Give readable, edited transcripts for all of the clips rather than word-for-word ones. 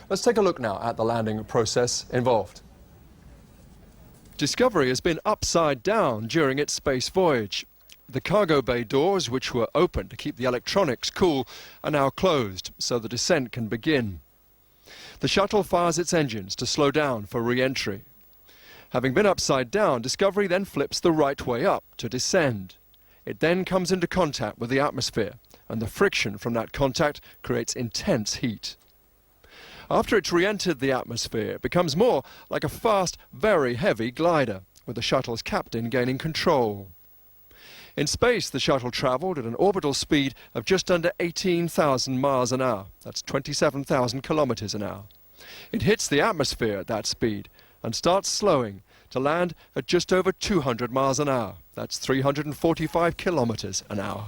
Let's take a look now at the landing process involved. Discovery has been upside down during its space voyage. The cargo bay doors, which were open to keep the electronics cool, are now closed so the descent can begin. The shuttle fires its engines to slow down for re-entry. Having been upside down, Discovery then flips the right way up to descend. It then comes into contact with the atmosphere, and the friction from that contact creates intense heat. After it's re-entered the atmosphere, it becomes more like a fast, very heavy glider, with the shuttle's captain gaining control. In space, the shuttle travelled at an orbital speed of just under 18,000 miles an hour. That's 27,000 kilometers an hour. It hits the atmosphere at that speed and starts slowing to land at just over 200 miles an hour. That's 345 kilometers an hour.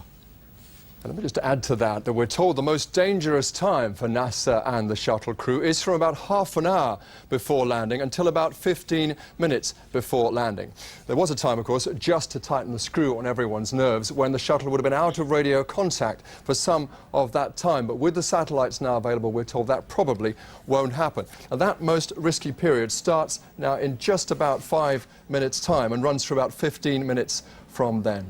And let me just add to that we're told the most dangerous time for NASA and the shuttle crew is from about half an hour before landing until about 15 minutes before landing. There was a time, of course, just to tighten the screw on everyone's nerves when the shuttle would have been out of radio contact for some of that time. But with the satellites now available, we're told that probably won't happen. And that most risky period starts now in just about 5 minutes' time and runs for about 15 minutes from then.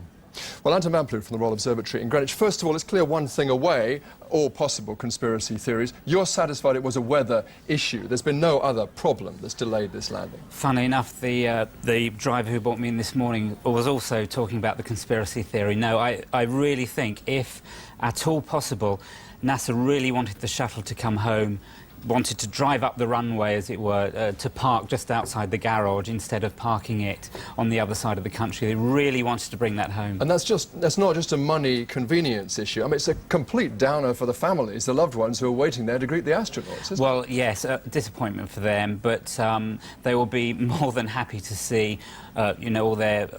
Well, Anton Van Ploeg from the Royal Observatory in Greenwich. First of all, let's clear one thing away, all possible conspiracy theories. You're satisfied it was a weather issue. There's been no other problem that's delayed this landing. Funnily enough, the driver who brought me in this morning was also talking about the conspiracy theory. No, I really think if at all possible, NASA really wanted the shuttle to come home, wanted to drive up the runway, as it were, to park just outside the garage instead of parking it on the other side of the country. They really wanted to bring that home. And that's not just a money convenience issue. I mean, it's a complete downer for the families, the loved ones who are waiting there to greet the astronauts, isn't it? Well, yes, disappointment for them, but they will be more than happy to see, you know, all their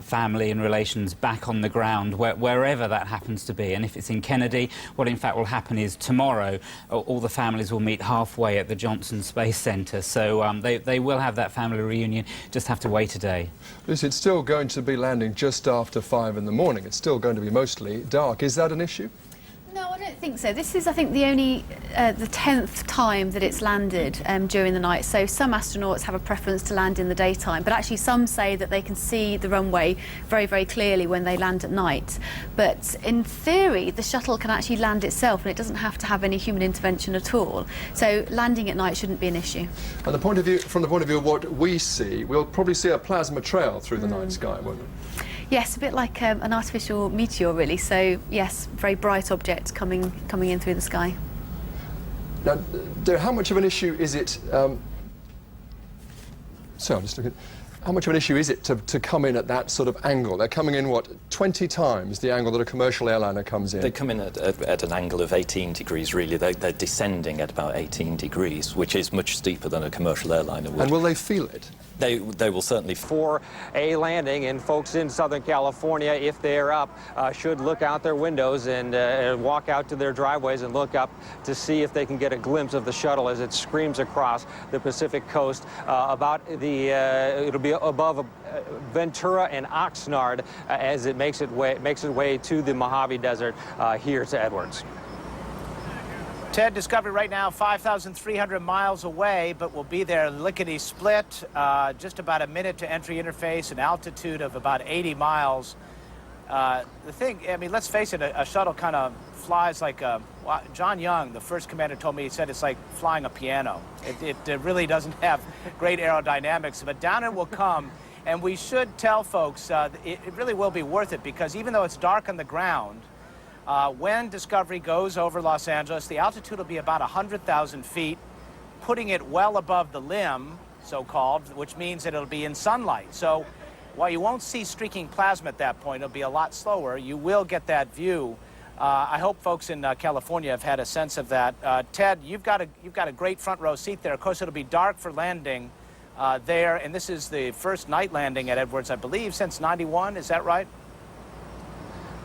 family and relations back on the ground, wherever that happens to be. And if it's in Kennedy, what in fact will happen is tomorrow all the families will meet halfway at the Johnson Space Centre, so they will have that family reunion, just have to wait a day. Lucy, it's still going to be landing just after 5 in the morning. It's still going to be mostly dark. Is that an issue? No, I don't think so. This is, I think, the only, the 10th time that it's landed during the night. So some astronauts have a preference to land in the daytime, but actually some say that they can see the runway very, very clearly when they land at night. But in theory, the shuttle can actually land itself, and it doesn't have to have any human intervention at all. So landing at night shouldn't be an issue. And from the point of view of what we see, we'll probably see a plasma trail through the night sky, won't we? Yes, a bit like an artificial meteor, really. So, yes, very bright objects coming in through the sky. Now, how much of an issue is it... I'm just looking... How much of an issue is it to come in at that sort of angle? They're coming in, what, 20 times the angle that a commercial airliner comes in? They come in at an angle of 18 degrees, really. They're descending at about 18 degrees, which is much steeper than a commercial airliner would. And will they feel it? They will certainly. For a landing, and folks in Southern California, if they're up, should look out their windows and walk out to their driveways and look up to see if they can get a glimpse of the shuttle as it screams across the Pacific coast. It'll be above Ventura and Oxnard as it makes its way to the Mojave Desert here to Edwards. Ted, Discovery right now 5,300 miles away, but we'll be there lickety-split, just about a minute to entry interface, an altitude of about 80 miles. The thing, I mean, let's face it, a shuttle kind of flies like John Young, the first commander, told me, he said it's like flying a piano. It really doesn't have great aerodynamics, but down it will come, and we should tell folks it really will be worth it, because even though it's dark on the ground, when Discovery goes over Los Angeles, the altitude will be about 100,000 feet, putting it well above the limb, so-called, which means that it'll be in sunlight. So while you won't see streaking plasma at that point, it'll be a lot slower, you will get that view. I hope folks in California have had a sense of that. Ted, you've got a great front row seat there. Of course, it'll be dark for landing there, and this is the first night landing at Edwards, I believe, since '91. Is that right?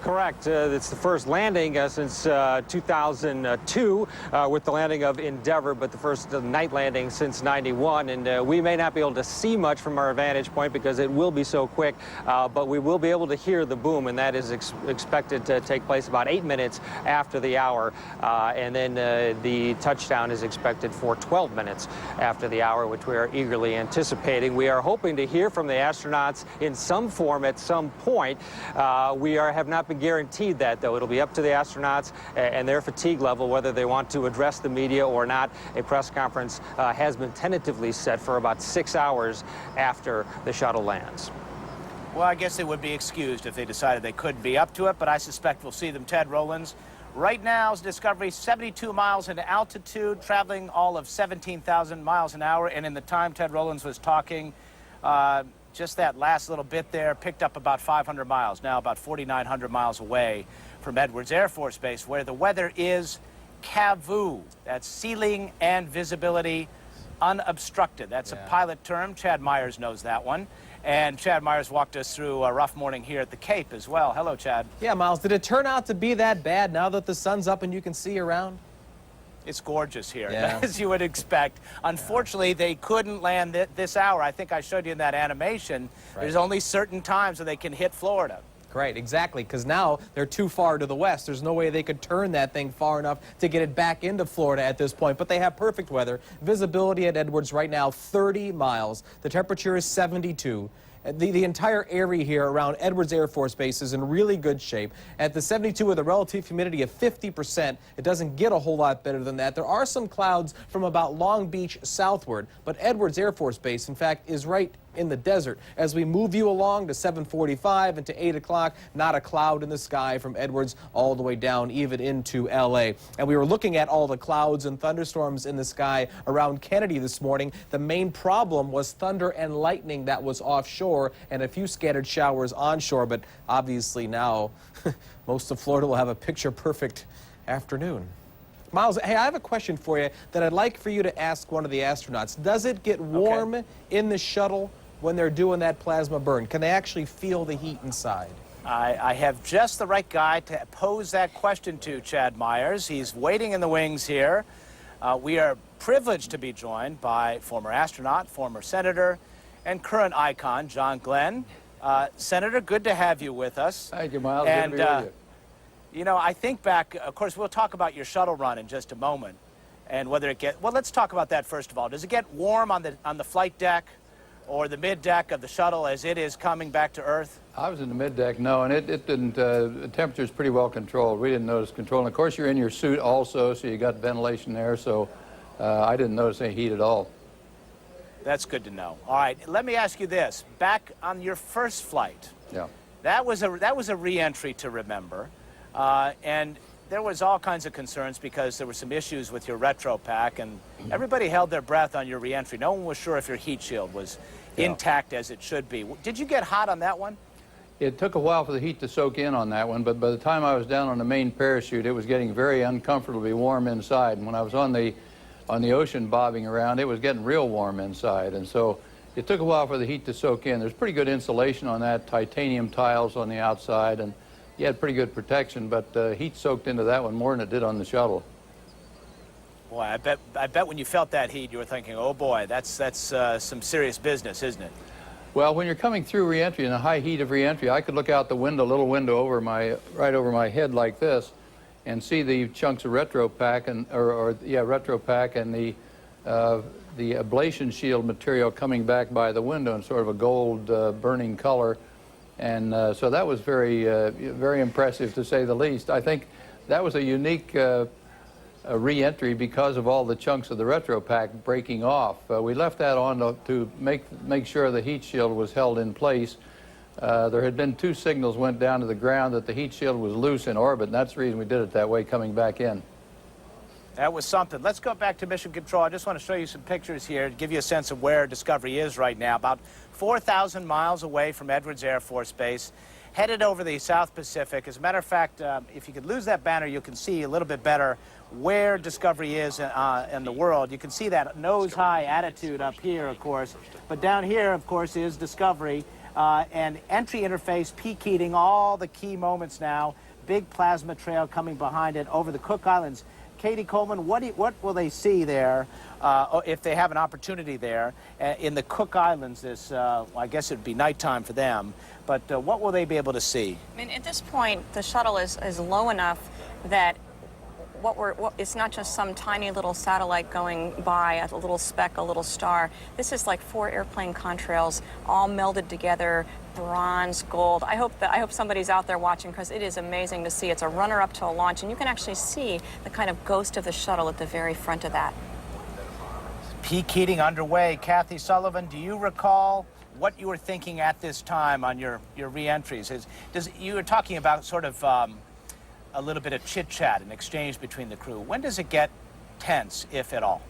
Correct. It's the first landing since 2002 with the landing of Endeavour, but the first night landing since '91. And we may not be able to see much from our vantage point because it will be so quick, but we will be able to hear the boom, and that is expected to take place about 8 minutes after the hour. And then the touchdown is expected for 12 minutes after the hour, which we are eagerly anticipating. We are hoping to hear from the astronauts in some form at some point. Have not been guaranteed that, though. It'll be up to the astronauts and their fatigue level whether they want to address the media or not. A press conference has been tentatively set for about 6 hours after the shuttle lands. Well, I guess they would be excused if they decided they couldn't be up to it, but I suspect we'll see them. Ted Rowlands. Right now, Discovery 72 miles into altitude, traveling all of 17,000 miles an hour, and in the time Ted Rowlands was talking, just that last little bit there picked up about 500 miles, now about 4,900 miles away from Edwards Air Force Base, where the weather is CAVU. That's ceiling and visibility unobstructed. That's a pilot term. Chad Myers knows that one. And Chad Myers walked us through a rough morning here at the Cape as well. Hello, Chad. Yeah, Miles, did it turn out to be that bad now that the sun's up and you can see around? It's gorgeous here, yeah. as you would expect. Unfortunately, they couldn't land this hour. I think I showed you in that animation. Right. There's only certain times that they can hit Florida. Right, exactly, because now they're too far to the west. There's no way they could turn that thing far enough to get it back into Florida at this point, but they have perfect weather. Visibility at Edwards right now, 30 miles. The temperature is 72. The entire area here around Edwards Air Force Base is in really good shape. At the 72 with a relative humidity of 50%, it doesn't get a whole lot better than that. There are some clouds from about Long Beach southward, but Edwards Air Force Base, in fact, is right in the desert. As we move you along to 7:45 and to 8 o'clock, not a cloud in the sky from Edwards all the way down even into LA. And we were looking at all the clouds and thunderstorms in the sky around Kennedy this morning. The main problem was thunder and lightning that was offshore and a few scattered showers onshore, but obviously now most of Florida will have a picture-perfect afternoon. Miles, hey, I have a question for you that I'd like for you to ask one of the astronauts. Does it get warm in the shuttle when they're doing that plasma burn? Can they actually feel the heat inside? I have just the right guy to pose that question to, Chad Myers. He's waiting in the wings here. We are privileged to be joined by former astronaut, former senator, and current icon, John Glenn. Senator, good to have you with us. Thank you, Miles. And, good to be with you. You know, I think back, of course, we'll talk about your shuttle run in just a moment and whether it gets, well, let's talk about that first of all. Does it get warm on the flight deck or the mid deck of the shuttle as it is coming back to Earth? I was in the mid deck, no, and it didn't, the temperature's pretty well controlled. We didn't notice control. And of course, you're in your suit also, so you got ventilation there, so I didn't notice any heat at all. That's good to know. All right, let me ask you this. Back on your first flight, Yeah. that was a re-entry to remember. And there was all kinds of concerns because there were some issues with your retro pack, and everybody held their breath on your reentry. No one was sure if your heat shield was intact as it should be. Did you get hot on that one? It took a while for the heat to soak in on that one, but by the time I was down on the main parachute, it was getting very uncomfortably warm inside. And when I was on the ocean bobbing around, it was getting real warm inside. And so it took a while for the heat to soak in. There's pretty good insulation on that, titanium tiles on the outside, and you had pretty good protection, but heat soaked into that one more than it did on the shuttle. Boy, I bet when you felt that heat, you were thinking, oh boy, that's some serious business, isn't it? Well, when you're coming through reentry, in the high heat of reentry, I could look out the window, little window over right over my head like this, and see the chunks of retro pack and retro pack and the ablation shield material coming back by the window in sort of a gold burning color. And so that was very, very impressive, to say the least. I think that was a unique re-entry because of all the chunks of the retro pack breaking off. We left that on to make sure the heat shield was held in place. There had been 2 signals went down to the ground that the heat shield was loose in orbit, and that's the reason we did it that way coming back in. That was something. Let's go back to Mission Control. I just want to show you some pictures here to give you a sense of where Discovery is right now. About 4,000 miles away from Edwards Air Force Base, headed over the South Pacific. As a matter of fact, if you could lose that banner, you can see a little bit better where Discovery is in the world. You can see that nose-high attitude up here, of course. But down here, of course, is Discovery. and entry interface, peak heating, all the key moments now. Big plasma trail coming behind it over the Cook Islands. Katie Coleman, what will they see there, if they have an opportunity there, in the Cook Islands? This, well, I guess it would be nighttime for them, but what will they be able to see? I mean, at this point, the shuttle is low enough that it's not just some tiny little satellite going by, a little speck, a little star. This is like 4 airplane contrails all melded together, bronze, gold. I hope somebody's out there watching, because it is amazing to see. It's a runner-up to a launch, and you can actually see the kind of ghost of the shuttle at the very front of that. Peak heating underway. Kathy Sullivan, do you recall what you were thinking at this time on your re-entries? You were talking about sort of a little bit of chit-chat and exchange between the crew. When does it get tense, if at all?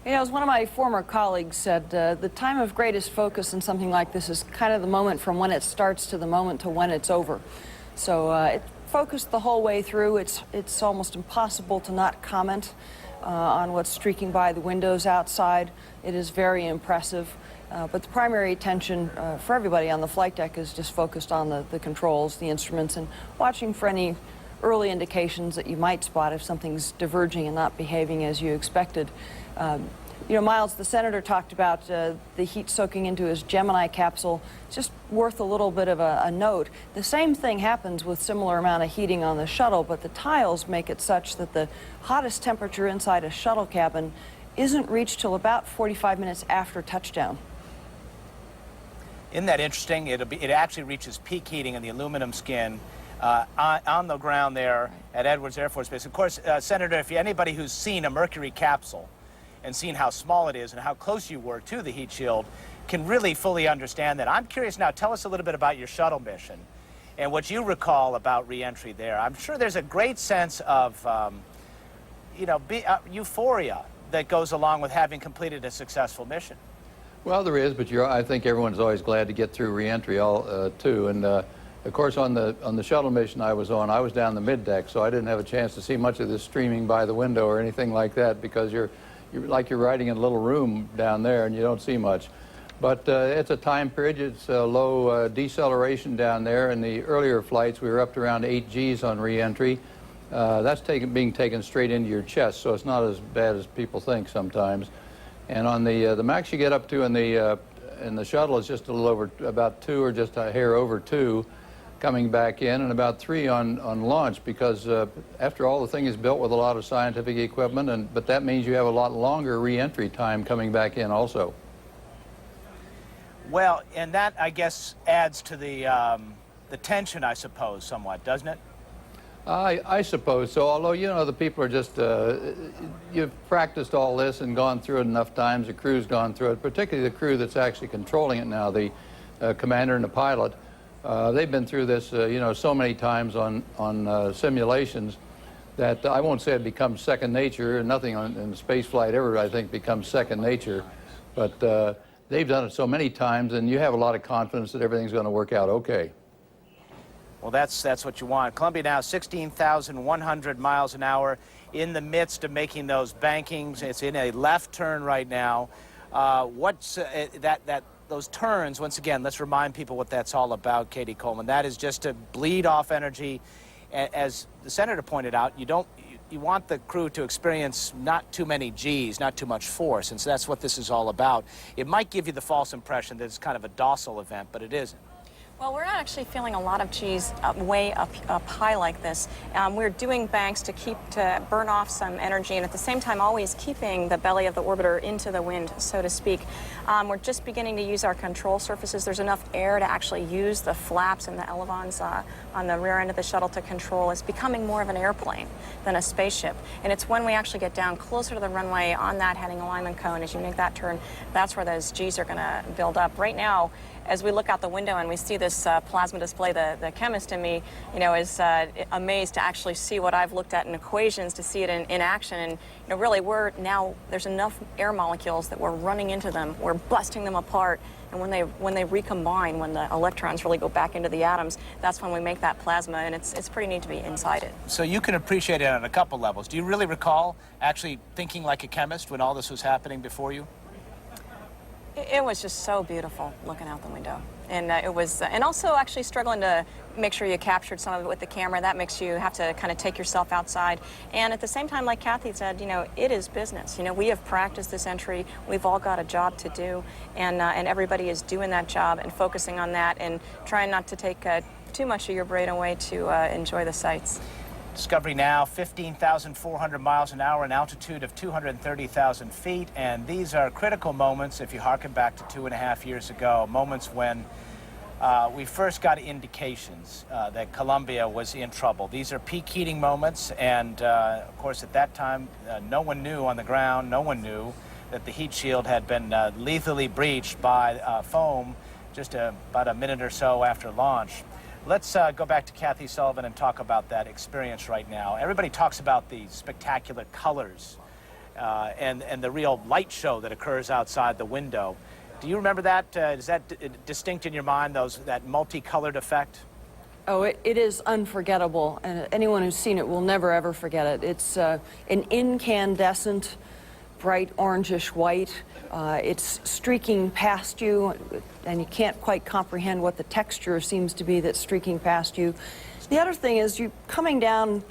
You know, as one of my former colleagues said, the time of greatest focus in something like this is kind of the moment from when it starts to the moment to when it's over. So it focused the whole way through. It's almost impossible to not comment on what's streaking by the windows outside. It is very impressive. But the primary attention for everybody on the flight deck is just focused on the controls, the instruments, and watching for any early indications that you might spot if something's diverging and not behaving as you expected. You know, Miles, the senator, talked about the heat soaking into his Gemini capsule. It's just worth a little bit of a note. The same thing happens with similar amount of heating on the shuttle, but the tiles make it such that the hottest temperature inside a shuttle cabin isn't reached till about 45 minutes after touchdown. Isn't that interesting? It actually reaches peak heating in the aluminum skin on the ground there at Edwards Air Force Base. Of course, Senator, if anybody who's seen a Mercury capsule and seen how small it is and how close you were to the heat shield can really fully understand that. I'm curious now, tell us a little bit about your shuttle mission and what you recall about re-entry there. I'm sure there's a great sense of, you know, euphoria that goes along with having completed a successful mission. Well, there is, but I think everyone's always glad to get through re-entry too. And of course, on the shuttle mission I was down the mid-deck, so I didn't have a chance to see much of this streaming by the window or anything like that, because you're riding in a little room down there and you don't see much. But it's a time period. It's a low deceleration down there. In the earlier flights, we were up to around 8 Gs on re-entry. That's being taken straight into your chest, so it's not as bad as people think sometimes. And on the max you get up to in the shuttle is just a little over about 2 or just a hair over 2 coming back in, and about 3 on launch, because after all, the thing is built with a lot of scientific equipment, but that means you have a lot longer re-entry time coming back in also. Well, and that, I guess, adds to the tension, I suppose, somewhat, doesn't it? I suppose so, although, you know, the people are just, you've practiced all this and gone through it enough times, the crew's gone through it, particularly the crew that's actually controlling it now, the commander and the pilot. They've been through this, you know, so many times on simulations that I won't say it becomes second nature. Nothing in space flight ever, I think, becomes second nature. But they've done it so many times, and you have a lot of confidence that everything's going to work out okay. Well, that's what you want. Columbia now 16,100 miles an hour, in the midst of making those bankings. It's in a left turn right now. Those turns, once again, let's remind people what that's all about, Katie Coleman. That is just to bleed off energy. As the senator pointed out, you want the crew to experience not too many Gs, not too much force, and so that's what this is all about. It might give you the false impression that it's kind of a docile event, but it isn't. Well, we're not actually feeling a lot of G's way up high like this. We're doing banks to burn off some energy, and at the same time always keeping the belly of the orbiter into the wind, so to speak. We're just beginning to use our control surfaces. There's enough air to actually use the flaps and the elevons on the rear end of the shuttle to control. It's becoming more of an airplane than a spaceship. And it's when we actually get down closer to the runway on that heading alignment cone, as you make that turn, that's where those G's are going to build up. Right now, as we look out the window and we see this plasma display, the chemist in me, you know, is amazed to actually see what I've looked at in equations, to see it in action. And, you know, really, there's enough air molecules that we're running into them. We're busting them apart. And when they recombine, when the electrons really go back into the atoms, that's when we make that plasma, and it's pretty neat to be inside it. So you can appreciate it on a couple levels. Do you really recall actually thinking like a chemist when all this was happening before you? It was just so beautiful looking out the window. And it was, and also actually struggling to make sure you captured some of it with the camera. That makes you have to kind of take yourself outside. And at the same time, like Kathy said, you know, it is business. You know, we have practiced this entry. We've all got a job to do. And everybody is doing that job and focusing on that and trying not to take too much of your brain away to enjoy the sights. Discovery now, 15,400 miles an hour, an altitude of 230,000 feet. And these are critical moments, if you harken back to 2.5 years ago, moments when we first got indications that Columbia was in trouble. These are peak heating moments, and of course at that time no one knew on the ground, no one knew that the heat shield had been lethally breached by foam just about a minute or so after launch. Let's go back to Kathy Sullivan and talk about that experience right now. Everybody talks about the spectacular colors and the real light show that occurs outside the window. Do you remember that? Is that distinct in your mind, that multicolored effect? Oh, it is unforgettable, and anyone who's seen it will never, ever forget it. It's an incandescent, bright orangish white. It's streaking past you, and you can't quite comprehend what the texture seems to be that's streaking past you. The other thing is you're coming down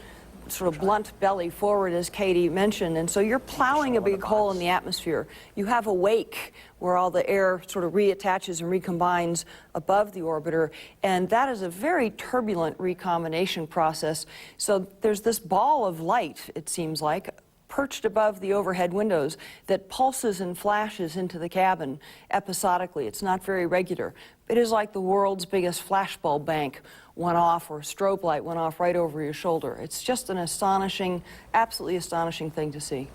sort of blunt belly forward, as Katie mentioned, and so you're plowing a big hole in the atmosphere. You have a wake where all the air sort of reattaches and recombines above the orbiter, and that is a very turbulent recombination process. So there's this ball of light, it seems like, perched above the overhead windows that pulses and flashes into the cabin episodically. It's not very regular. It is like the world's biggest flashbulb bank went off, or a strobe light went off right over your shoulder. It's just an astonishing, absolutely astonishing thing to see.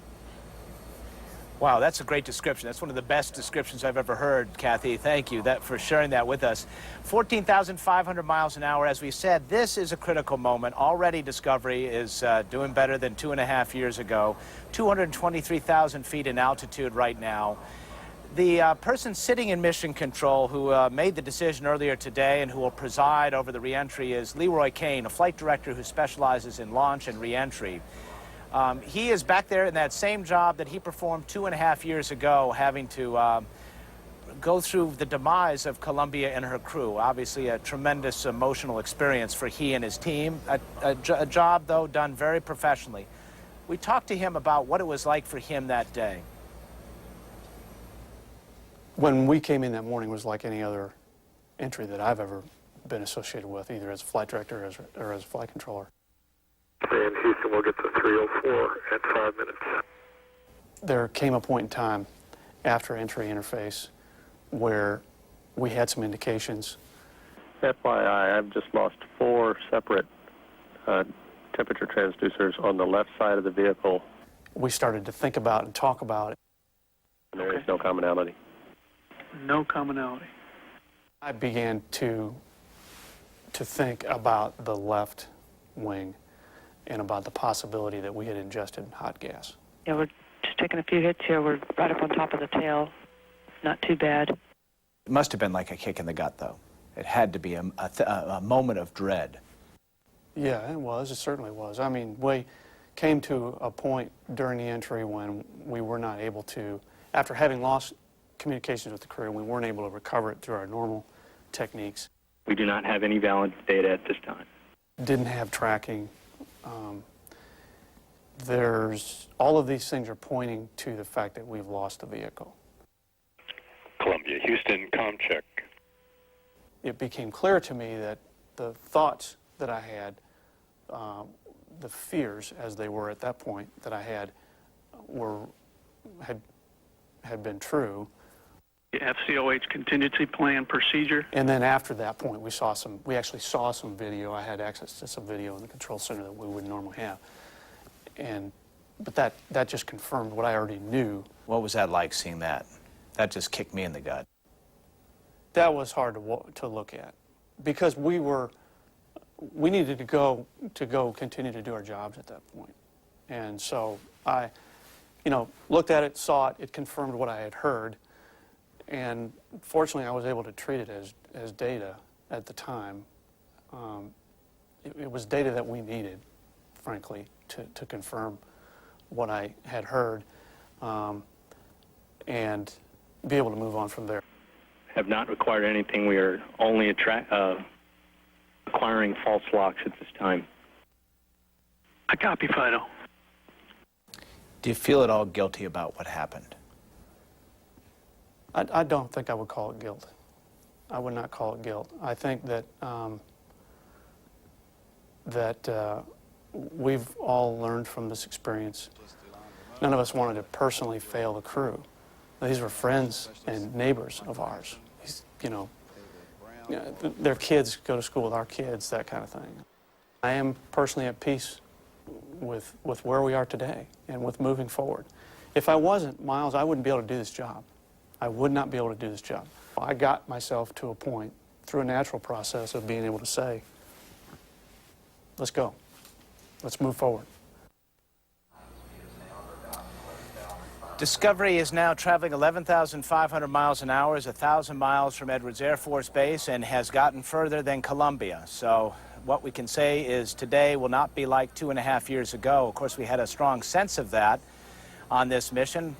Wow, that's a great description. That's one of the best descriptions I've ever heard, Kathy. Thank you for sharing that with us. 14,500 miles an hour, as we said, this is a critical moment. Already Discovery is doing better than 2.5 years ago. 223,000 feet in altitude right now. The person sitting in mission control who made the decision earlier today and who will preside over the reentry is Leroy Kane, a flight director who specializes in launch and reentry. He is back there in that same job that he performed 2.5 years ago, having to go through the demise of Columbia and her crew. Obviously a tremendous emotional experience for he and his team. A job, though, done very professionally. We talked to him about what it was like for him that day. When we came in that morning, it was like any other entry that I've ever been associated with, either as a flight director or as a flight controller. And Houston will get to 304 at 5 minutes. There came a point in time after entry interface where we had some indications. FYI, I've just lost 4 separate temperature transducers on the left side of the vehicle. We started to think about and talk about it. And there is no commonality. No commonality. I began to think about the left wing and about the possibility that we had ingested hot gas. Yeah, we're just taking a few hits here. We're right up on top of the tail. Not too bad. It must have been like a kick in the gut, though. It had to be a moment of dread. Yeah, it was. It certainly was. I mean, we came to a point during the entry when we were not able to, after having lost communications with the crew, we weren't able to recover it through our normal techniques. We do not have any valid data at this time. Didn't have tracking. All of these things are pointing to the fact that we've lost the vehicle. Columbia, Houston, comm check. It became clear to me that the thoughts that I had, the fears as they were at that point that I had, had been true. The FCOH contingency plan procedure. And then after that point, we actually saw some video. I had access to some video in the control center that we wouldn't normally have. But that just confirmed what I already knew. What was that like, seeing that? That just kicked me in the gut. That was hard to look at because we needed to go continue to do our jobs at that point. And so I, looked at it, saw it, it confirmed what I had heard. And fortunately, I was able to treat it as data at the time. It was data that we needed, frankly, to confirm what I had heard. And be able to move on from there. Have not required anything. We are only acquiring false locks at this time. I copy, Fido. Do you feel at all guilty about what happened? I don't think I would call it guilt. I would not call it guilt. I think that we've all learned from this experience. None of us wanted to personally fail the crew. These were friends and neighbors of ours. Their kids go to school with our kids, that kind of thing. I am personally at peace with where we are today and with moving forward. If I wasn't, Miles, I wouldn't be able to do this job. I would not be able to do this job. I got myself to a point through a natural process of being able to say, let's go. Let's move forward. Discovery is now traveling 11,500 miles an hour, is 1,000 miles from Edwards Air Force Base, and has gotten further than Columbia. So what we can say is today will not be like 2.5 years ago. Of course, we had a strong sense of that on this mission,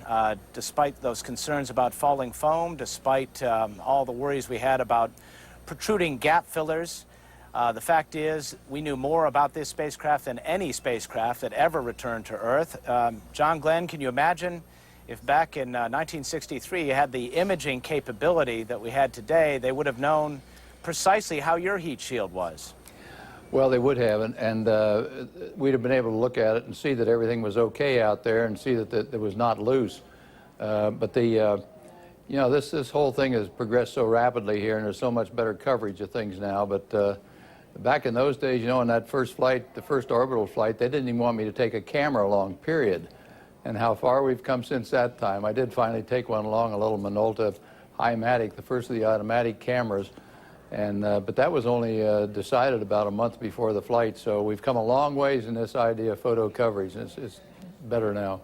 despite those concerns about falling foam, despite all the worries we had about protruding gap fillers. The fact is, we knew more about this spacecraft than any spacecraft that ever returned to Earth. John Glenn, can you imagine if back in 1963 you had the imaging capability that we had today, they would have known precisely how your heat shield was? Well, they would have, and we'd have been able to look at it and see that everything was okay out there and see that it was not loose. But this whole thing has progressed so rapidly here, and there's so much better coverage of things now. But back in those days, on that first flight, the first orbital flight, they didn't even want me to take a camera along, period. And how far we've come since that time. I did finally take one along, a little Minolta Hi-Matic, the first of the automatic cameras. But that was only decided about a month before the flight, so we've come a long ways in this idea of photo coverage. It's better now.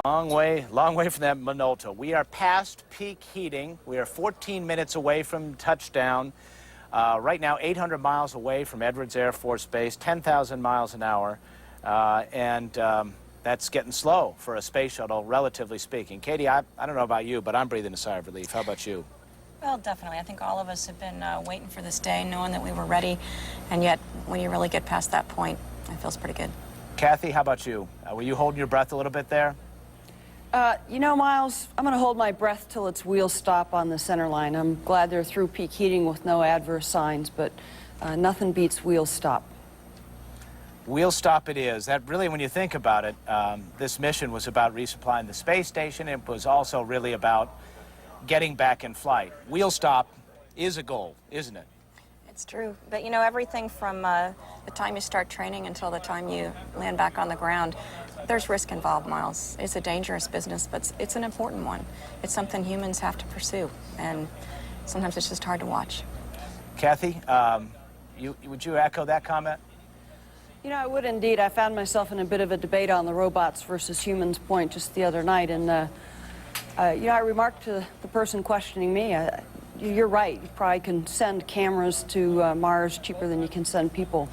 Long way from that Minolta. We are past peak heating. We are 14 minutes away from touchdown. Right now, 800 miles away from Edwards Air Force Base, 10,000 miles an hour, that's getting slow for a space shuttle, relatively speaking. Katie, I don't know about you, but I'm breathing a sigh of relief. How about you? Well, definitely. I think all of us have been waiting for this day, knowing that we were ready, and yet when you really get past that point, it feels pretty good. Kathy, how about you? Were you holding your breath a little bit there? Miles, I'm going to hold my breath till its wheels stop on the center line. I'm glad they're through peak heating with no adverse signs, but nothing beats wheels stop. Wheel stop it is. That really, when you think about it, this mission was about resupplying the space station. It was also really about getting back in flight. Wheel stop is a goal, isn't it? It's true. But, everything from the time you start training until the time you land back on the ground, there's risk involved, Miles. It's a dangerous business, but it's an important one. It's something humans have to pursue, and sometimes it's just hard to watch. Kathy, would you echo that comment? I would indeed. I found myself in a bit of a debate on the robots versus humans point just the other night, and I remarked to the person questioning me, you're right, you probably can send cameras to Mars cheaper than you can send people.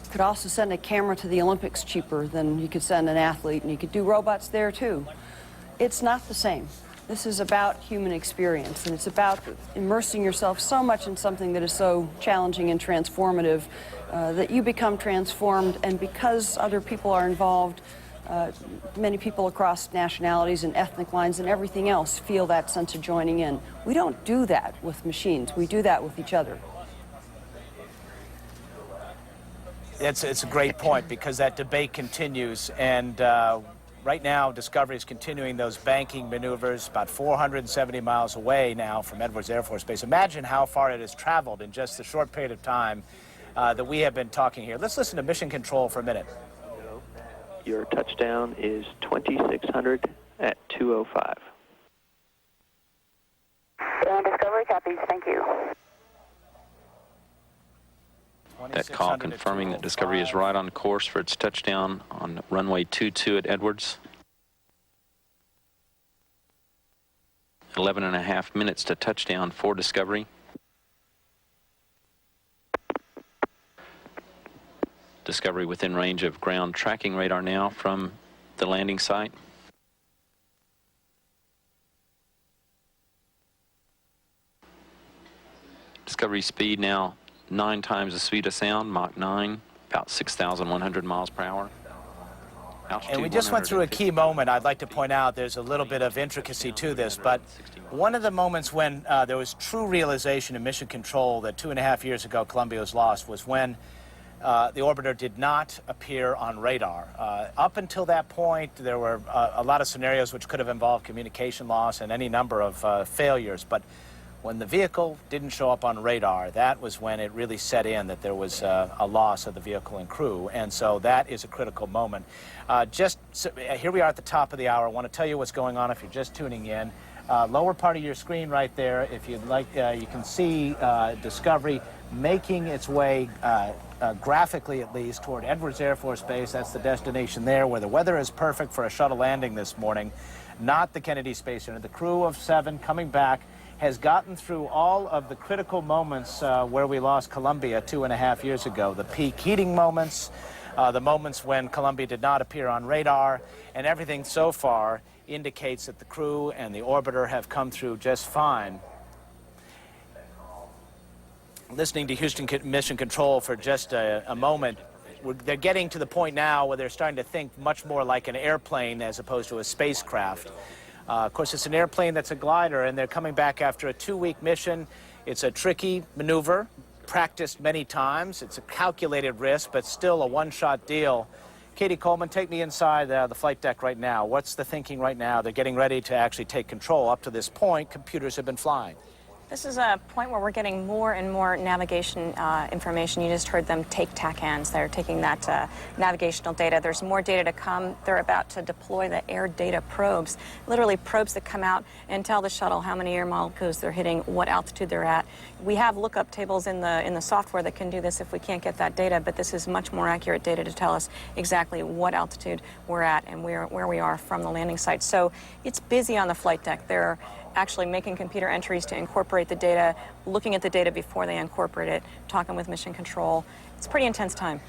You could also send a camera to the Olympics cheaper than you could send an athlete, and you could do robots there too. It's not the same. This is about human experience, and it's about immersing yourself so much in something that is so challenging and transformative that you become transformed, and because other people are involved, many people across nationalities and ethnic lines and everything else feel that sense of joining in. We don't do that with machines. We do that with each other. It's a great point, because that debate continues, and right now Discovery is continuing those banking maneuvers about 470 miles away now from Edwards Air Force Base. Imagine how far it has traveled in just the short period of time that we have been talking here. Let's listen to Mission Control for a minute. Your touchdown is 2600 at 2:05. Discovery copies. Thank you. That call confirming that Discovery is right on course for its touchdown on runway 22 at Edwards. 11.5 minutes to touchdown for Discovery. Discovery within range of ground tracking radar now from the landing site. Discovery speed now 9 times the speed of sound, Mach 9, about 6,100 miles per hour. And we just went through a key moment. I'd like to point out there's a little bit of intricacy to this, but one of the moments when there was true realization in mission control that 2.5 years ago Columbia was lost was when the orbiter did not appear on radar. Up until that point, there were a lot of scenarios which could have involved communication loss and any number of failures, but when the vehicle didn't show up on radar, that was when it really set in that there was a loss of the vehicle and crew, and so that is a critical moment. Here we are at the top of the hour. I want to tell you what's going on if you're just tuning in. Lower part of your screen right there, if you'd like, you can see Discovery making its way, graphically at least, toward Edwards Air Force Base. That's the destination there, where the weather is perfect for a shuttle landing this morning, not the Kennedy Space Center. The crew of 7 coming back has gotten through all of the critical moments where we lost Columbia 2.5 years ago. The peak heating moments, the moments when Columbia did not appear on radar, and everything so far indicates that the crew and the orbiter have come through just fine. Listening to Houston Mission Control for just a moment, they're getting to the point now where they're starting to think much more like an airplane as opposed to a spacecraft. Of course, it's an airplane that's a glider, and they're coming back after a 2-week mission. It's a tricky maneuver, practiced many times. It's a calculated risk, but still a one-shot deal. Katie Coleman, take me inside the flight deck right now. What's the thinking right now? They're getting ready to actually take control. Up to this point, computers have been flying. This is a point where we're getting more and more navigation information. You just heard them take TACANs. They're taking that navigational data. There's more data to come. They're about to deploy the air data probes, literally probes that come out and tell the shuttle how many air molecules they're hitting, what altitude they're at. We have lookup tables in the software that can do this if we can't get that data, but this is much more accurate data to tell us exactly what altitude we're at and where we are from the landing site. So it's busy on the flight deck. They're actually making computer entries to incorporate the data, looking at the data before they incorporate it, talking with mission control. It's a pretty intense time.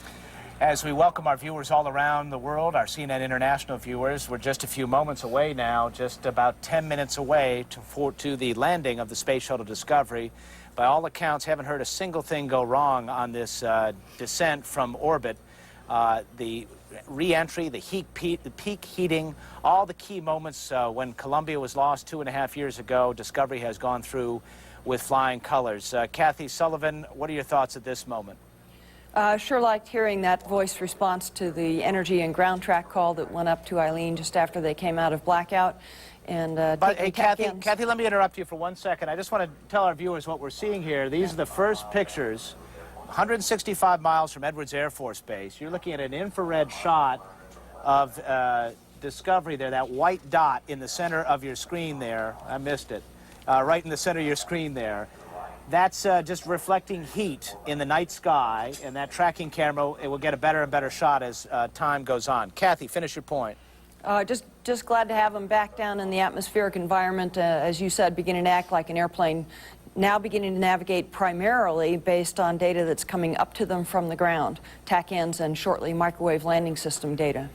As we welcome our viewers all around the world, our CNN International viewers, we're just a few moments away now, just about 10 minutes away to the landing of the Space Shuttle Discovery. By all accounts, haven't heard a single thing go wrong on this descent from orbit. The re-entry, the peak heating, all the key moments when Columbia was lost 2.5 years ago, Discovery has gone through with flying colors. Kathy Sullivan, what are your thoughts at this moment? Sure liked hearing that voice response to the energy and ground track call that went up to Eileen just after they came out of blackout. And but hey, Kathy, let me interrupt you for 1 second. I just want to tell our viewers what we're seeing here. These are the first pictures 165 miles from Edwards Air Force Base. You're looking at an infrared shot of Discovery there, that white dot in the center of your screen there. I missed it. Right in the center of your screen there. That's just reflecting heat in the night sky, and that tracking camera, it will get a better and better shot as time goes on. Kathy, finish your point. Just glad to have them back down in the atmospheric environment, as you said, beginning to act like an airplane. Now beginning to navigate primarily based on data that's coming up to them from the ground, TACANs and shortly microwave landing system data.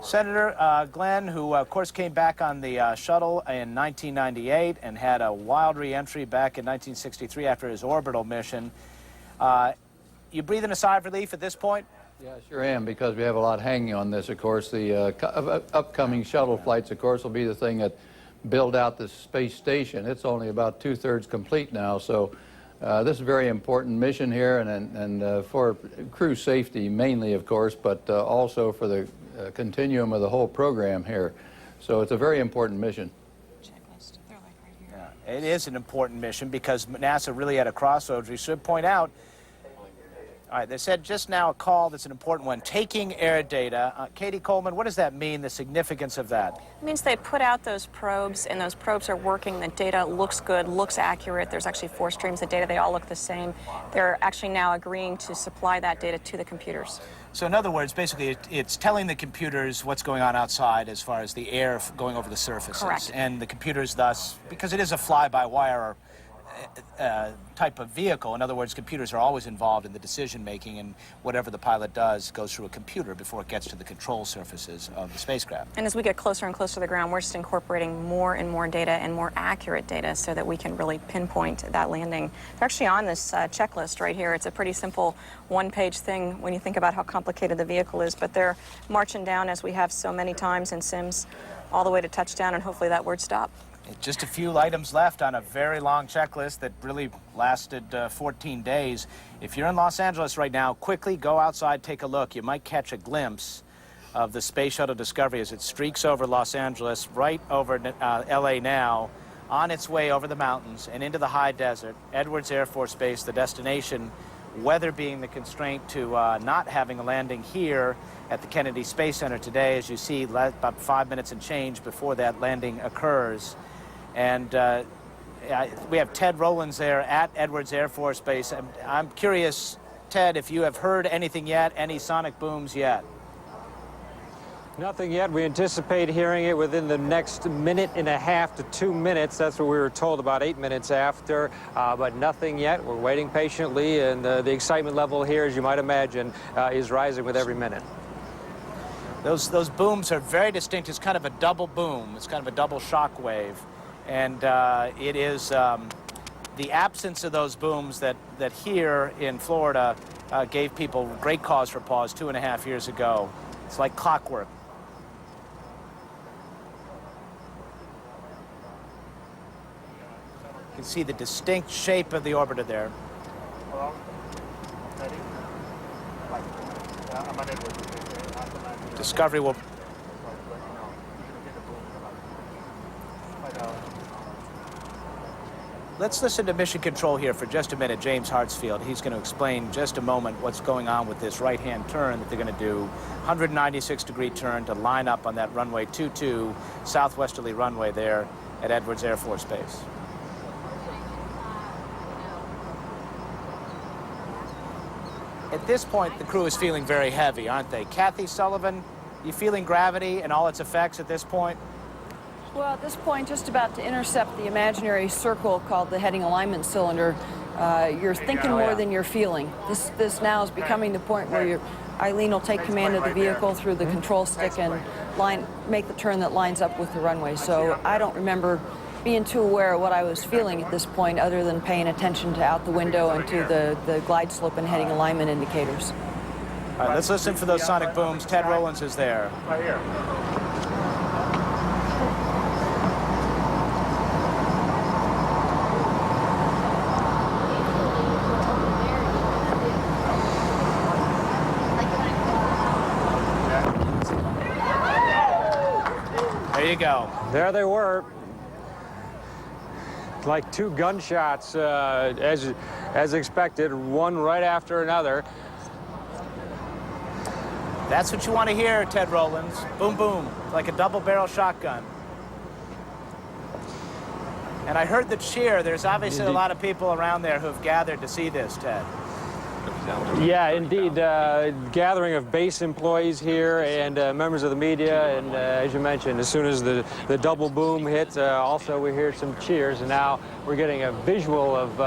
Senator Glenn, who of course came back on the shuttle in 1998 and had a wild re-entry back in 1963 after his orbital mission. You breathing a sigh of relief at this point? Yeah, I sure am, because we have a lot hanging on this, of course. The upcoming shuttle flights, of course, will be the thing that build out the space station. It's only about 2/3 complete now, so this is a very important mission here, and for crew safety mainly, of course, but also for the continuum of the whole program here. So it's a very important mission. Yeah, it is an important mission because NASA really had a crossroads. We should point out, all right, they said just now a call that's an important one, taking air data. Katie Coleman, what does that mean, the significance of that? It means they put out those probes, and those probes are working. The data looks good, looks accurate. There's actually 4 streams of data. They all look the same. They're actually now agreeing to supply that data to the computers. So in other words, basically, it's telling the computers what's going on outside as far as the air going over the surfaces. Correct. And the computers thus, because it is a fly-by-wire type of vehicle. In other words, computers are always involved in the decision-making, and whatever the pilot does goes through a computer before it gets to the control surfaces of the spacecraft. And as we get closer and closer to the ground, we're just incorporating more and more data and more accurate data so that we can really pinpoint that landing. They're actually on this checklist right here. It's a pretty simple one-page thing when you think about how complicated the vehicle is, but they're marching down, as we have so many times in sims, all the way to touchdown, and hopefully that word stop. Just a few items left on a very long checklist that really lasted 14 days. If you're in Los Angeles right now, quickly go outside, take a look. You might catch a glimpse of the Space Shuttle Discovery as it streaks over Los Angeles, right over LA now, on its way over the mountains and into the high desert. Edwards Air Force Base, the destination, weather being the constraint to not having a landing here at the Kennedy Space Center today. As you see, about 5 minutes and change before that landing occurs. And we have Ted Rowlands there at Edwards Air Force Base. I'm curious, Ted, if you have heard anything yet, any sonic booms yet? Nothing yet. We anticipate hearing it within the next minute and a half to 2 minutes. That's what we were told about 8 minutes after, but nothing yet. We're waiting patiently, and the excitement level here, as you might imagine, is rising with every minute. Those booms are very distinct. It's kind of a double boom. It's kind of a double shock wave. And it is the absence of those booms that here in Florida gave people great cause for pause 2.5 years ago. It's like clockwork. You can see the distinct shape of the orbiter there. Discovery will... Let's listen to Mission Control here for just a minute, James Hartsfield. He's going to explain just a moment what's going on with this right-hand turn that they're going to do. 196-degree turn to line up on that runway 22, southwesterly runway there at Edwards Air Force Base. At this point, the crew is feeling very heavy, aren't they? Kathy Sullivan, you feeling gravity and all its effects at this point? Well, at this point, just about to intercept the imaginary circle called the heading alignment cylinder. You're thinking more than you're feeling. This now is becoming the point where Eileen will take command of the vehicle through the control stick and make the turn that lines up with the runway. So I don't remember being too aware of what I was feeling at this point, other than paying attention to out the window and to the glide slope and heading alignment indicators. All right, let's listen for those sonic booms. Ted Rowlands is there. Right here. There you go. There they were. Like two gunshots, as expected, one right after another. That's what you want to hear, Ted Rowlands. Boom, boom, like a double-barrel shotgun. And I heard the cheer. There's obviously a lot of people around there who've gathered to see this, Ted. Yeah, indeed. Gathering of base employees here and members of the media. And as you mentioned, as soon as the double boom hits, also we hear some cheers. And now we're getting a visual of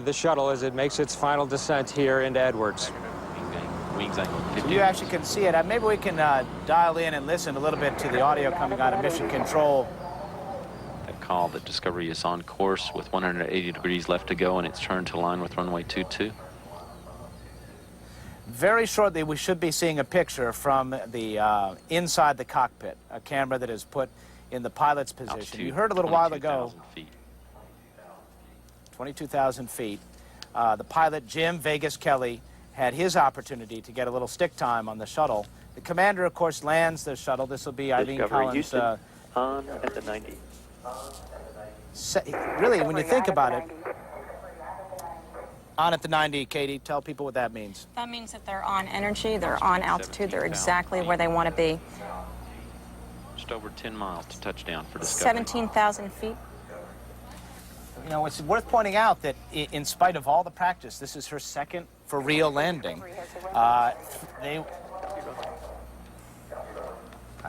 the shuttle as it makes its final descent here into Edwards. So you actually can see it. Maybe we can dial in and listen a little bit to the audio coming out of Mission Control. Call that Discovery is on course with 180 degrees left to go, and it's turned to line with runway 22. Very shortly, we should be seeing a picture from the inside the cockpit, a camera that is put in the pilot's position. Altitude, you heard a little while ago, 22,000 22,000 feet. The pilot, Jim Vegas Kelly, had his opportunity to get a little stick time on the shuttle. The commander, of course, lands the shuttle. This will be Eileen Discovery Collins. Houston, on at the 90. Really, when you think about it, on at the 90, Katie, tell people what that means. That means that they're on energy, they're on altitude, they're exactly where they want to be. Just over 10 miles to touchdown for Discovery. 17,000 feet. You know, it's worth pointing out that in spite of all the practice, this is her second for real landing.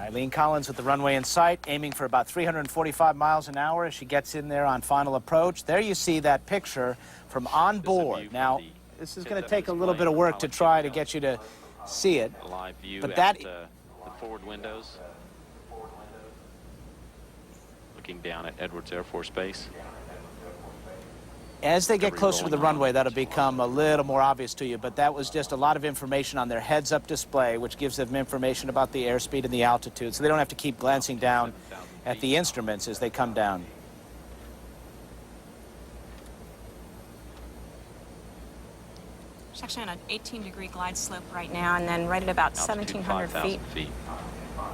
Eileen Collins with the runway in sight, aiming for about 345 miles an hour as she gets in there on final approach. There you see that picture from on board. Now, this is going to take a little bit of work to try to get you to see it. A live view But at that the forward windows. Looking down at Edwards Air Force Base. As they get closer to the runway, that'll become a little more obvious to you, but that was just a lot of information on their heads-up display, which gives them information about the airspeed and the altitude, so they don't have to keep glancing down at the instruments as they come down. It's actually on an 18-degree glide slope right now, and then right at about 1,700 feet,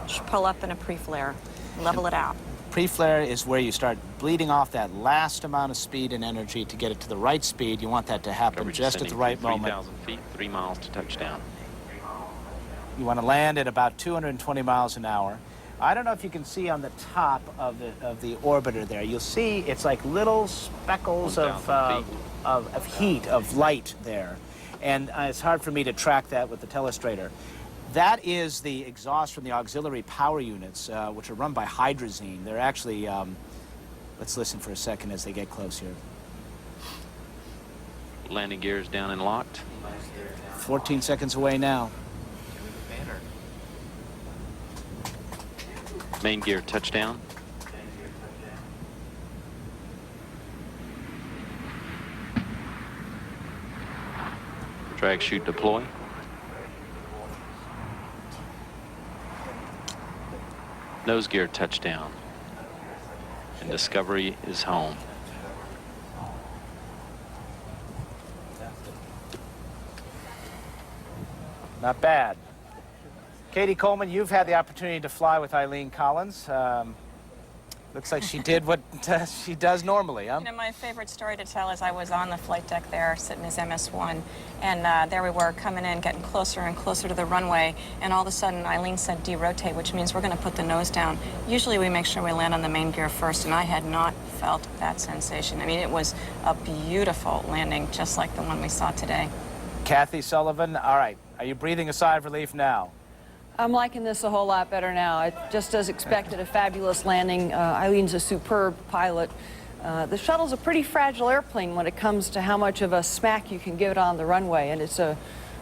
should pull up in a pre-flare, level it out. Pre-flare is where you start bleeding off that last amount of speed and energy to get it to the right speed. You want that to happen just at the right moment. 3,000 feet, 3 miles to touchdown. You want to land at about 220 miles an hour. I don't know if you can see on the top of the orbiter there. You'll see it's like little speckles of heat, of light there. And it's hard for me to track that with the telestrator. That is the exhaust from the auxiliary power units, which are run by hydrazine. They're actually, let's listen for a second as they get close here. Landing gears down and locked. 14 seconds away now. Main gear touchdown. Drag chute deploy. Nose gear touchdown. And Discovery is home. Not bad. Katie Coleman, you've had the opportunity to fly with Eileen Collins. Looks like she did what she does normally, huh? You know, my favorite story to tell is I was on the flight deck there, sitting as MS-1, and there we were coming in, getting closer and closer to the runway, and all of a sudden Eileen said derotate, which means we're going to put the nose down. Usually we make sure we land on the main gear first, and I had not felt that sensation. I mean, it was a beautiful landing, just like the one we saw today. Kathy Sullivan, all right, are you breathing a sigh of relief now? I'm liking this a whole lot better now. Just as expected, a fabulous landing. Eileen's a superb pilot. The shuttle's a pretty fragile airplane when it comes to how much of a smack you can give it on the runway, and it's a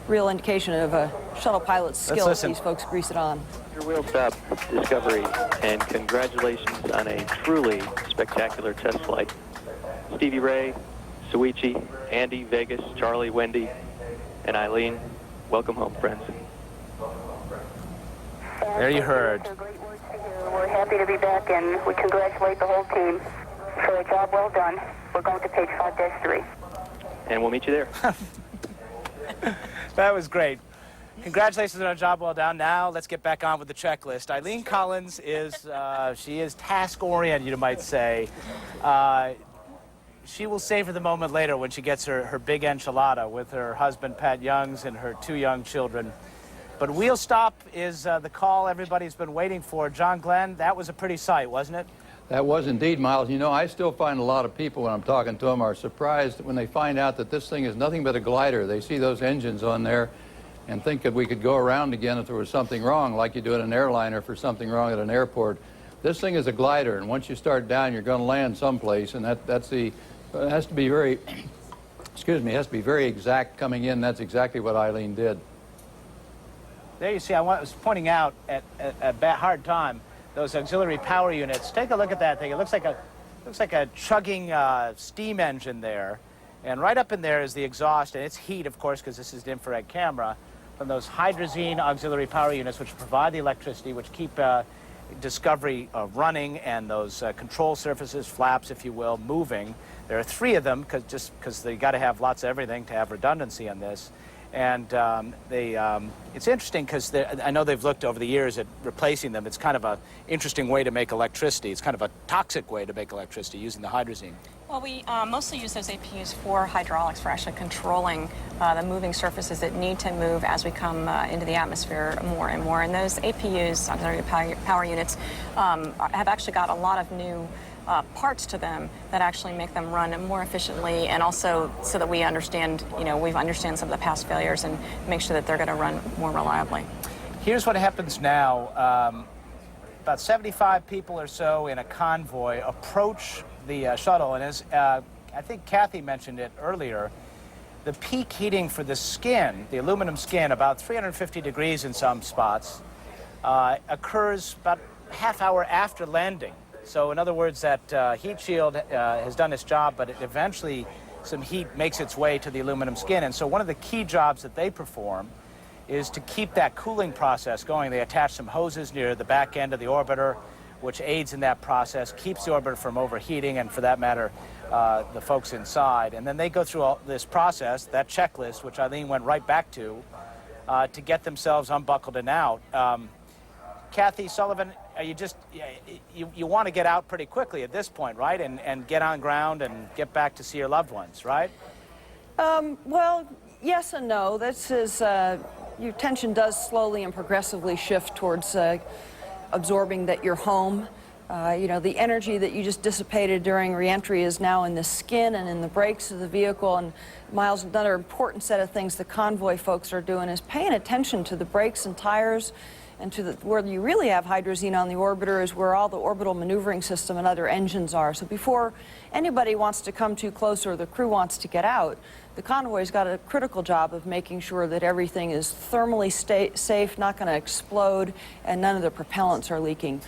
real indication of a shuttle pilot's skill if these folks grease it on. Your wheel stop, Discovery, and congratulations on a truly spectacular test flight. Stevie Ray, Suichi, Andy, Vegas, Charlie, Wendy, and Eileen, welcome home, friends. There you heard. We're happy to be back, and we congratulate the whole team for a job well done. We're going to page 5-3. And we'll meet you there. That was great. Congratulations on a job well done. Now let's get back on with the checklist. Eileen Collins is, she is task-oriented, you might say. She will savor the moment later when she gets her big enchilada with her husband, Pat Youngs, and her 2 young children. But wheel stop is the call everybody's been waiting for. John Glenn, that was a pretty sight, wasn't it? That was indeed, Miles. You know, I still find a lot of people, when I'm talking to them, are surprised when they find out that this thing is nothing but a glider. They see those engines on there and think that we could go around again if there was something wrong, like you do in an airliner for something wrong at an airport. This thing is a glider, and once you start down, you're going to land someplace, and it has to be very, excuse me, it has to be very exact coming in. That's exactly what Eileen did. There you see, I was pointing out at a hard time those auxiliary power units. Take a look at that thing. It looks like a chugging steam engine there, and right up in there is the exhaust, and it's heat, of course, because this is an infrared camera, from those hydrazine auxiliary power units, which provide the electricity, which keep Discovery running, and those control surfaces, flaps, if you will, moving. There are 3 of them, because they got to have lots of everything to have redundancy on this. And it's interesting because I know they've looked over the years at replacing them. It's kind of an interesting way to make electricity. It's kind of a toxic way to make electricity using the hydrazine. Well, we mostly use those APUs for hydraulics, for actually controlling the moving surfaces that need to move as we come into the atmosphere more and more. And those APUs, auxiliary power units, have actually got a lot of new parts to them that actually make them run more efficiently, and also so that we understand, we understand some of the past failures and make sure that they're going to run more reliably. Here's what happens now. about 75 people or so in a convoy approach the shuttle. And as I think Kathy mentioned it earlier, the peak heating for the skin, the aluminum skin, about 350 degrees in some spots, occurs about half hour after landing. So in other words, that heat shield has done its job, but eventually some heat makes its way to the aluminum skin. And so one of the key jobs that they perform is to keep that cooling process going. They attach some hoses near the back end of the orbiter, which aids in that process, keeps the orbiter from overheating, and for that matter, the folks inside. And then they go through all this process, that checklist, which Eileen went right back to get themselves unbuckled and out. Kathy Sullivan, are you just, you want to get out pretty quickly at this point, right? And get on ground and get back to see your loved ones, right? Well, yes and no. This is, your attention does slowly and progressively shift towards absorbing that you're home. You know, the energy that you just dissipated during reentry is now in the skin and in the brakes of the vehicle. And Miles, another important set of things the convoy folks are doing is paying attention to the brakes and tires, and to where you really have hydrazine on the orbiter is where all the orbital maneuvering system and other engines are. So before anybody wants to come too close or the crew wants to get out, the convoy's got a critical job of making sure that everything is thermally safe, not going to explode, and none of the propellants are leaking.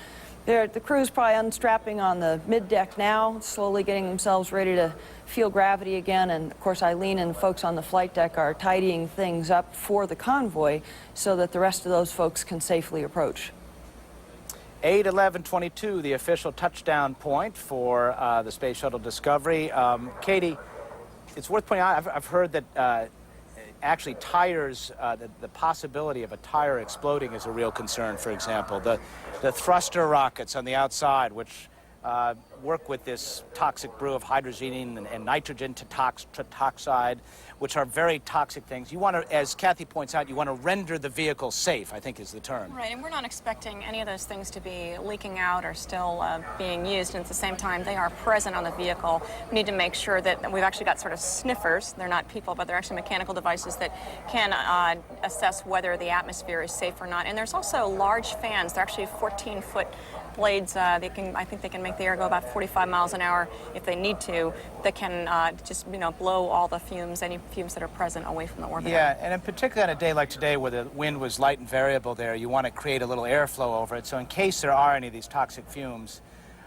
The crew's probably unstrapping on the mid-deck now, slowly getting themselves ready to feel gravity again, and of course Eileen and the folks on the flight deck are tidying things up for the convoy so that the rest of those folks can safely approach. 8:11:22, the official touchdown point for the Space Shuttle Discovery. Katie, it's worth pointing out, I've heard that actually tires, the possibility of a tire exploding is a real concern, for example. The thruster rockets on the outside, which work with this toxic brew of hydrazine and nitrogen tetroxide, which are very toxic things. You want to, as Kathy points out, you want to render the vehicle safe, I think is the term. Right, and we're not expecting any of those things to be leaking out or still being used, and at the same time they are present on the vehicle. We need to make sure that we've actually got sort of sniffers. They're not people, but they're actually mechanical devices that can assess whether the atmosphere is safe or not. And there's also large fans. They're actually 14-foot blades. I think they can make the air go about 45 miles an hour if they need to. That can just, you know, blow all the fumes, any fumes that are present, away from the orbiter. Yeah, and in particular on a day like today where the wind was light and variable there, you want to create a little airflow over it. So in case there are any of these toxic fumes,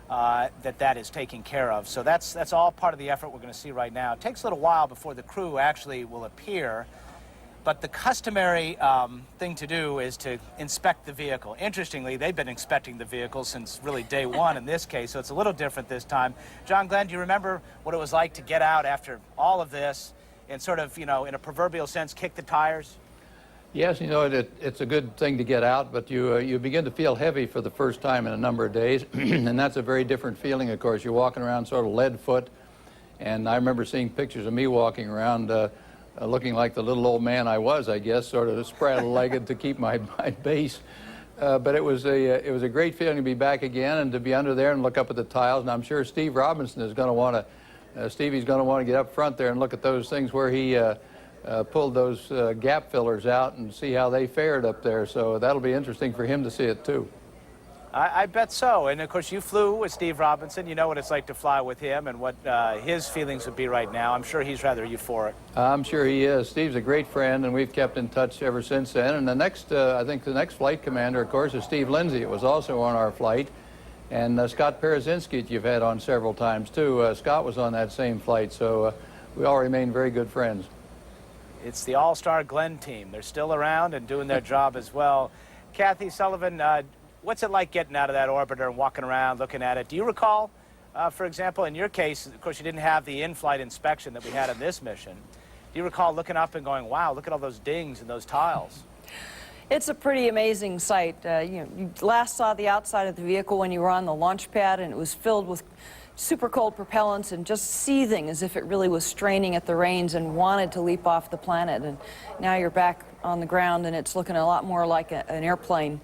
that is taken care of. So that's all part of the effort we're going to see right now. It takes a little while before the crew actually will appear. But the customary thing to do is to inspect the vehicle. Interestingly, they've been inspecting the vehicle since really day one in this case, so it's a little different this time. John Glenn, do you remember what it was like to get out after all of this and sort of, you know, in a proverbial sense, kick the tires? Yes, you know, it's a good thing to get out, but you begin to feel heavy for the first time in a number of days, and that's a very different feeling, of course. You're walking around sort of lead foot, and I remember seeing pictures of me walking around looking like the little old man I was, I guess, sort of spraddle-legged to keep my base. But it was a great feeling to be back again and to be under there and look up at the tiles. And I'm sure Steve Robinson is going to want to, Stevie's going to want to get up front there and look at those things where he pulled those gap fillers out and see how they fared up there. So that'll be interesting for him to see it too. I bet so. And of course, you flew with Steve Robinson. You know what it's like to fly with him and what his feelings would be right now. I'm sure he's rather euphoric. I'm sure he is. Steve's a great friend, and we've kept in touch ever since then. And the next, I think the next flight commander, of course, is Steve Lindsay. It was also on our flight. And Scott Perezinski, you've had on several times, too. Scott was on that same flight, so we all remain very good friends. It's the all-star Glenn team. They're still around and doing their job as well. Kathy Sullivan, what's it like getting out of that orbiter and walking around, looking at it? Do you recall, for example, in your case, of course, you didn't have the in-flight inspection that we had on this mission. Do you recall looking up and going, wow, look at all those dings and those tiles? It's a pretty amazing sight. You last saw the outside of the vehicle when you were on the launch pad, and it was filled with super cold propellants and just seething as if it really was straining at the reins and wanted to leap off the planet. And now you're back on the ground and it's looking a lot more like an airplane.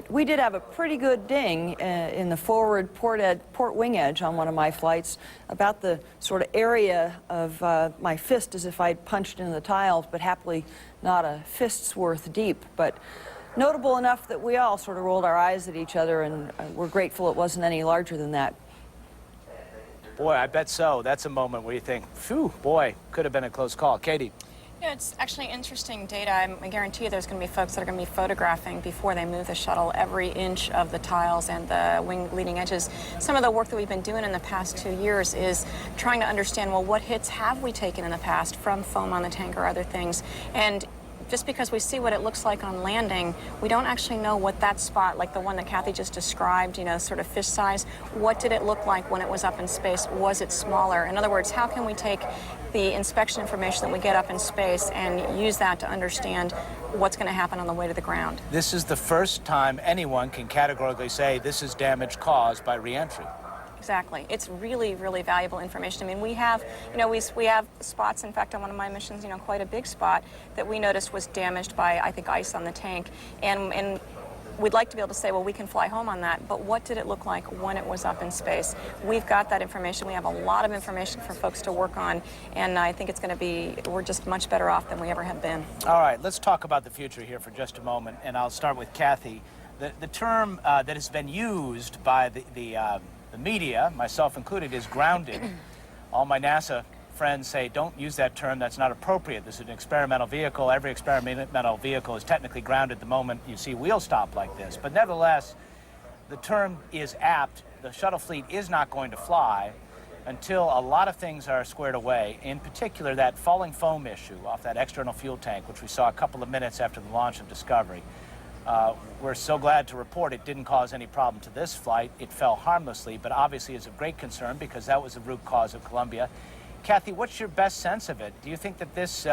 We did have a pretty good ding in the forward port wing edge on one of my flights, about the sort of area of my fist as if I'd punched into the tiles, but happily not a fist's worth deep. But notable enough that we all sort of rolled our eyes at each other, and we're grateful it wasn't any larger than that. Boy, I bet so. That's a moment where you think, phew, boy, could have been a close call. Katie. Yeah, it's actually interesting data. I guarantee you there's going to be folks that are going to be photographing before they move the shuttle every inch of the tiles and the wing leading edges. Some of the work that we've been doing in the past 2 years is trying to understand, well, what hits have we taken in the past from foam on the tank or other things? And just because we see what it looks like on landing, we don't actually know what that spot, like the one that Kathy just described, you know, sort of fish size, what did it look like when it was up in space? Was it smaller? In other words, how can we take the inspection information that we get up in space and use that to understand what's going to happen on the way to the ground? This is the first time anyone can categorically say this is damage caused by reentry. Exactly. It's really, really valuable information. I mean, we have, you know, we have spots, in fact, on one of my missions, you know, quite a big spot that we noticed was damaged by, I think, ice on the tank. And we'd like to be able to say, well, we can fly home on that, but what did it look like when it was up in space? We've got that information. We have a lot of information for folks to work on, and I think it's going to be, we're just much better off than we ever have been. All right, let's talk about the future here for just a moment, and I'll start with Kathy. The term that has been used by the media, myself included, is grounded. All my NASA friends say, don't use that term, that's not appropriate. This is an experimental vehicle. Every experimental vehicle is technically grounded the moment you see wheel stop like this. But nevertheless, the term is apt. The shuttle fleet is not going to fly until a lot of things are squared away, in particular that falling foam issue off that external fuel tank, which we saw a couple of minutes after the launch of Discovery. We're so glad to report it didn't cause any problem to this flight. It fell harmlessly, but obviously is of great concern because that was the root cause of Columbia. Kathy, what's your best sense of it? Do you think that this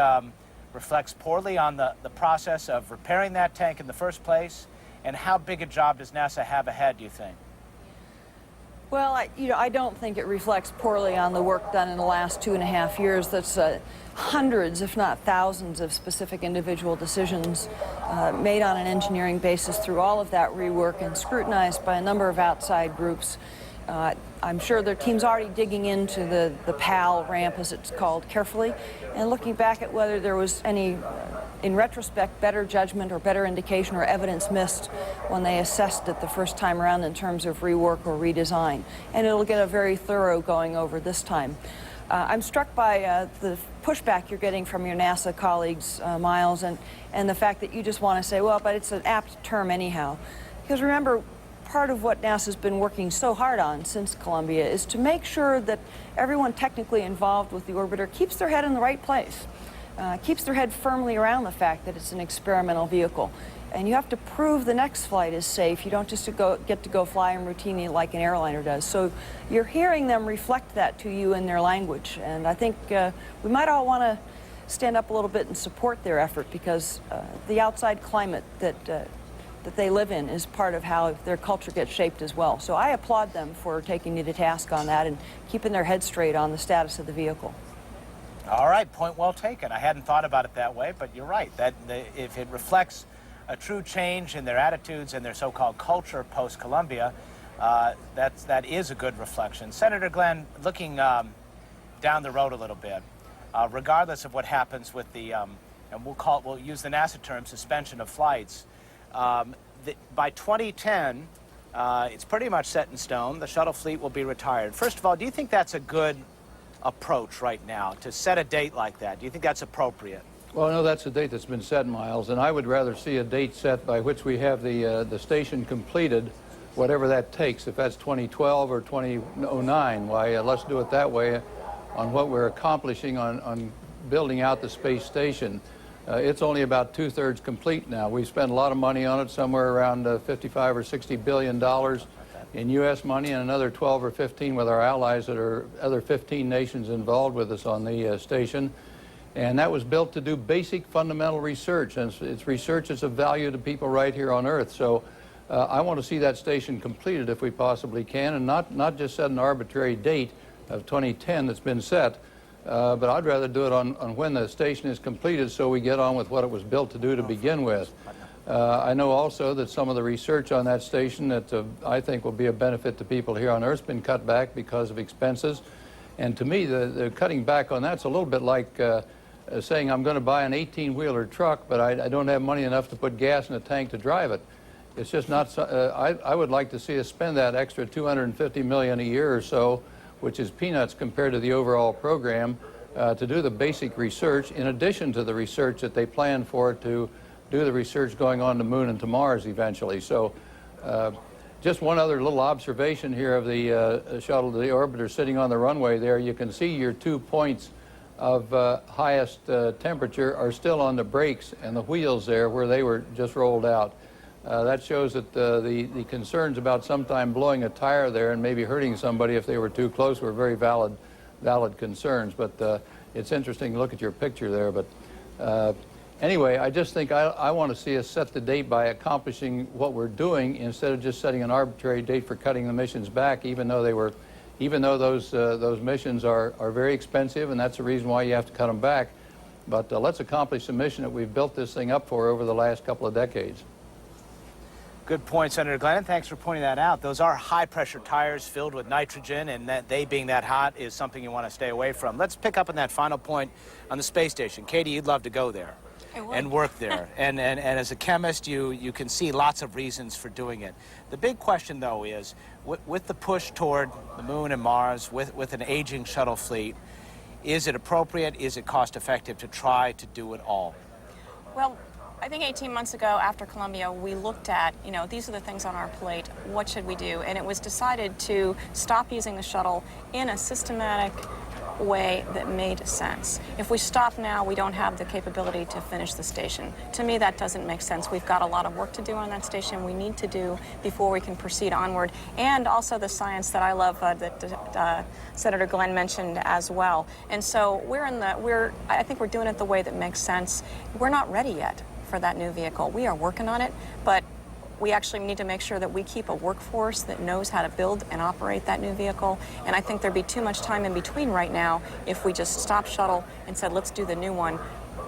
reflects poorly on the process of repairing that tank in the first place? And how big a job does NASA have ahead, do you think? Well, I don't think it reflects poorly on the work done in the last 2.5 years. That's hundreds, if not thousands, of specific individual decisions made on an engineering basis through all of that rework and scrutinized by a number of outside groups. I'm sure their team's already digging into the PAL ramp, as it's called, carefully, and looking back at whether there was any, in retrospect, better judgment or better indication or evidence missed when they assessed it the first time around in terms of rework or redesign. And it'll get a very thorough going over this time. I'm struck by the pushback you're getting from your NASA colleagues, Miles, and the fact that you just want to say, well, but it's an apt term anyhow. Because remember, part of what NASA's been working so hard on since Columbia is to make sure that everyone technically involved with the orbiter keeps their head in the right place, keeps their head firmly around the fact that it's an experimental vehicle. And you have to prove the next flight is safe. You don't just get to go fly them routinely like an airliner does. So you're hearing them reflect that to you in their language. And I think we might all want to stand up a little bit and support their effort because the outside climate that they live in is part of how their culture gets shaped as well. So I applaud them for taking you to task on that and keeping their head straight on the status of the vehicle. All right, point well taken. I hadn't thought about it that way, but you're right. That if it reflects a true change in their attitudes and their so-called culture post-Columbia, that is a good reflection. Senator Glenn, looking down the road a little bit, regardless of what happens with the, and we'll use the NASA term, suspension of flights, by 2010, it's pretty much set in stone. The shuttle fleet will be retired. First of all, do you think that's a good approach right now, to set a date like that? Do you think that's appropriate? Well, no, that's a date that's been set, Miles, and I would rather see a date set by which we have the station completed, whatever that takes. If that's 2012 or 2009, why, let's do it that way on what we're accomplishing on building out the space station. It's only about 2/3 complete now. We've spent a lot of money on it, somewhere around 55 or 60 billion dollars in U.S. money, and another 12 or 15 with our allies that are other 15 nations involved with us on the station. And that was built to do basic fundamental research, and it's research that's of value to people right here on Earth. So I want to see that station completed if we possibly can, and not just set an arbitrary date of 2010 that's been set, but I'd rather do it on when the station is completed so we get on with what it was built to do to begin with. I know also that some of the research on that station that I think will be a benefit to people here on Earth has been cut back because of expenses. And to me, the cutting back on that's a little bit like saying I'm going to buy an 18-wheeler truck, but I don't have money enough to put gas in the tank to drive it. It's just not. I would like to see us spend that extra $250 million a year or so, which is peanuts compared to the overall program, to do the basic research in addition to the research that they plan for, to do the research going on the moon and to Mars eventually. So just one other little observation here of the shuttle, the orbiter sitting on the runway there. You can see your 2 points of highest temperature are still on the brakes and the wheels there where they were just rolled out. That shows that the concerns about sometime blowing a tire there and maybe hurting somebody if they were too close were very valid concerns. But it's interesting to look at your picture there. But anyway, I just think I want to see us set the date by accomplishing what we're doing instead of just setting an arbitrary date for cutting the missions back, even though those missions are very expensive, and that's the reason why you have to cut them back. But let's accomplish the mission that we've built this thing up for over the last couple of decades. Good point, Senator Glenn. Thanks for pointing that out. Those are high-pressure tires filled with nitrogen, and that they being that hot is something you want to stay away from. Let's pick up on that final point on the space station. Katie, you'd love to go there and work there. and as a chemist, you can see lots of reasons for doing it. The big question, though, is with the push toward the moon and Mars, with an aging shuttle fleet, is it appropriate, is it cost-effective to try to do it all? Well, I think 18 months ago after Columbia, we looked at, these are the things on our plate, what should we do? And it was decided to stop using the shuttle in a systematic way that made sense. If we stop now, we don't have the capability to finish the station. To me, that doesn't make sense. We've got a lot of work to do on that station we need to do before we can proceed onward. And also the science that I love that Senator Glenn mentioned as well. And so I think we're doing it the way that makes sense. We're not ready yet for that new vehicle. We are working on it, but we actually need to make sure that we keep a workforce that knows how to build and operate that new vehicle. And I think there'd be too much time in between right now if we just stopped Shuttle and said, let's do the new one.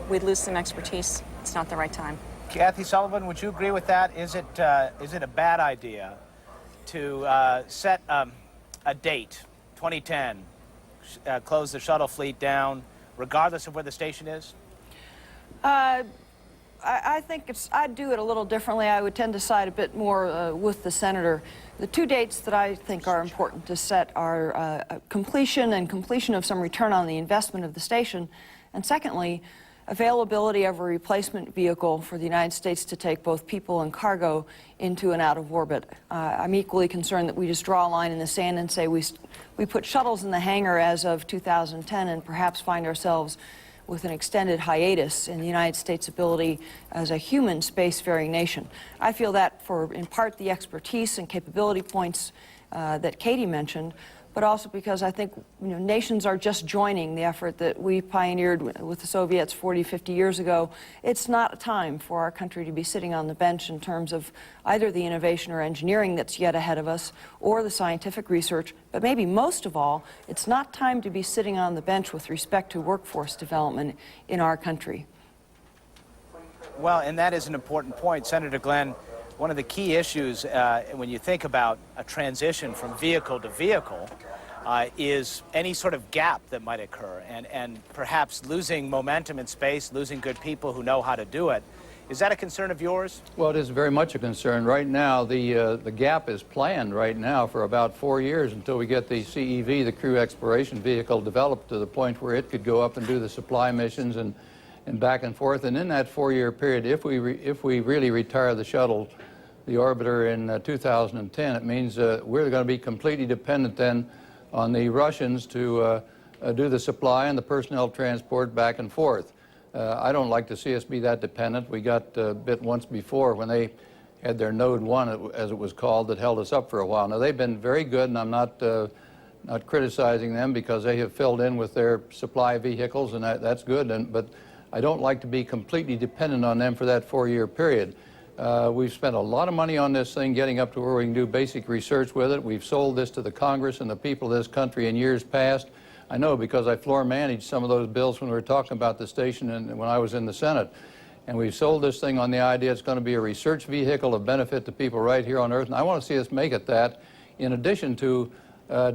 We'd lose some expertise. It's not the right time. Kathy Sullivan, would you agree with that? Is it a bad idea to set a date, 2010, close the shuttle fleet down, regardless of where the station is? I think I'd do it a little differently. I would tend to side a bit more with the senator. The two dates that I think are important to set are completion of some return on the investment of the station, and secondly, availability of a replacement vehicle for the United States to take both people and cargo into and out of orbit. I'm equally concerned that we just draw a line in the sand and say we put shuttles in the hangar as of 2010 and perhaps find ourselves with an extended hiatus in the United States' ability as a human spacefaring nation. I feel that for, in part, the expertise and capability points that Katie mentioned, but also because I think nations are just joining the effort that we pioneered with the Soviets 40, 50 years ago. It's not a time for our country to be sitting on the bench in terms of either the innovation or engineering that's yet ahead of us or the scientific research, but maybe most of all, it's not time to be sitting on the bench with respect to workforce development in our country. Well, and that is an important point, Senator Glenn. One of the key issues when you think about a transition from vehicle to vehicle is any sort of gap that might occur and perhaps losing momentum in space, losing good people who know how to do it. Is that a concern of yours? Well, it is very much a concern. Right now, the gap is planned right now for about 4 years until we get the CEV, the Crew Exploration Vehicle, developed to the point where it could go up and do the supply missions and back and forth. And in that 4-year period, if we really retire the shuttle, the orbiter in 2010, it means we're going to be completely dependent then on the Russians to do the supply and the personnel transport back and forth. I don't like to see us be that dependent. We got bit once before when they had their Node 1, as it was called, that held us up for a while. Now, they've been very good, and I'm not criticizing them because they have filled in with their supply vehicles, and that's good, but I don't like to be completely dependent on them for that 4-year period. We've spent a lot of money on this thing, getting up to where we can do basic research with it. We've sold this to the Congress and the people of this country in years past. I know because I floor managed some of those bills when we were talking about the station and when I was in the Senate. And we've sold this thing on the idea it's going to be a research vehicle of benefit to people right here on Earth. And I want to see us make it that, in addition to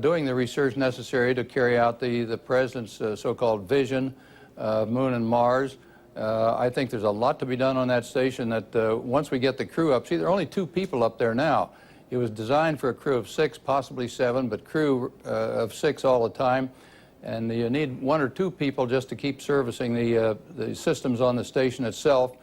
doing the research necessary to carry out the President's so-called vision Moon and Mars. I think there's a lot to be done on that station that once we get the crew up, see, there are only 2 people up there now. It was designed for a crew of 6, possibly 7, but crew of 6 all the time. And you need 1 or 2 people just to keep servicing the systems on the station itself.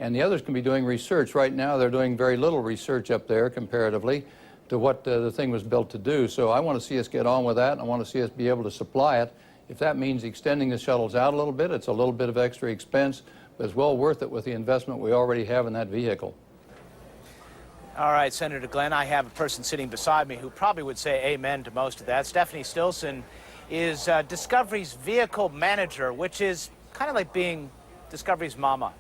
And the others can be doing research. Right now, they're doing very little research up there comparatively to what the thing was built to do. So I want to see us get on with that, and I want to see us be able to supply it. If that means extending the shuttles out a little bit, it's a little bit of extra expense, but it's well worth it with the investment we already have in that vehicle. All right, Senator Glenn, I have a person sitting beside me who probably would say amen to most of that. Stephanie Stilson is Discovery's vehicle manager, which is kind of like being Discovery's mama.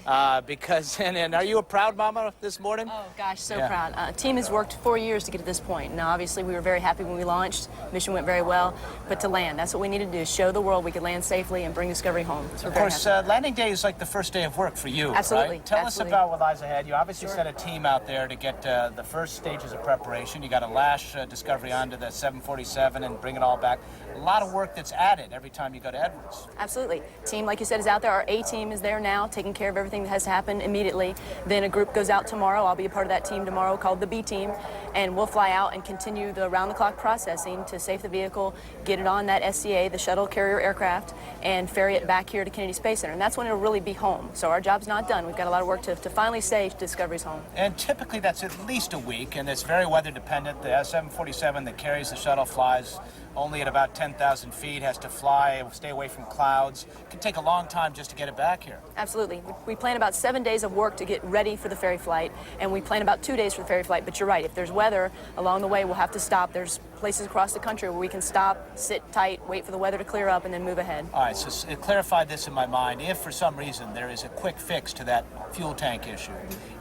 And are you a proud mama this morning? Oh gosh, so proud. Team has worked 4 years to get to this point. Now obviously we were very happy when we launched. Mission went very well, but to land, that's what we needed to do, show the world we could land safely and bring Discovery home. So of course, landing day is like the first day of work for you. Absolutely. Right? Tell Absolutely. us about what lies ahead. You obviously sent a team out there to get the first stages of preparation. You got to lash Discovery onto the 747 and bring it all back. A lot of work that's added every time you go to Edwards. Absolutely. Team, like you said, is out there. Our A team is there now, taking care of everything that has to happen immediately. Then a group goes out tomorrow. I'll be a part of that team tomorrow called the B team, and we'll fly out and continue the round-the-clock processing to safe the vehicle, get it on that SCA, the shuttle carrier aircraft, and ferry it back here to Kennedy Space Center. And that's when it'll really be home. So our job's not done. We've got a lot of work to finally say Discovery's home. And typically that's at least a week, and it's very weather dependent. The 747 that carries the shuttle flies only at about 10,000 feet, has to fly, stay away from clouds. It can take a long time just to get it back here. Absolutely. We plan about 7 days of work to get ready for the ferry flight, and we plan about 2 days for the ferry flight. But you're right, if there's weather along the way, we'll have to stop. There's places across the country where we can stop, sit tight, wait for the weather to clear up, and then move ahead. All right, so it clarified this in my mind. If for some reason there is a quick fix to that fuel tank issue,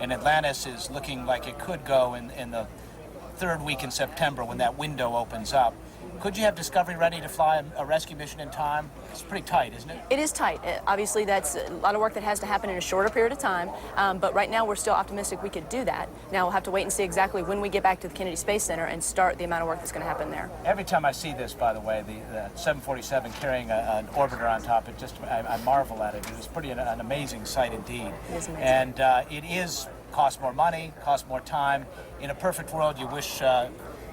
and Atlantis is looking like it could go in the 3rd week in September when that window opens up, could you have Discovery ready to fly a rescue mission in time? It's pretty tight, isn't it? It is tight. Obviously, that's a lot of work that has to happen in a shorter period of time, but right now we're still optimistic we could do that. Now we'll have to wait and see exactly when we get back to the Kennedy Space Center and start the amount of work that's going to happen there. Every time I see this, by the way, the 747 carrying an orbiter on top, I marvel at it. It is pretty an amazing sight indeed. It is amazing. And it costs more money, costs more time. In a perfect world, you wish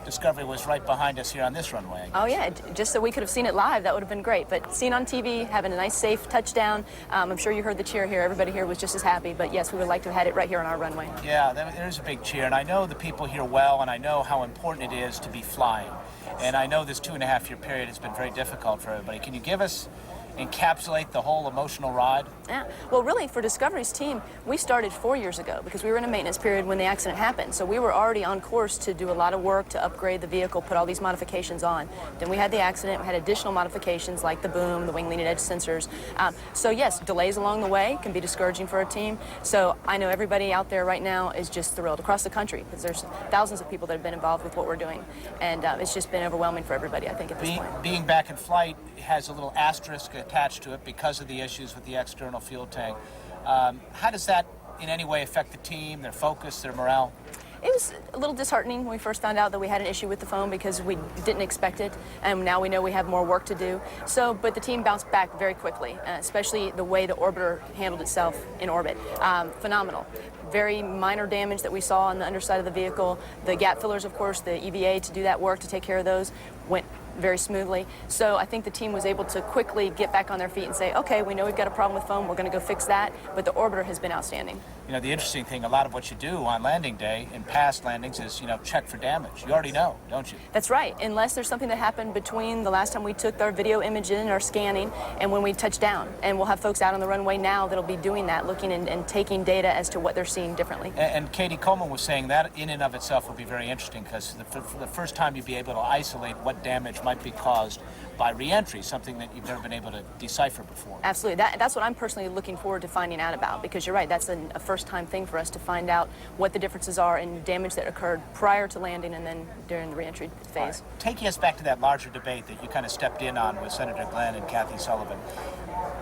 Discovery was right behind us here on this runway. Oh yeah, just so we could have seen it live, that would have been great. But seeing on TV, having a nice safe touchdown, I'm sure you heard the cheer here. Everybody here was just as happy, but yes, we would like to have had it right here on our runway. Yeah, there's a big cheer, and I know the people here well, and I know how important it is to be flying. And I know this 2.5-year period has been very difficult for everybody. Can you encapsulate the whole emotional ride? Yeah. Well, really, for Discovery's team, we started 4 years ago because we were in a maintenance period when the accident happened. So we were already on course to do a lot of work to upgrade the vehicle, put all these modifications on. Then we had the accident. We had additional modifications like the boom, the wing leading edge sensors. So yes, delays along the way can be discouraging for a team. So I know everybody out there right now is just thrilled across the country because there's thousands of people that have been involved with what we're doing. And it's just been overwhelming for everybody, I think, at this point. Being back in flight has a little asterisk attached to it because of the issues with the external fuel tank. How does that in any way affect the team, their focus, their morale? It was a little disheartening when we first found out that we had an issue with the phone because we didn't expect it, and now we know we have more work to do. But the team bounced back very quickly, especially the way the orbiter handled itself in orbit. Phenomenal. Very minor damage that we saw on the underside of the vehicle. The gap fillers, of course, the EVA to do that work, to take care of those, went very smoothly. So I think the team was able to quickly get back on their feet and say, okay, we know we've got a problem with foam, we're going to go fix that, but the orbiter has been outstanding. You know, the interesting thing, a lot of what you do on landing day in past landings is, check for damage. You already know, don't you? That's right, unless there's something that happened between the last time we took our video image in, our scanning, and when we touched down. And we'll have folks out on the runway now that'll be doing that, looking and taking data as to what they're seeing differently. And Katie Coleman was saying that in and of itself will be very interesting because for the first time you'll be able to isolate what damage might be caused by re-entry, something that you've never been able to decipher before. Absolutely. That's what I'm personally looking forward to finding out about, because you're right, that's a first-time thing for us to find out what the differences are in damage that occurred prior to landing and then during the re-entry phase. Right. Taking us back to that larger debate that you kind of stepped in on with Senator Glenn and Kathy Sullivan,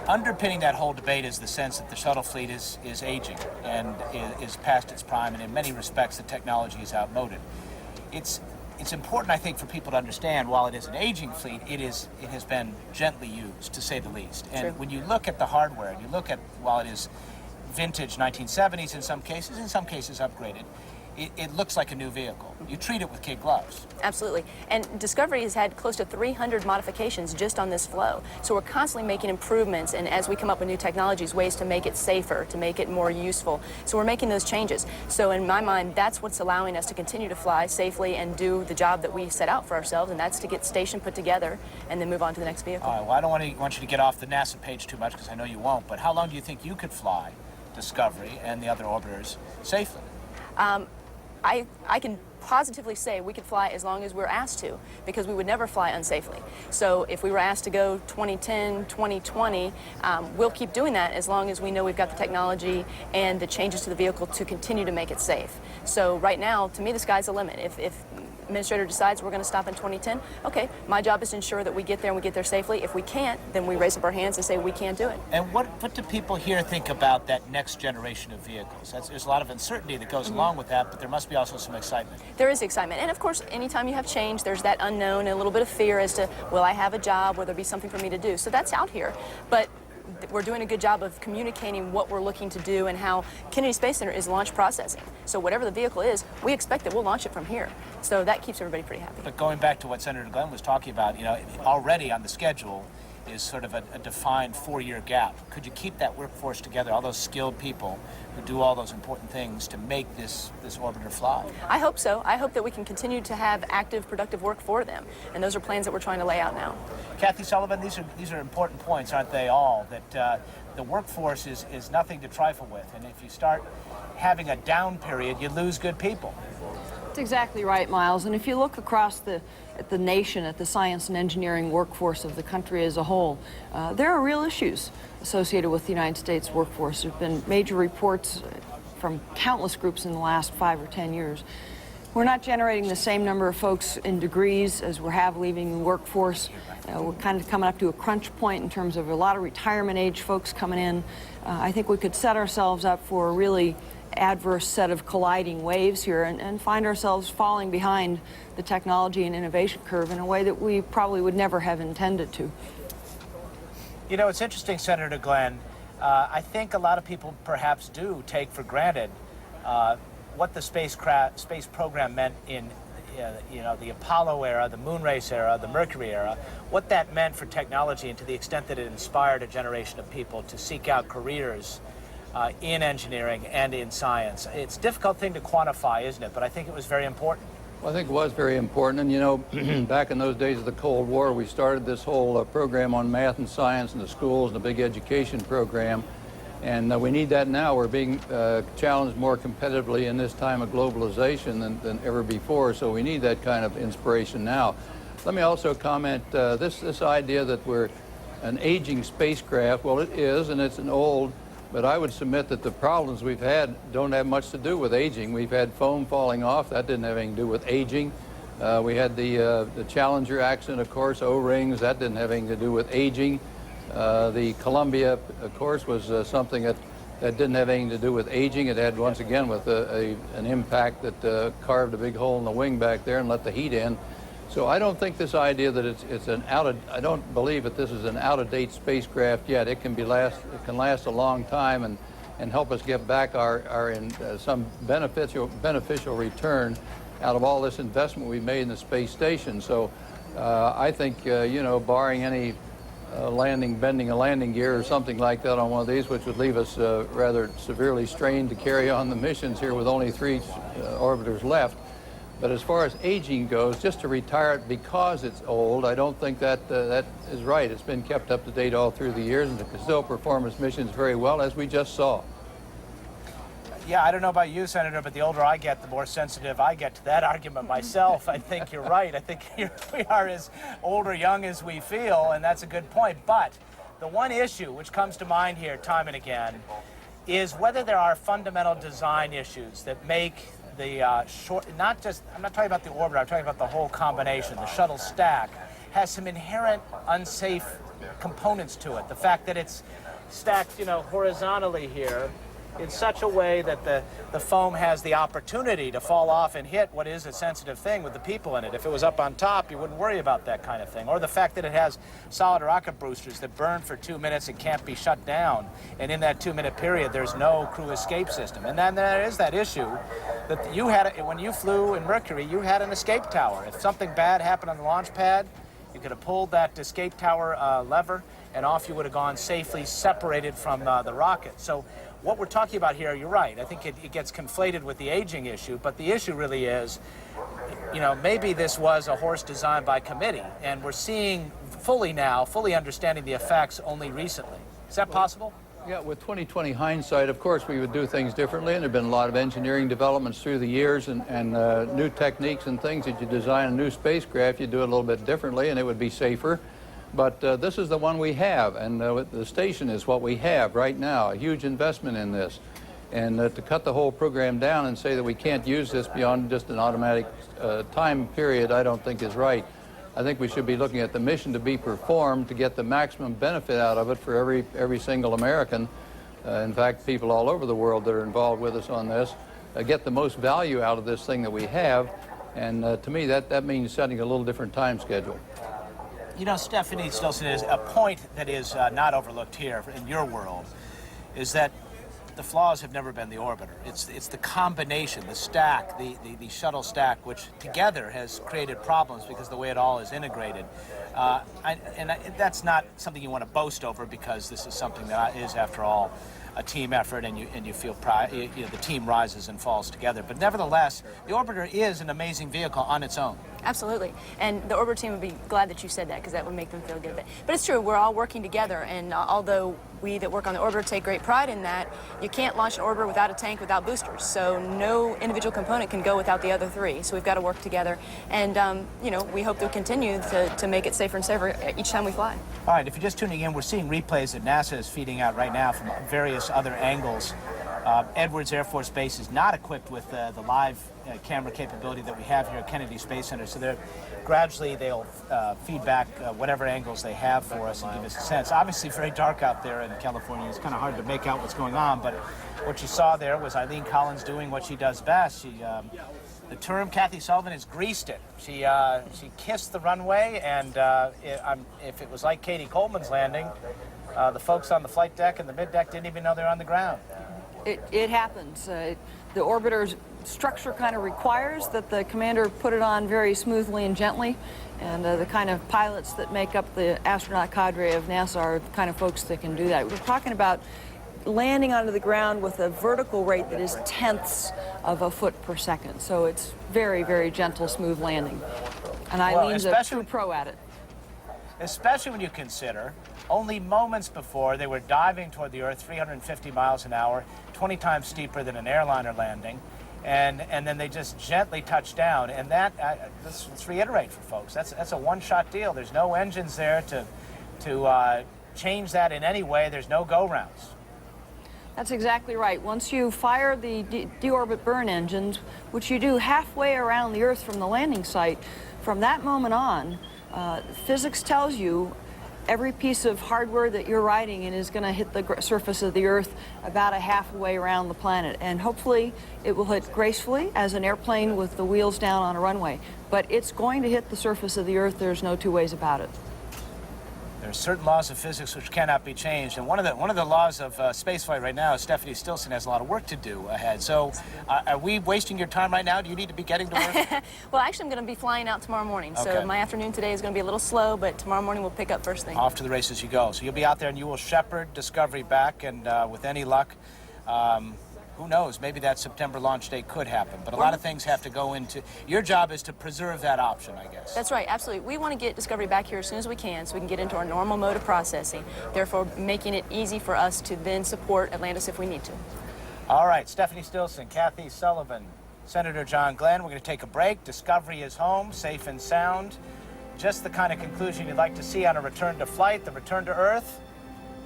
underpinning that whole debate is the sense that the shuttle fleet is aging and is past its prime, and in many respects the technology is outmoded. it's important, I think, for people to understand, while it is an aging fleet, it has been gently used, to say the least. And True. when you look at the hardware, and you look at, while it is vintage 1970s in some cases upgraded, it looks like a new vehicle. You treat it with kid gloves. Absolutely. And Discovery has had close to 300 modifications just on this flow. So we're constantly making improvements, and as we come up with new technologies, ways to make it safer, to make it more useful. So we're making those changes. So in my mind, that's what's allowing us to continue to fly safely and do the job that we set out for ourselves, and that's to get station put together and then move on to the next vehicle. All right, well, I don't want you to get off the NASA page too much, because I know you won't, but how long do you think you could fly Discovery and the other orbiters safely? I can positively say we could fly as long as we're asked to, because we would never fly unsafely. So if we were asked to go 2010, 2020, we'll keep doing that as long as we know we've got the technology and the changes to the vehicle to continue to make it safe. So right now, to me, the sky's the limit. If administrator decides we're going to stop in 2010, okay, my job is to ensure that we get there and we get there safely. If we can't, then we raise up our hands and say we can't do it. And what do people here think about that next generation of vehicles? There's a lot of uncertainty that goes along with that, but there must be also some excitement. There is excitement. And of course, anytime you have change, there's that unknown and a little bit of fear as to, will I have a job? Will there be something for me to do? So that's out here. But we're doing a good job of communicating what we're looking to do and how Kennedy Space Center is launch processing. So whatever the vehicle is, we expect that we'll launch it from here. So that keeps everybody pretty happy. But going back to what Senator Glenn was talking about, already on the schedule is sort of a defined 4-year gap. Could you keep that workforce together, all those skilled people who do all those important things to make this orbiter fly? I hope so. I hope that we can continue to have active, productive work for them. And those are plans that we're trying to lay out now. Kathy Sullivan, these are important points, aren't they all? That the workforce is nothing to trifle with. And if you start having a down period, you lose good people. That's exactly right, Miles. And if you look across at the nation, at the science and engineering workforce of the country as a whole, there are real issues associated with the United States workforce. There have been major reports from countless groups in the last 5 or 10 years. We're not generating the same number of folks in degrees as we have leaving the workforce. We're kind of coming up to a crunch point in terms of a lot of retirement age folks coming in. I think we could set ourselves up for a really adverse set of colliding waves here and find ourselves falling behind the technology and innovation curve in a way that we probably would never have intended to. You know, it's interesting, Senator Glenn. I think a lot of people perhaps do take for granted what the space program meant in the Apollo era, the moon race era, the Mercury era, what that meant for technology, and to the extent that it inspired a generation of people to seek out careers in engineering and in science. It's a difficult thing to quantify, isn't it? But I think it was very important. Well, I think it was very important. And, back in those days of the Cold War, we started this whole program on math and science in the schools and a big education program. And we need that now. We're being challenged more competitively in this time of globalization than ever before. So we need that kind of inspiration now. Let me also comment, this idea that we're an aging spacecraft, well, it is, and it's an old, but I would submit that the problems we've had don't have much to do with aging. We've had foam falling off. That didn't have anything to do with aging. We had the Challenger accident, of course, O-rings. That didn't have anything to do with aging. The Columbia, of course, was something that didn't have anything to do with aging. It had, once again, with an impact that carved a big hole in the wing back there and let the heat in. So I don't think this idea that I don't believe that this is an out-of-date spacecraft yet. It can last a long time and help us get back some beneficial return out of all this investment we've made in the space station. So I think, barring any bending a landing gear or something like that on one of these, which would leave us rather severely strained to carry on the missions here with only 3 orbiters left. But as far as aging goes, just to retire it because it's old, I don't think that is right. It's been kept up to date all through the years, and it can still perform its missions very well, as we just saw. Yeah, I don't know about you, Senator, but the older I get, the more sensitive I get to that argument myself. I think you're right. I think we are as old or young as we feel, and that's a good point. But the one issue which comes to mind here time and again is whether there are fundamental design issues that make the I'm not talking about the orbiter, I'm talking about the whole combination. The shuttle stack has some inherent unsafe components to it. The fact that it's stacked, horizontally here in such a way that the foam has the opportunity to fall off and hit what is a sensitive thing with the people in it. If it was up on top, you wouldn't worry about that kind of thing. Or the fact that it has solid rocket boosters that burn for 2 minutes and can't be shut down. And in that 2-minute period, there's no crew escape system. And then there is that issue that you had, when you flew in Mercury, you had an escape tower. If something bad happened on the launch pad, you could have pulled that escape tower lever, and off you would have gone safely separated from the rocket. So what we're talking about here, you're right, I think it gets conflated with the aging issue, but the issue really is, you know, maybe this was a horse designed by committee, and we're seeing fully understanding the effects only recently. Is that possible? Yeah, with 2020 hindsight, of course, we would do things differently, and there have been a lot of engineering developments through the years and new techniques and things that you design a new spacecraft, you do it a little bit differently, and it would be safer. But this is the one we have, and the station is what we have right now, a huge investment in this. And to cut the whole program down and say that we can't use this beyond just an automatic time period, I don't think is right. I think we should be looking at the mission to be performed to get the maximum benefit out of it for every single American. In fact, people all over the world that are involved with us on this get the most value out of this thing that we have. And to me, that means setting a little different time schedule. You know, Stephanie Stilson, is a point that is not overlooked here in your world is that the flaws have never been the orbiter. It's the combination, the stack, the shuttle stack, which together has created problems because the way it all is integrated. That's not something you want to boast over, because this is something that is, after all, a team effort, and you feel pride. You know, the team rises and falls together. But nevertheless, the orbiter is an amazing vehicle on its own. Absolutely. And the orbiter team would be glad that you said that, because that would make them feel good. But it's true, we're all working together, and although we that work on the orbiter take great pride in that, you can't launch an orbiter without a tank, without boosters. So no individual component can go without the other three. So we've got to work together. And, you know, we hope to continue to make it safer and safer each time we fly. All right, if you're just tuning in, we're seeing replays that NASA is feeding out right now from various other angles. Edwards Air Force Base is not equipped with the live camera capability that we have here at Kennedy Space Center, so they'll feed back whatever angles they have for us and give us a sense. Obviously very dark out there in California. It's kind of hard to make out what's going on, but what you saw there was Eileen Collins doing what she does best. The term Kathy Sullivan has greased it. She kissed the runway, and if it was like Katie Coleman's landing, the folks on the flight deck and the mid-deck didn't even know they're on the ground. It happens. The orbiter's structure kind of requires that the commander put it on very smoothly and gently, and the kind of pilots that make up the astronaut cadre of NASA are the kind of folks that can do that. We're talking about landing onto the ground with a vertical rate that is tenths of a foot per second. So it's very, very gentle, smooth landing. And Eileen's a true pro at it. Especially when you consider only moments before they were diving toward the Earth 350 miles an hour, 20 times steeper than an airliner landing, and then they just gently touched down. And that, let's reiterate for folks, that's a one-shot deal. There's no engines there to change that in any way. There's no go-rounds. That's exactly right. Once you fire the deorbit burn engines, which you do halfway around the Earth from the landing site, from that moment on, physics tells you every piece of hardware that you're riding in is going to hit the surface of the Earth about a halfway around the planet. And hopefully it will hit gracefully as an airplane with the wheels down on a runway. But it's going to hit the surface of the Earth. There's no two ways about it. There are certain laws of physics which cannot be changed, and one of the laws of spaceflight right now is Stephanie Stilson has a lot of work to do ahead. So, are we wasting your time right now? Do you need to be getting to work? Well, actually, I'm going to be flying out tomorrow morning, okay. So my afternoon today is going to be a little slow, but tomorrow morning we'll pick up first thing. Off to the races you go. So you'll be out there and you will shepherd Discovery back, and with any luck, who knows, maybe that September launch date could happen. But a lot of things have to go into... Your job is to preserve that option, I guess. That's right, absolutely. We want to get Discovery back here as soon as we can so we can get into our normal mode of processing, therefore making it easy for us to then support Atlantis if we need to. All right, Stephanie Stilson, Kathy Sullivan, Senator John Glenn. We're going to take a break. Discovery is home, safe and sound. Just the kind of conclusion you'd like to see on a return to flight, the return to Earth.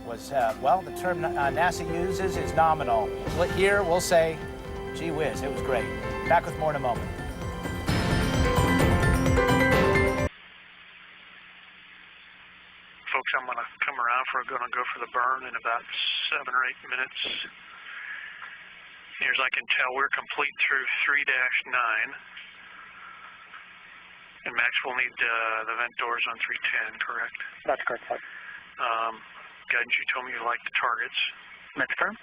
Was, well, the term NASA uses is nominal. Here, we'll say, gee whiz, it was great. Back with more in a moment. Folks, I'm going to come around going to go for the burn in about 7 or 8 minutes. near as I can tell, we're complete through 3-9. And Max will need the vent doors on 310, correct? That's correct, Flight. Guidance, you told me you liked the targets. That's correct.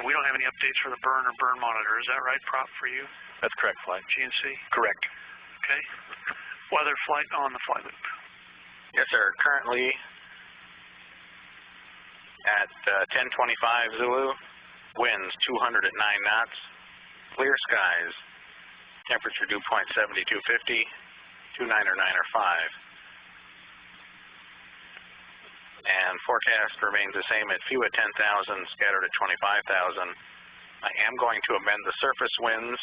We don't have any updates for the burn or burn monitor. Is that right, Prop, for you? That's correct, Flight. GNC? Correct. Okay. Weather flight on the flight loop. Yes, sir. Currently at 1025 Zulu, winds 200 at 9 knots, clear skies, temperature dew point 7250, 29 or 9 or 5. And forecast remains the same at few at 10,000, scattered at 25,000. I am going to amend the surface winds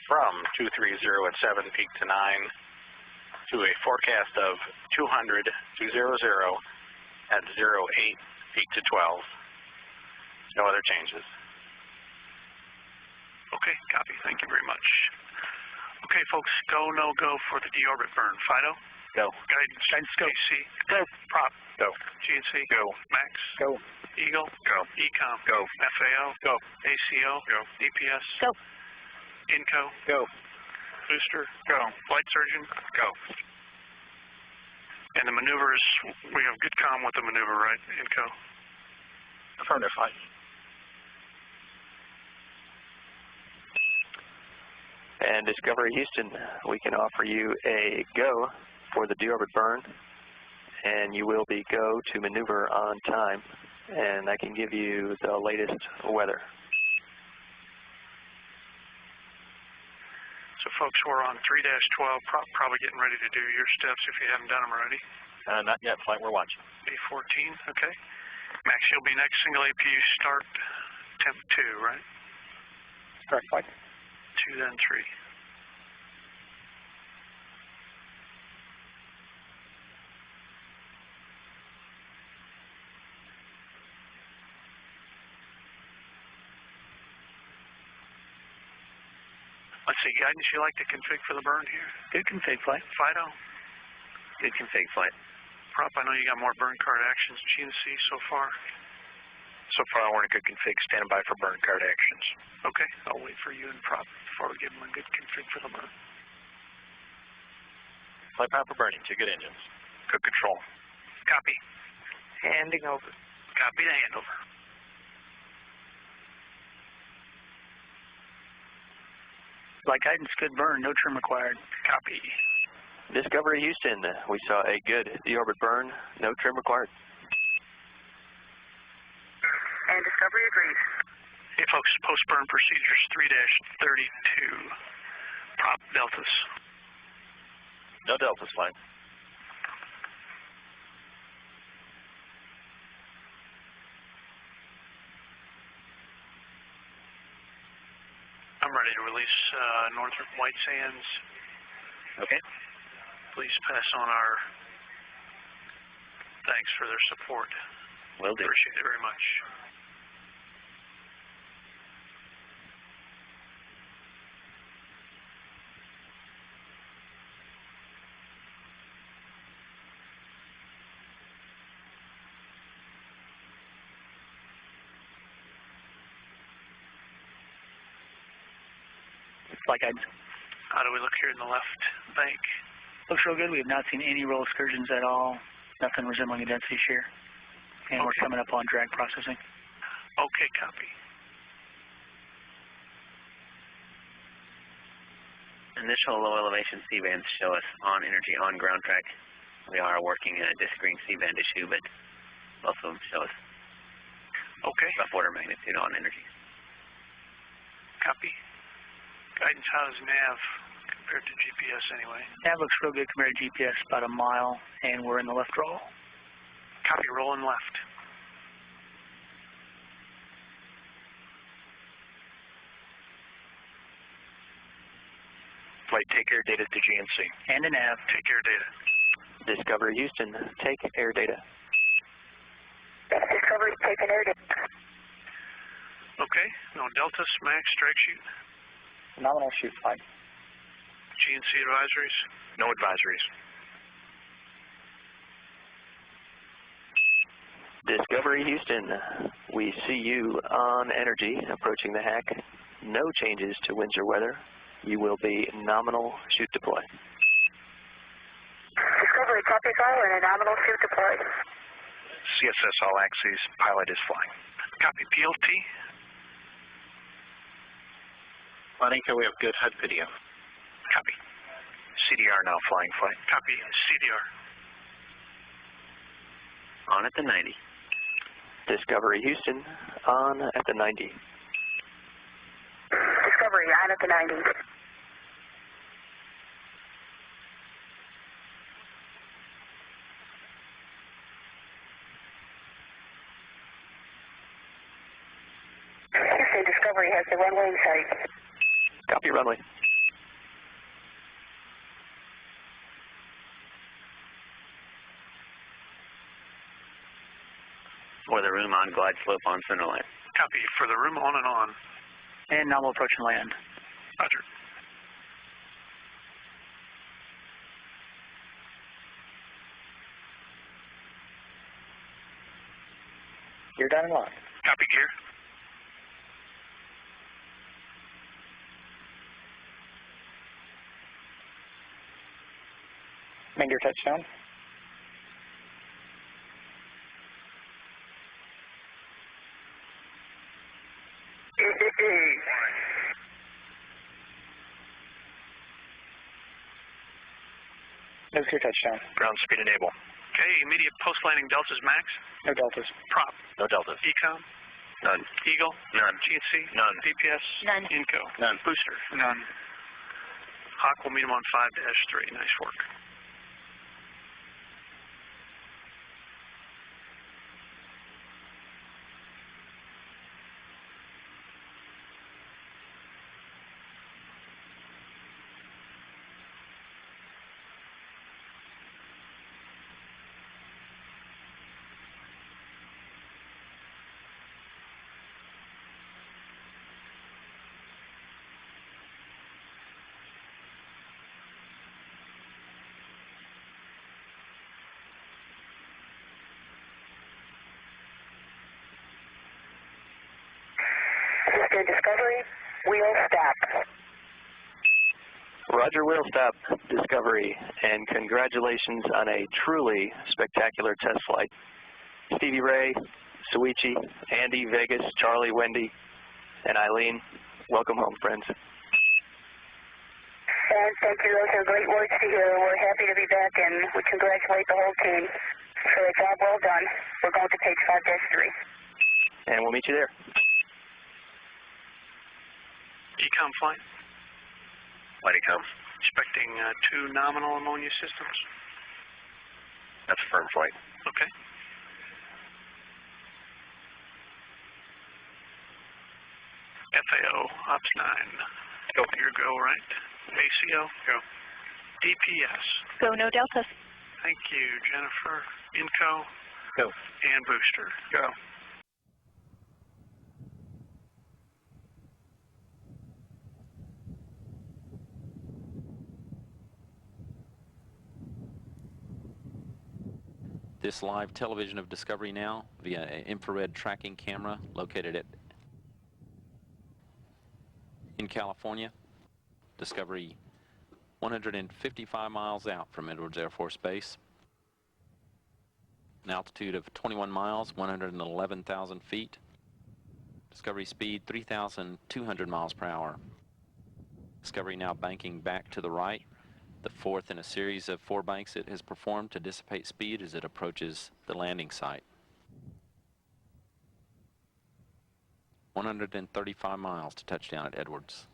from 230 at 7, peak to 9, to a forecast of 200 to 00 at 08, peak to 12. No other changes. Okay, copy. Thank you very much. Okay, folks, go, no go for the deorbit burn. Fido? Go. Guidance. Guidance, go. AC. Go. Prop. Go. GNC. Go. Max. Go. Eagle. Go. Ecom. Go. FAO. Go. ACO. Go. DPS. Go. INCO. Go. Booster. Go. Flight surgeon. Go. And the maneuvers, we have good comm with the maneuver, right, INCO? Affirmative, Flight. And Discovery Houston, we can offer you a go for the deorbit burn, and you will be go to maneuver on time, and I can give you the latest weather. So folks, we're on 3-12, probably getting ready to do your steps if you haven't done them already. Not yet, Flight, we're watching. A14, okay. Max, you'll be next, single APU start, temp 2, right? Correct, Flight. 2, then 3. Let's see, guidance you like to config for the burn here? Good config, Flight. Fido? Good config, Flight. Prop, I know you got more burn card actions. GNC so far? So far, we're in a good config, standing by for burn card actions. Okay, I'll wait for you and Prop before we give them a good config for the burn. Flight proper burning, 2 good engines. Good control. Copy. Handing over. Copy the handover. Flight guidance, good burn, no trim required. Copy. Discovery Houston, we saw a good deorbit burn, no trim required. And Discovery agrees. Hey folks, post-burn procedures 3-32. Prop deltas. No deltas, Flight. I'm ready to release Northrop White Sands. Okay. Please pass on our thanks for their support. Will do. Appreciate it very much. Flight guidance. How do we look here in the left bank? Looks real good. We have not seen any roll excursions at all. Nothing resembling a density shear. And we're coming up on drag processing. Okay, copy. Initial low elevation C-bands show us on energy on ground track. We are working a disagreeing C-band issue, but both of them show us rough order magnitude on energy. Copy. Guidance, how does nav compared to GPS anyway? Nav looks real good compared to GPS, about a mile, and we're in the left roll. Copy, rolling left. Flight, take air data to GNC. And a nav. Take air data. Discovery Houston, take air data. Discovery taking air data. Okay, no deltas, max, strike shoot. Nominal shoot, Flight. GNC advisories? No advisories. Discovery Houston, we see you on energy approaching the hack. No changes to winds or weather. You will be nominal shoot deploy. Discovery, copy file and a nominal shoot deployed. CSS all axes, pilot is flying. Copy PLT. Inco, we have good HUD video. Copy. CDR now flying flight. Copy CDR. On at the 90. Discovery Houston, on at the 90. Discovery, on at the 90. Houston, Discovery has the runway in sight. Copy runway. Weather room on glide slope on center line. Copy. For the room on and on. And nominal approach and land. Roger. You're done and locked. Copy gear. Make your touchdown. No clear touchdown. Ground speed enable. Okay, immediate post-landing deltas max. No deltas. Prop. No deltas. Ecom. None. Eagle. None. GNC. None. DPS. None. Inco. None. Booster. None. Hawk will meet him on 5-3. Nice work. Houston, Discovery, wheel stop. Roger, wheel stop, Discovery, and congratulations on a truly spectacular test flight. Stevie Ray, Suichi, Andy, Vegas, Charlie, Wendy, and Eileen, welcome home, friends. And thank you. Those are great words to hear. We're happy to be back, and we congratulate the whole team for a job well done. We're going to page 5-3. And we'll meet you there. Ecom flight. Flight Ecom. Expecting 2 nominal ammonia systems. That's a firm flight. Okay. FAO, Ops 9. Go. Your go, right? ACO? Go. DPS. Go, no deltas. Thank you, Jennifer. Inco. Go. And Booster. Go. This live television of Discovery now via an infrared tracking camera located in California. Discovery 155 miles out from Edwards Air Force Base. An altitude of 21 miles, 111,000 feet. Discovery speed 3,200 miles per hour. Discovery now banking back to the right. The fourth in a series of 4 banks it has performed to dissipate speed as it approaches the landing site. 135 miles to touchdown at Edwards.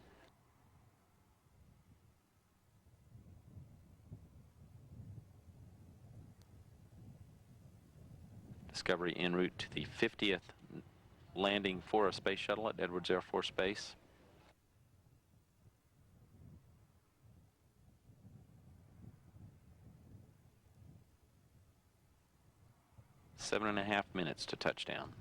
Discovery en route to the 50th landing for a space shuttle at Edwards Air Force Base. Seven and a half minutes to touchdown.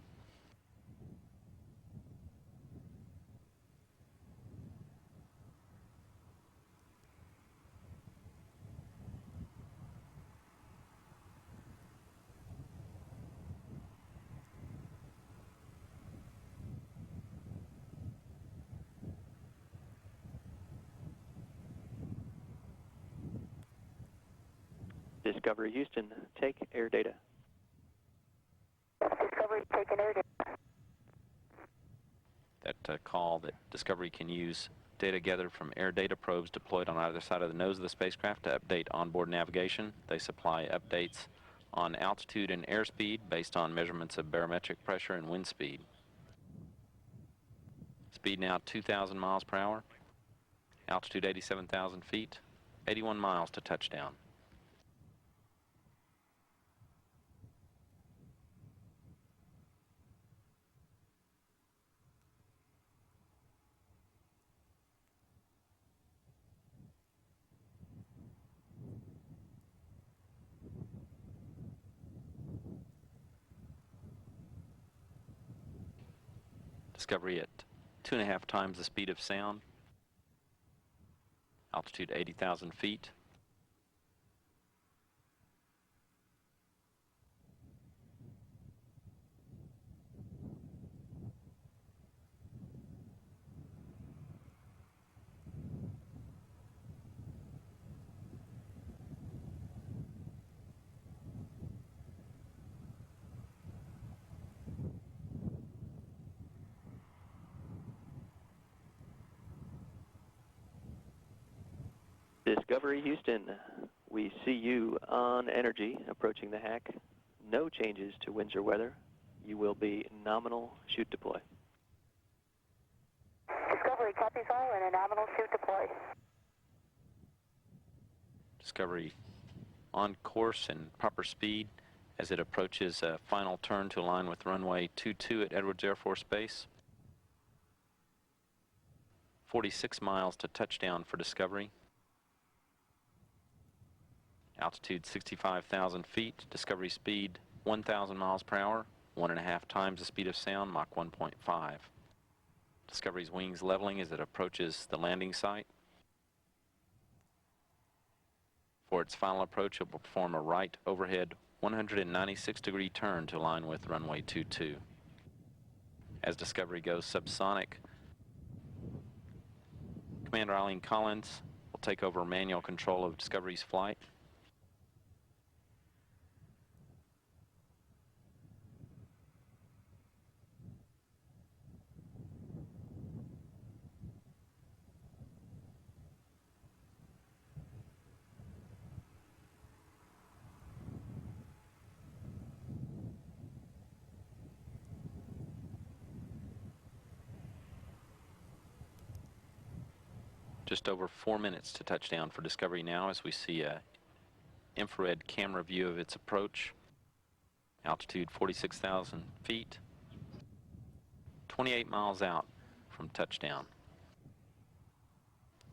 Discovery Houston, take air data. Discovery taking air data. That call that Discovery can use data gathered from air data probes deployed on either side of the nose of the spacecraft to update onboard navigation. They supply updates on altitude and airspeed based on measurements of barometric pressure and wind speed. Speed now 2,000 miles per hour. Altitude 87,000 feet. 81 miles to touchdown. Discovery at 2.5 times the speed of sound. Altitude 80,000 feet. Discovery Houston, we see you on energy approaching the hack. No changes to winds or weather. You will be nominal shoot deploy. Discovery copies all and a nominal shoot deploy. Discovery on course and proper speed as it approaches a final turn to align with runway 22 at Edwards Air Force Base. 46 miles to touchdown for Discovery. Altitude 65,000 feet. Discovery speed 1,000 miles per hour. 1.5 times the speed of sound, Mach 1.5. Discovery's wings leveling as it approaches the landing site. For its final approach, it will perform a right overhead 196-degree turn to align with runway 22. As Discovery goes subsonic, Commander Eileen Collins will take over manual control of Discovery's flight. Just over 4 minutes to touchdown for Discovery now as we see a infrared camera view of its approach. Altitude 46,000 feet. 28 miles out from touchdown.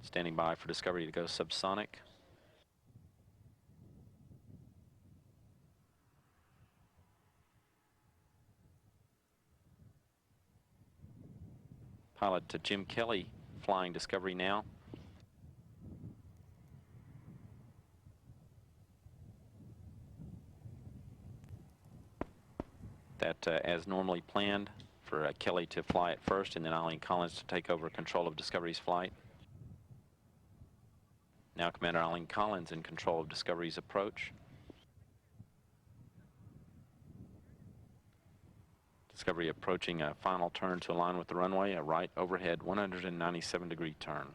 Standing by for Discovery to go subsonic. Pilot Jim Kelly flying Discovery now. That as normally planned for Kelly to fly it first and then Eileen Collins to take over control of Discovery's flight. Now Commander Eileen Collins in control of Discovery's approach. Discovery approaching a final turn to align with the runway, a right overhead 197-degree turn.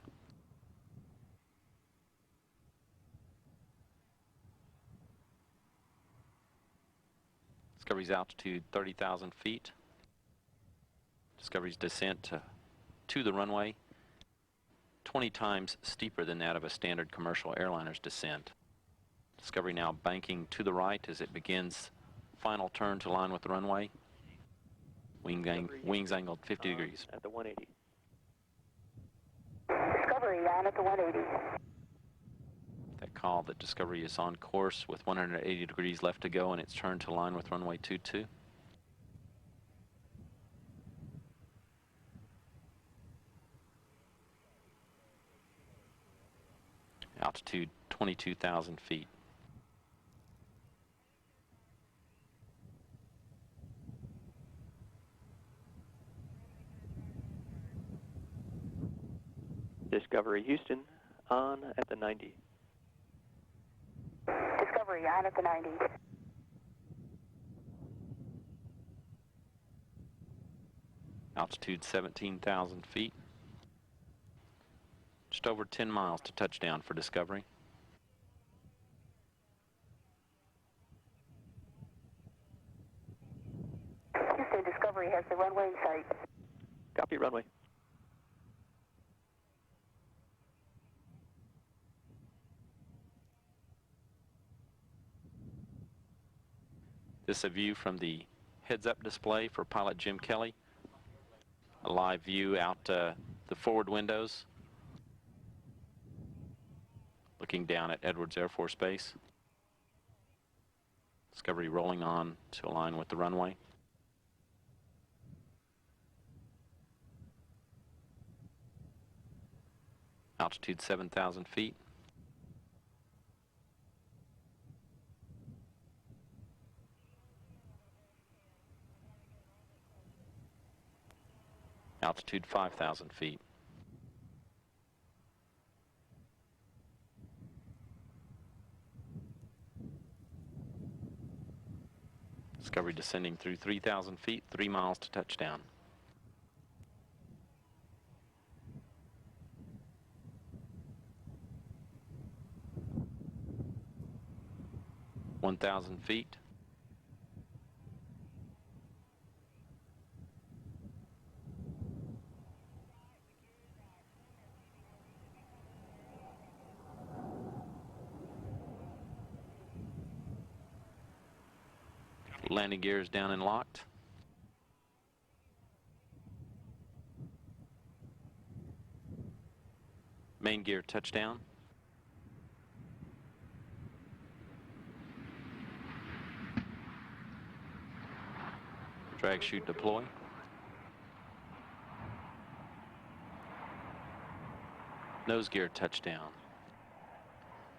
Discovery's altitude 30,000 feet. Discovery's descent to the runway 20 times steeper than that of a standard commercial airliner's descent. Discovery now banking to the right as it begins final turn to align with the runway. Wings angled 50 degrees. At the 180. Discovery on at the 180. That call that Discovery is on course with 180 degrees left to go and its turn to align with runway 22. Altitude 22,000 feet. Discovery Houston on at the 90. Discovery Discovery, on at the 90. Altitude 17,000 feet. Just over 10 miles to touchdown for Discovery. Houston, Discovery has the runway in sight. Copy, runway. This is a view from the heads-up display for pilot Jim Kelly. A live view out the forward windows, looking down at Edwards Air Force Base. Discovery rolling on to align with the runway. Altitude 7,000 feet. Altitude 5,000 feet. Discovery descending through 3,000 feet, 3 miles to touchdown. (1,000 feet). Landing gears down and locked. Main gear touchdown. Drag chute deploy. Nose gear touchdown.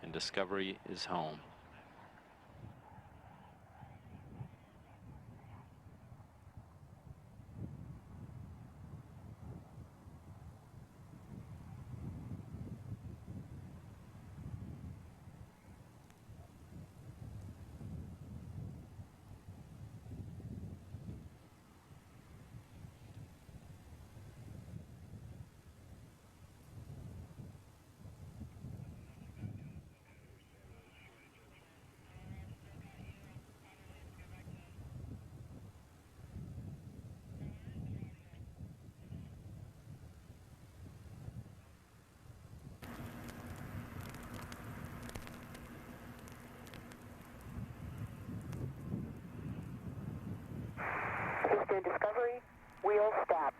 And Discovery is home. Houston, Discovery, wheel stop.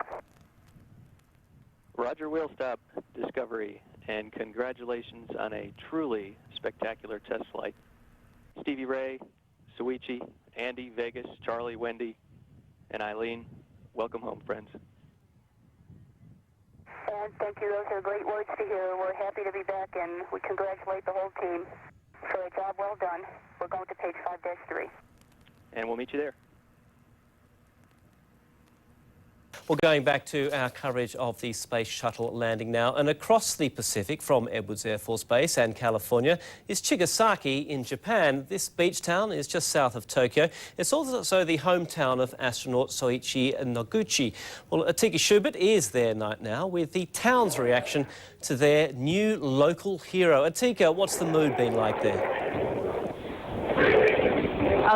Roger, wheel stop, Discovery, and congratulations on a truly spectacular test flight. Stevie Ray, Soichi, Andy, Vegas, Charlie, Wendy, and Eileen, welcome home, friends. And thank you. Those are great words to hear. We're happy to be back, and we congratulate the whole team for a job well done. We're going to page 5-3. And we'll meet you there. Well, going back to our coverage of the Space Shuttle landing now, and across the Pacific from Edwards Air Force Base and California is Chigasaki in Japan. This beach town is just south of Tokyo. It's also the hometown of astronaut Soichi Noguchi. Well, Atika Schubert is there right now with the town's reaction to their new local hero. Atika, what's the mood been like there?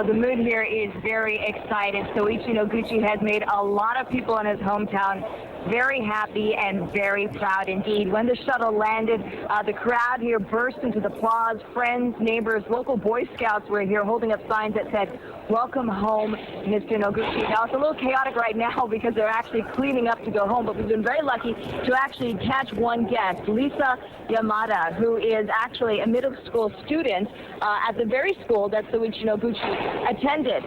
The mood here is very excited. Soichi Noguchi has made a lot of people in his hometown very happy and very proud indeed. When the shuttle landed, the crowd here burst into applause. Friends, neighbors, local Boy Scouts were here holding up signs that said, "Welcome home, Mr. Noguchi." Now, it's a little chaotic right now because they're actually cleaning up to go home, but we've been very lucky to actually catch one guest, Lisa Yamada, who is actually a middle school student at the very school that Soichi Noguchi attended.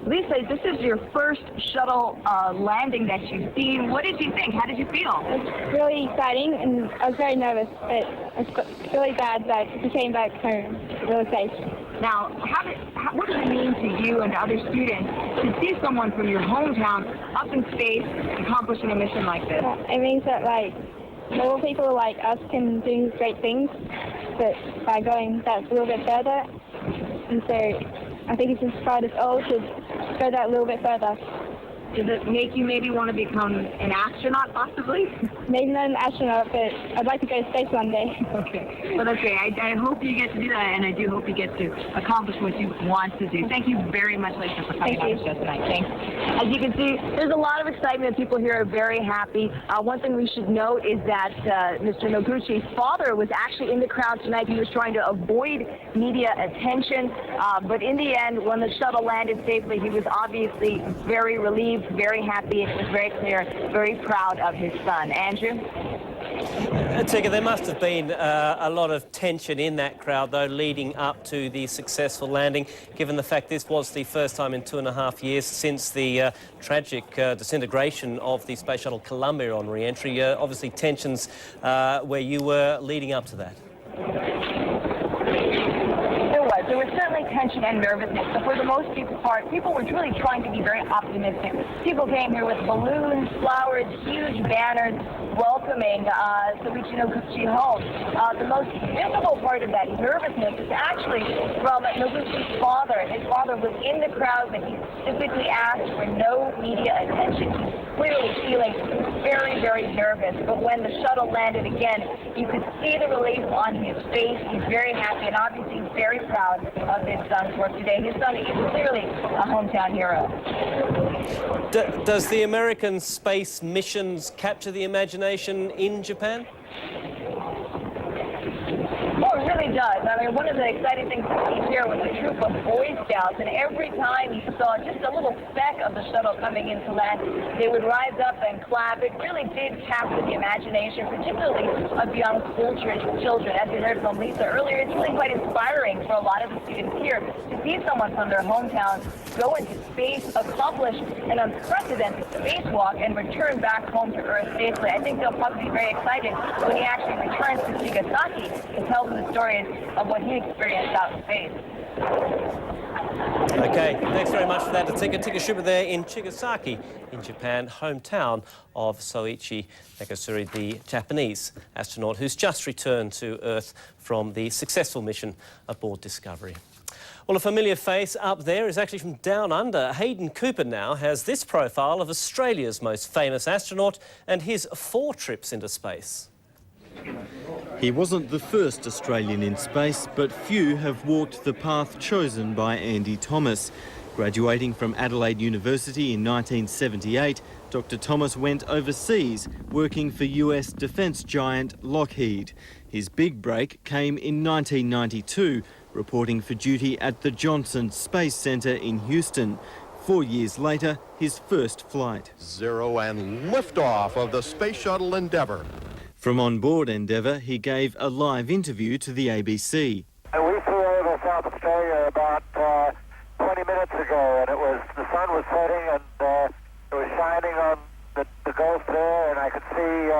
Lisa, this is your first shuttle landing that you've seen. What did you think? How did you feel? It's really exciting, and I was very nervous, but it's really glad that we came back home really safe. Now, what does it mean to you and to other students to see someone from your hometown up in space accomplishing a mission like this? It means that, like, little people like us can do great things, but by going that little bit further, and so I think it's inspired us all to go that little bit further. Does it make you maybe want to become an astronaut, possibly? Maybe not an astronaut, but I'd like to go to space one day. Okay. Well, that's great. I hope you get to do that, and I do hope you get to accomplish what you want to do. Thank you very much, Lisa, for coming on the show tonight. Thanks. As you can see, there's a lot of excitement. People here are very happy. One thing we should note is that Mr. Noguchi's father was actually in the crowd tonight. He was trying to avoid media attention, but in the end, when the shuttle landed safely, he was obviously very relieved, very happy. It was very clear, very proud of his son. Andrew? Tigger, there must have been a lot of tension in that crowd, though, leading up to the successful landing, given the fact this was the first time in 2.5 years since the tragic disintegration of the Space Shuttle Columbia on re-entry. Obviously, tensions where you were leading up to that. There was certainly tension and nervousness, but for the most part, people were really trying to be very optimistic. People came here with balloons, flowers, huge banners welcoming Soichi Noguchi home. The most visible part of that nervousness is actually from Noguchi's father. His father was in the crowd, but he specifically asked for no media attention. He's clearly feeling very, very nervous, but when the shuttle landed again, you could see the relief on his face. He's very happy and obviously very proud of his son's work today. His son is clearly a hometown hero. Does the American space missions capture the imagination in Japan? Oh, it really does. I mean, one of the exciting things to see here was a troop of Boy Scouts, and every time you saw just a little speck of the shuttle coming into land, they would rise up and clap. It really did capture the imagination, particularly of young school children. As we heard from Lisa earlier, it's really quite inspiring for a lot of the students here to see someone from their hometown go into space, accomplish an unprecedented spacewalk, and return back home to Earth safely. I think they'll probably be very excited when he actually returns to Chigasaki to tell them the stories of what he experienced out in space. OK, thanks very much for that. Tigger Schuber there in Chigasaki in Japan, hometown of Soichi Nakasuri, the Japanese astronaut who's just returned to Earth from the successful mission aboard Discovery. Well, a familiar face up there is actually from down under. Hayden Cooper now has this profile of Australia's most famous astronaut and his 4 trips into space. He wasn't the first Australian in space, but few have walked the path chosen by Andy Thomas. Graduating from Adelaide University in 1978, Dr. Thomas went overseas, working for US defence giant Lockheed. His big break came in 1992, reporting for duty at the Johnson Space Centre in Houston. 4 years later, his first flight. 0 and liftoff of the Space Shuttle Endeavour. From on board Endeavour, he gave a live interview to the ABC. We flew over South Australia about 20 minutes ago, and the sun was setting, and it was shining on the Gulf there, and I could see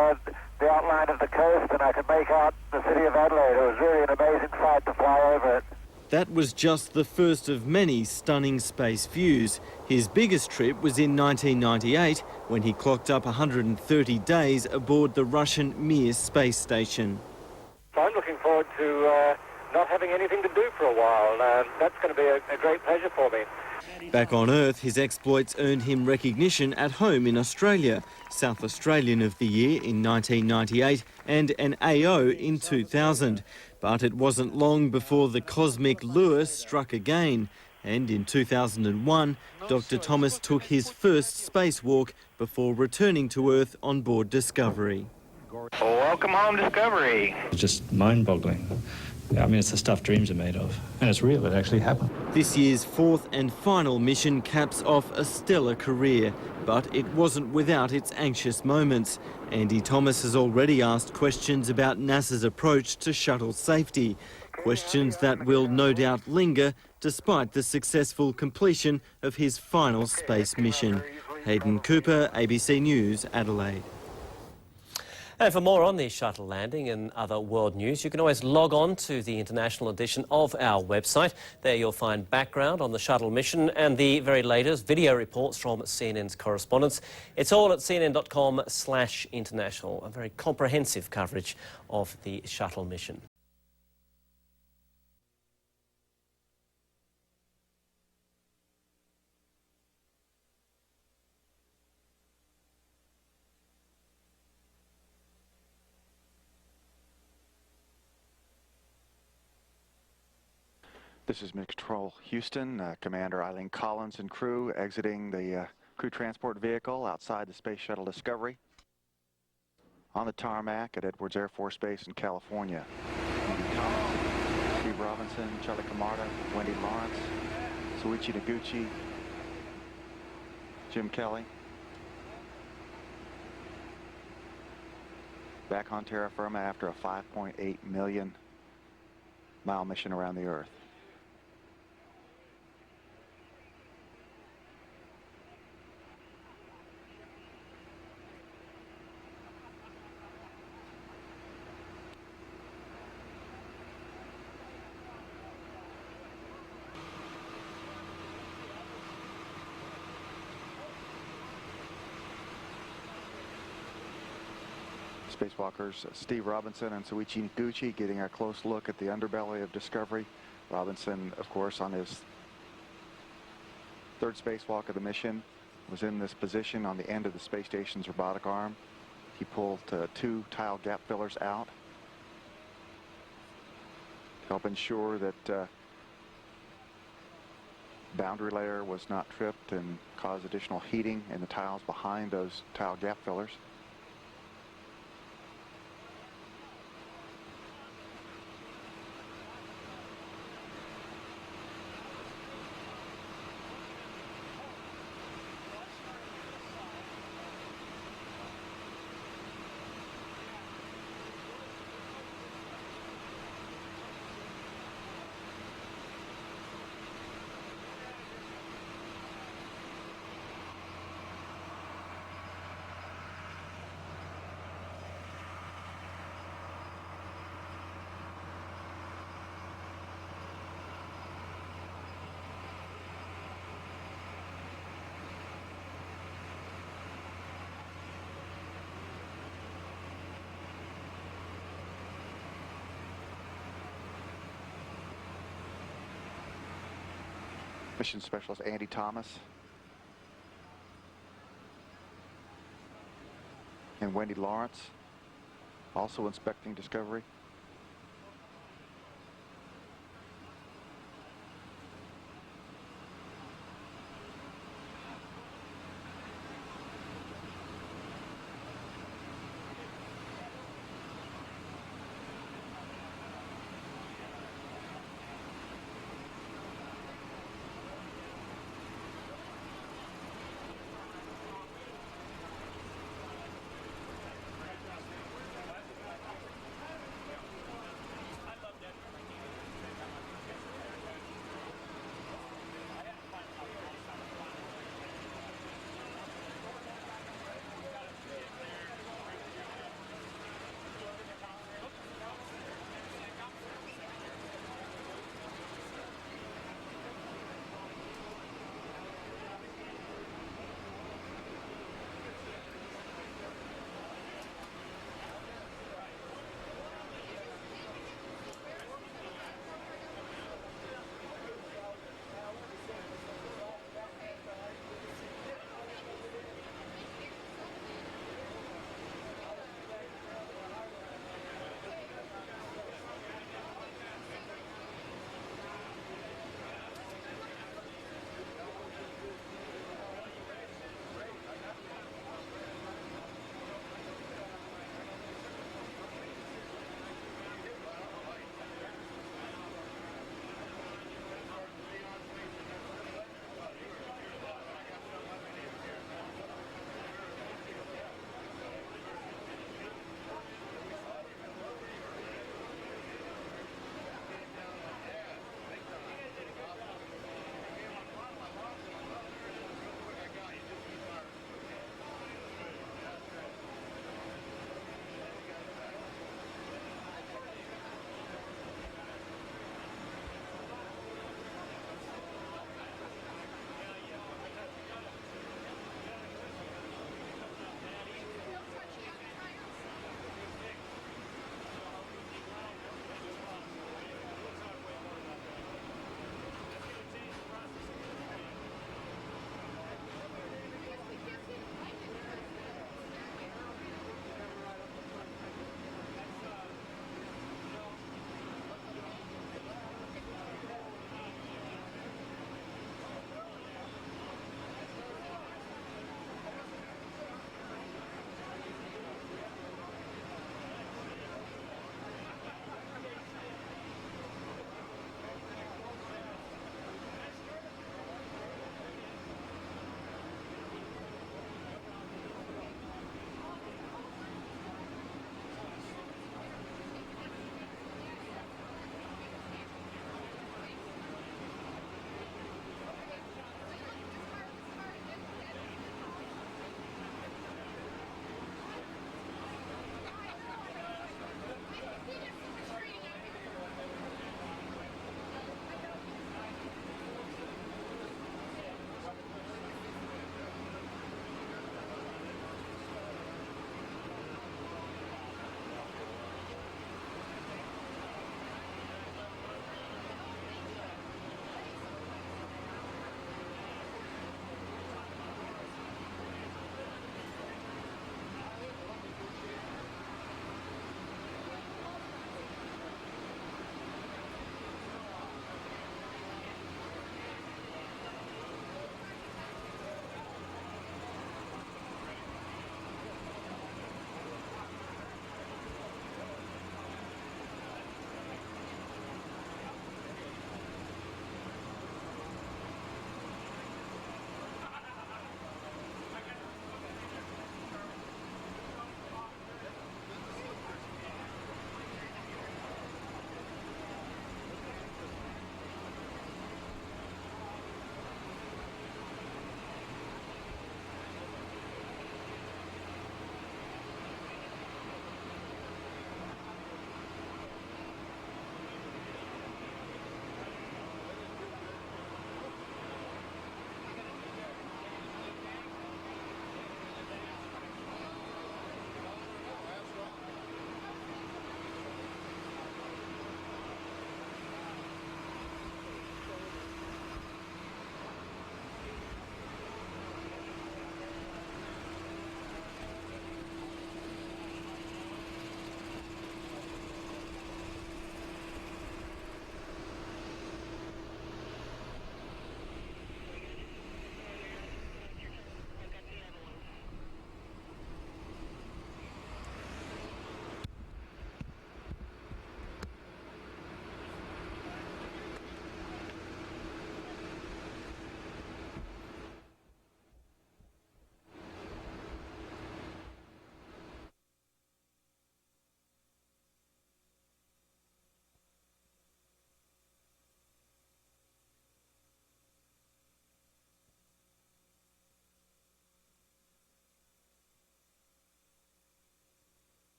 the outline of the coast, and I could make out the city of Adelaide. It was really an amazing sight to fly over it. That was just the first of many stunning space views. His biggest trip was in 1998 when he clocked up 130 days aboard the Russian Mir space station. So I'm looking forward to not having anything to do for a while. That's going to be a great pleasure for me. Back on Earth, his exploits earned him recognition at home in Australia, South Australian of the Year in 1998 and an AO in 2000. But it wasn't long before the cosmic lure struck again. And in 2001, Dr. Thomas took his first spacewalk before returning to Earth on board Discovery. Welcome home, Discovery. It's just mind-boggling. I mean, it's the stuff dreams are made of. And it's real, it actually happened. This year's 4th and final mission caps off a stellar career, but it wasn't without its anxious moments. Andy Thomas has already asked questions about NASA's approach to shuttle safety, questions that will no doubt linger despite the successful completion of his final space mission. Hayden Cooper, ABC News, Adelaide. And for more on the shuttle landing and other world news, you can always log on to the international edition of our website. There you'll find background on the shuttle mission and the very latest video reports from CNN's correspondents. It's all at cnn.com/international, a very comprehensive coverage of the shuttle mission. This is Mission Control Houston, Commander Eileen Collins and crew exiting the crew transport vehicle outside the Space Shuttle Discovery on the tarmac at Edwards Air Force Base in California. Andy Thomas, Steve Robinson, Charlie Camarda, Wendy Lawrence, Soichi Noguchi, Jim Kelly. Back on terra firma after a 5.8 million mile mission around the Earth. Spacewalkers Steve Robinson and Soichi Noguchi getting a close look at the underbelly of Discovery. Robinson, of course, on his third spacewalk of the mission, was in this position on the end of the space station's robotic arm. He pulled 2 tile gap fillers out to help ensure that boundary layer was not tripped and cause additional heating in the tiles behind those tile gap fillers. Mission Specialist Andy Thomas and Wendy Lawrence also inspecting Discovery.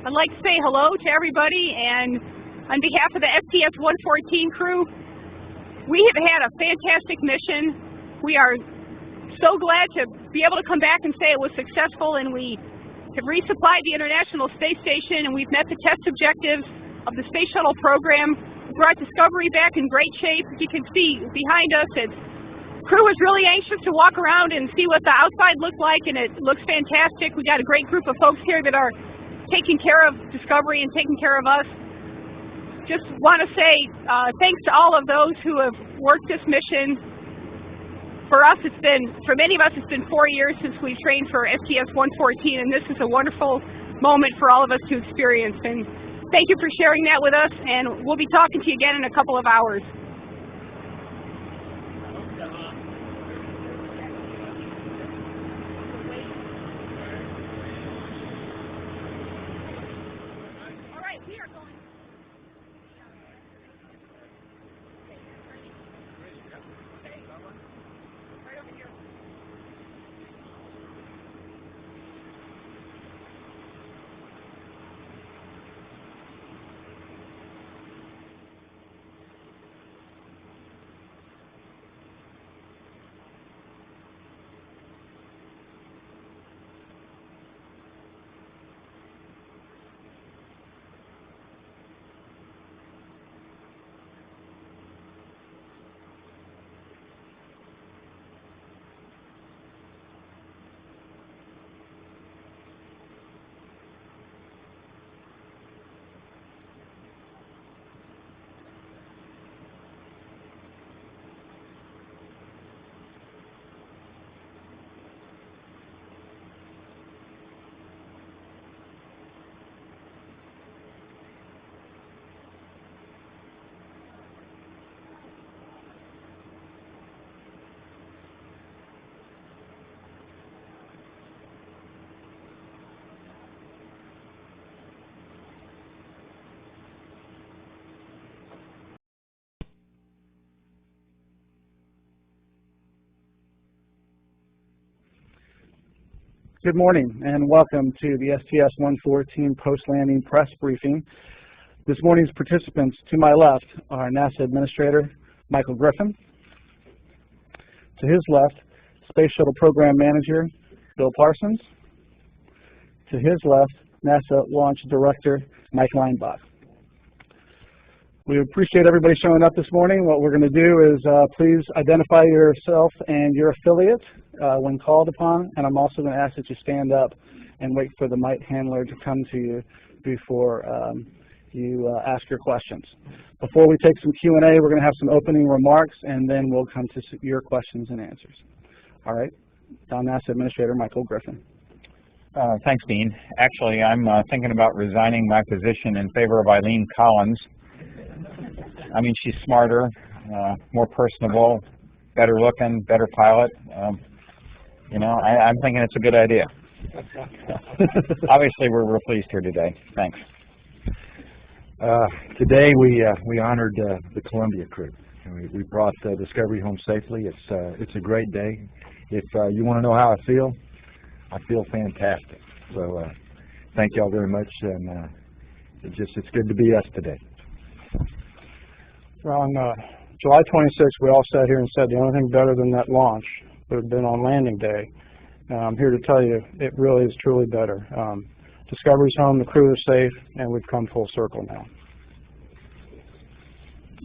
I'd like to say hello to everybody, and on behalf of the STS-114 crew, we have had a fantastic mission. We are so glad to be able to come back and say it was successful, and we have resupplied the International Space Station, and we've met the test objectives of the Space Shuttle program. We brought Discovery back in great shape. As you can see behind us, the crew is really anxious to walk around and see what the outside looked like, and it looks fantastic. We got a great group of folks here that are taking care of Discovery and taking care of us. Just want to say thanks to all of those who have worked this mission. For us, for many of us, it's been 4 years since we trained for STS-114, and this is a wonderful moment for all of us to experience. And thank you for sharing that with us, and we'll be talking to you again in a couple of hours. Good morning and welcome to the STS-114 post-landing press briefing. This morning's participants to my left are NASA Administrator Michael Griffin. To his left, Space Shuttle Program Manager Bill Parsons. To his left, NASA Launch Director Mike Leinbach. We appreciate everybody showing up this morning. What we're going to do is please identify yourself and your affiliate when called upon, and I'm also going to ask that you stand up and wait for the mic handler to come to you before you ask your questions. Before we take some Q&A, we're going to have some opening remarks, and then we'll come to your questions and answers. All right, now NASA Administrator Michael Griffin. Thanks, Dean. Actually, I'm thinking about resigning my position in favor of Eileen Collins. I mean, she's smarter, more personable, better looking, better pilot. You know, I'm thinking it's a good idea. Obviously, we're real pleased here today. Thanks. Today we honored the Columbia crew. We brought Discovery home safely. It's a great day. If you want to know how I feel fantastic. So thank you all very much, and it's good to be us today. Well, on July 26th, we all sat here and said the only thing better than that launch would have been on landing day. I'm here to tell you it really is truly better. Discovery's home, the crew is safe, and we've come full circle now.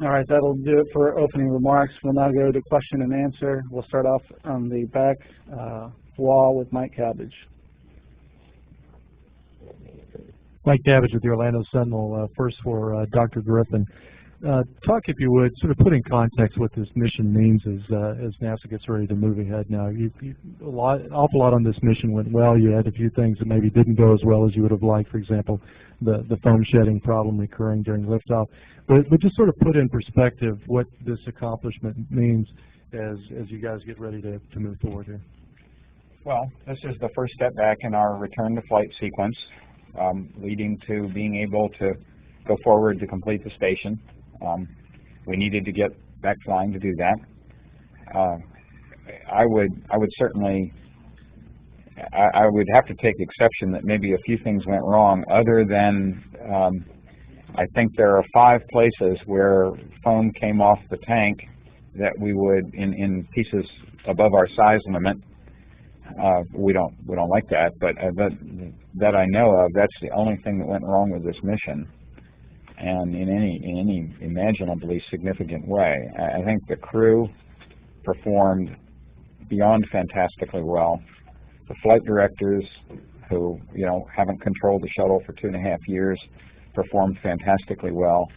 All right, that'll do it for opening remarks. We'll now go to question and answer. We'll start off on the back wall with Mike Cabbage. Mike Cabbage with the Orlando Sentinel. First for Dr. Griffin. Talk, if you would, sort of put in context what this mission means as NASA gets ready to move ahead now. An awful lot on this mission went well. You had a few things that maybe didn't go as well as you would have liked. For example, the foam shedding problem recurring during liftoff. But just sort of put in perspective what this accomplishment means as you guys get ready to move forward here. Well, this is the first step back in our return to flight sequence, leading to being able to go forward to complete the station. We needed to get back flying to do that. I would certainly I would have to take exception that maybe a few things went wrong, other than I think there are 5 places where foam came off the tank that we would, in pieces above our size limit. We don't like that, but that I know of, that's the only thing that went wrong with this mission, and in any imaginably significant way. I think the crew performed beyond fantastically well. The flight directors, who haven't controlled the shuttle for 2.5 years, performed fantastically well.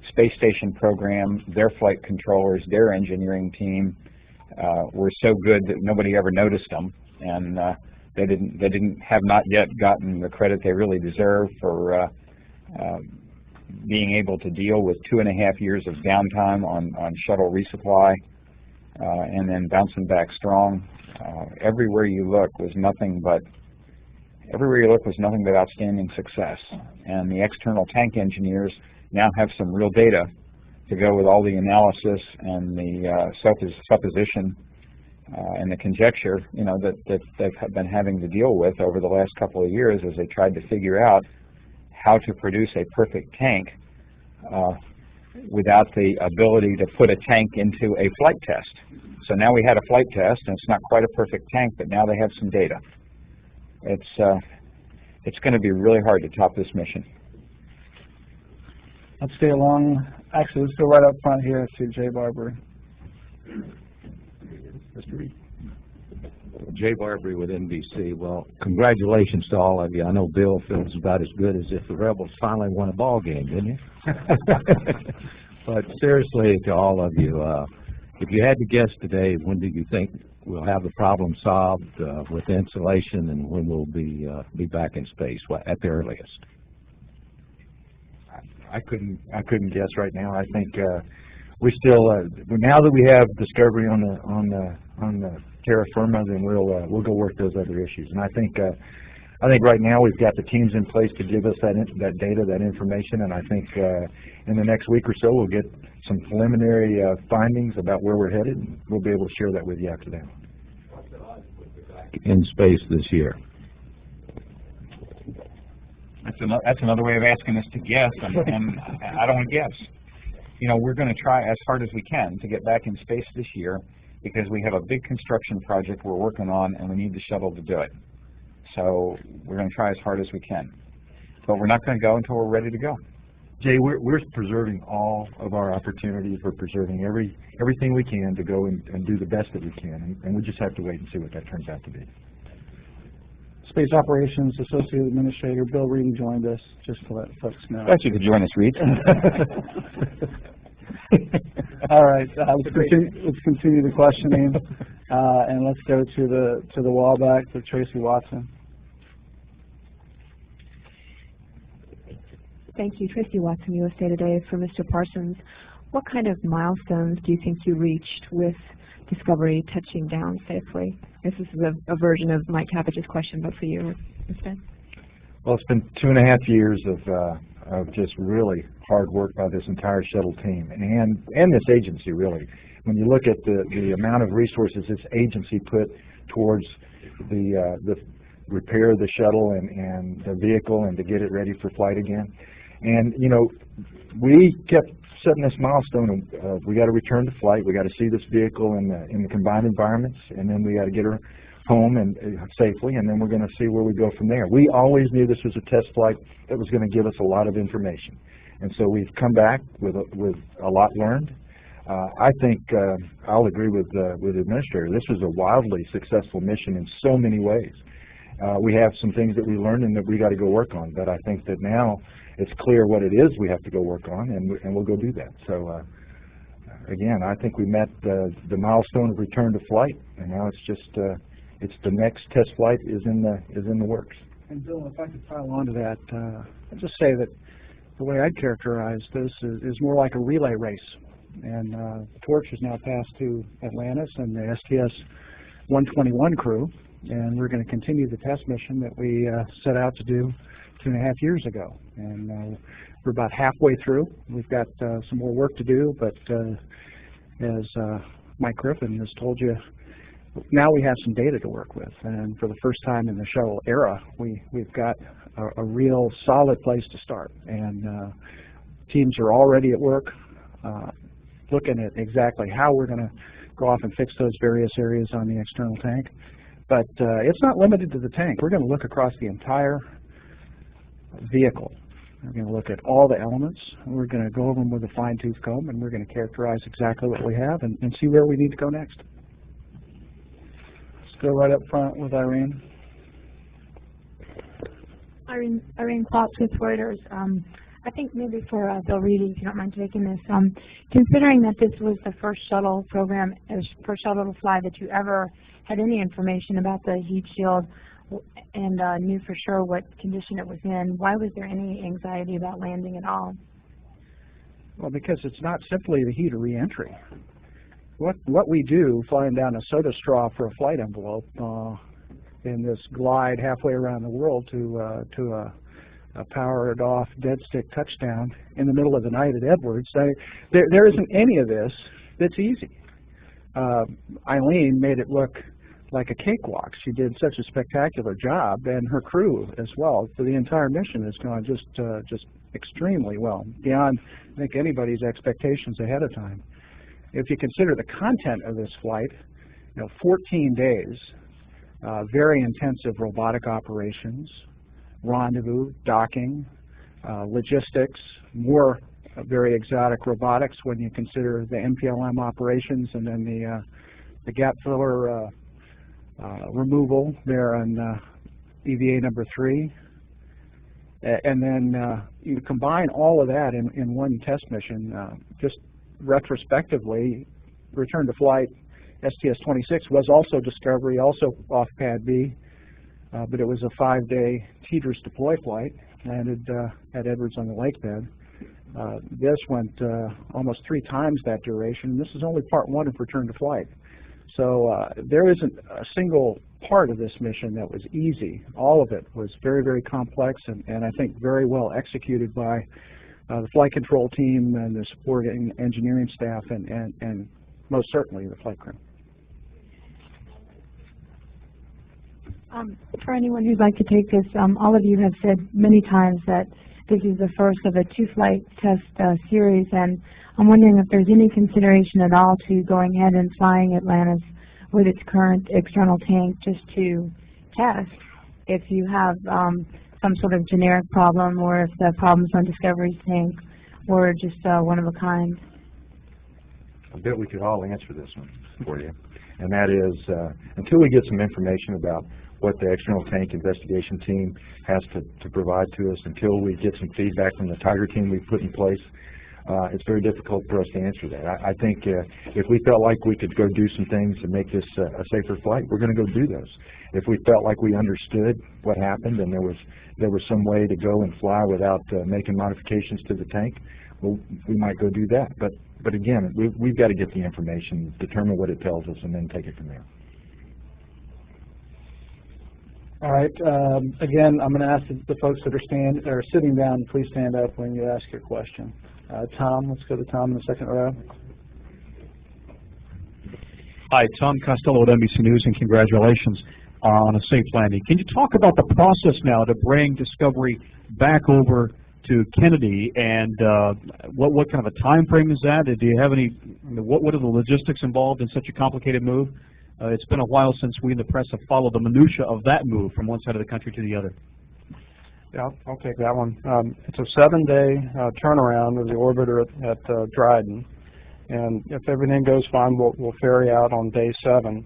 Space station program, their flight controllers, their engineering team were so good that nobody ever noticed them, and they have not yet gotten the credit they really deserve for being able to deal with 2.5 years of downtime on shuttle resupply, and then bouncing back strong. Everywhere you look was nothing but outstanding success, and the external tank engineers now have some real data to go with all the analysis and the supposition and the conjecture, that they've been having to deal with over the last couple of years as they tried to figure out how to produce a perfect tank without the ability to put a tank into a flight test. So now we had a flight test, and it's not quite a perfect tank, but now they have some data. It's going to be really hard to top this mission. Let's stay along. Actually, let's go right up front here to Jay Barbary. Mr. Reed. Jay Barbary with NBC. Well, congratulations to all of you. I know Bill feels about as good as if the Rebels finally won a ball game, didn't you? But seriously, to all of you, if you had to guess today, when do you think we'll have the problem solved with insulation, and when we'll be back in space? At the earliest? I couldn't guess right now. I think we still now that we have Discovery on the terra firma, then we'll go work those other issues. And I think right now we've got the teams in place to give us that data, that information, and I think in the next week or so we'll get some preliminary findings about where we're headed, and we'll be able to share that with you after that. In space this year. That's another way of asking us to guess, and I don't want to guess. We're going to try as hard as we can to get back in space this year, because we have a big construction project we're working on, and we need the shuttle to do it. So we're going to try as hard as we can, but we're not going to go until we're ready to go. Jay, we're preserving all of our opportunities. We're preserving everything we can to go and do the best that we can, and we just have to wait and see what that turns out to be. Space Operations Associate Administrator Bill Reed joined us, just to let folks know. Glad you could join us, Reed. All right, let's continue the questioning, and let's go to the wall back to Tracy Watson. Thank you. Tracy Watson, USA Today, for Mr. Parsons. What kind of milestones do you think you reached with Discovery touching down safely? This is a version of Mike Cabbage's question, but for you instead. Well, it's been 2.5 years of just really hard work by this entire shuttle team and this agency, really. When you look at the amount of resources this agency put towards the repair of the shuttle and the vehicle and to get it ready for flight again. And, we kept setting this milestone of we got to return to flight. We got to see this vehicle in the combined environments, and then we got to get her home and safely, and then we're going to see where we go from there. We always knew this was a test flight that was going to give us a lot of information, and so we've come back with a lot learned. I think I'll agree with the administrator. This was a wildly successful mission in so many ways. We have some things that we learned and that we got to go work on, but I think that now it's clear what it is we have to go work on, and we'll go do that. So again, I think we met the milestone of return to flight, and now it's just it's the next test flight is in the works. And Bill, if I could pile onto that, I'd just say that the way I'd characterize this is more like a relay race, and the torch is now passed to Atlantis and the STS-114 crew, and we're going to continue the test mission that we set out to do 2.5 years ago, and we're about halfway through. We've got some more work to do, but as Mike Griffin has told you, now we have some data to work with, and for the first time in the shuttle era, we've got a real solid place to start. And teams are already at work looking at exactly how we're going to go off and fix those various areas on the external tank. But it's not limited to the tank. We're going to look across the entire vehicle. We're going to look at all the elements. We're going to go over them with a fine-tooth comb, and we're going to characterize exactly what we have and see where we need to go next. Let's go right up front with Irene. Irene Klotz with Reuters. I think maybe for Bill Reedy, if you don't mind taking this. Considering that this was the first shuttle program, first shuttle to fly that you ever had any information about the heat shield and knew for sure what condition it was in, why was there any anxiety about landing at all? Well, because it's not simply the heat of reentry. What we do flying down a soda straw for a flight envelope in this glide halfway around the world to a powered off dead stick touchdown in the middle of the night at Edwards, there isn't any of this that's easy. Eileen made it look like a cakewalk. She did such a spectacular job, and her crew as well. So the entire mission has gone just extremely well, beyond I think anybody's expectations ahead of time. If you consider the content of this flight, 14 days, very intensive robotic operations, rendezvous, docking, logistics, more very exotic robotics when you consider the MPLM operations, and then the gap filler removal there on EVA number 3. And then you combine all of that in one test mission. Just retrospectively, return to flight STS-114 was also Discovery, also off Pad B, but it was a 5-day TDRS deploy flight, landed at Edwards on the lake bed. This went almost 3 times that duration. This is only part 1 of return to flight. So there isn't a single part of this mission that was easy. All of it was very, very complex and I think very well executed by the flight control team and the supporting engineering staff and most certainly the flight crew. For anyone who'd like to take this, all of you have said many times that this is the first of a 2-flight test series, and I'm wondering if there's any consideration at all to going ahead and flying Atlantis with its current external tank just to test if you have some sort of generic problem, or if the problem's on Discovery's tank, or just one of a kind. I bet we could all answer this one for you, and that is until we get some information about what the external tank investigation team has to provide to us, until we get some feedback from the Tiger team we've put in place, it's very difficult for us to answer that. I think if we felt like we could go do some things to make this a safer flight, we're going to go do those. If we felt like we understood what happened and there was some way to go and fly without making modifications to the tank, well, we might go do that. But again, we've got to get the information, determine what it tells us, and then take it from there. All right. Again, I'm going to ask the folks that are sitting down, please stand up when you ask your question. Tom, let's go to Tom in the second row. Hi, Tom Costello at NBC News, and congratulations on a safe landing. Can you talk about the process now to bring Discovery back over to Kennedy, and what kind of a time frame is that? Do you have any? What are the logistics involved in such a complicated move? It's been a while since we in the press have followed the minutia of that move from one side of the country to the other. Yeah, I'll take that one. It's a 7-day turnaround of the orbiter at Dryden, and if everything goes fine, we'll ferry out on day 7.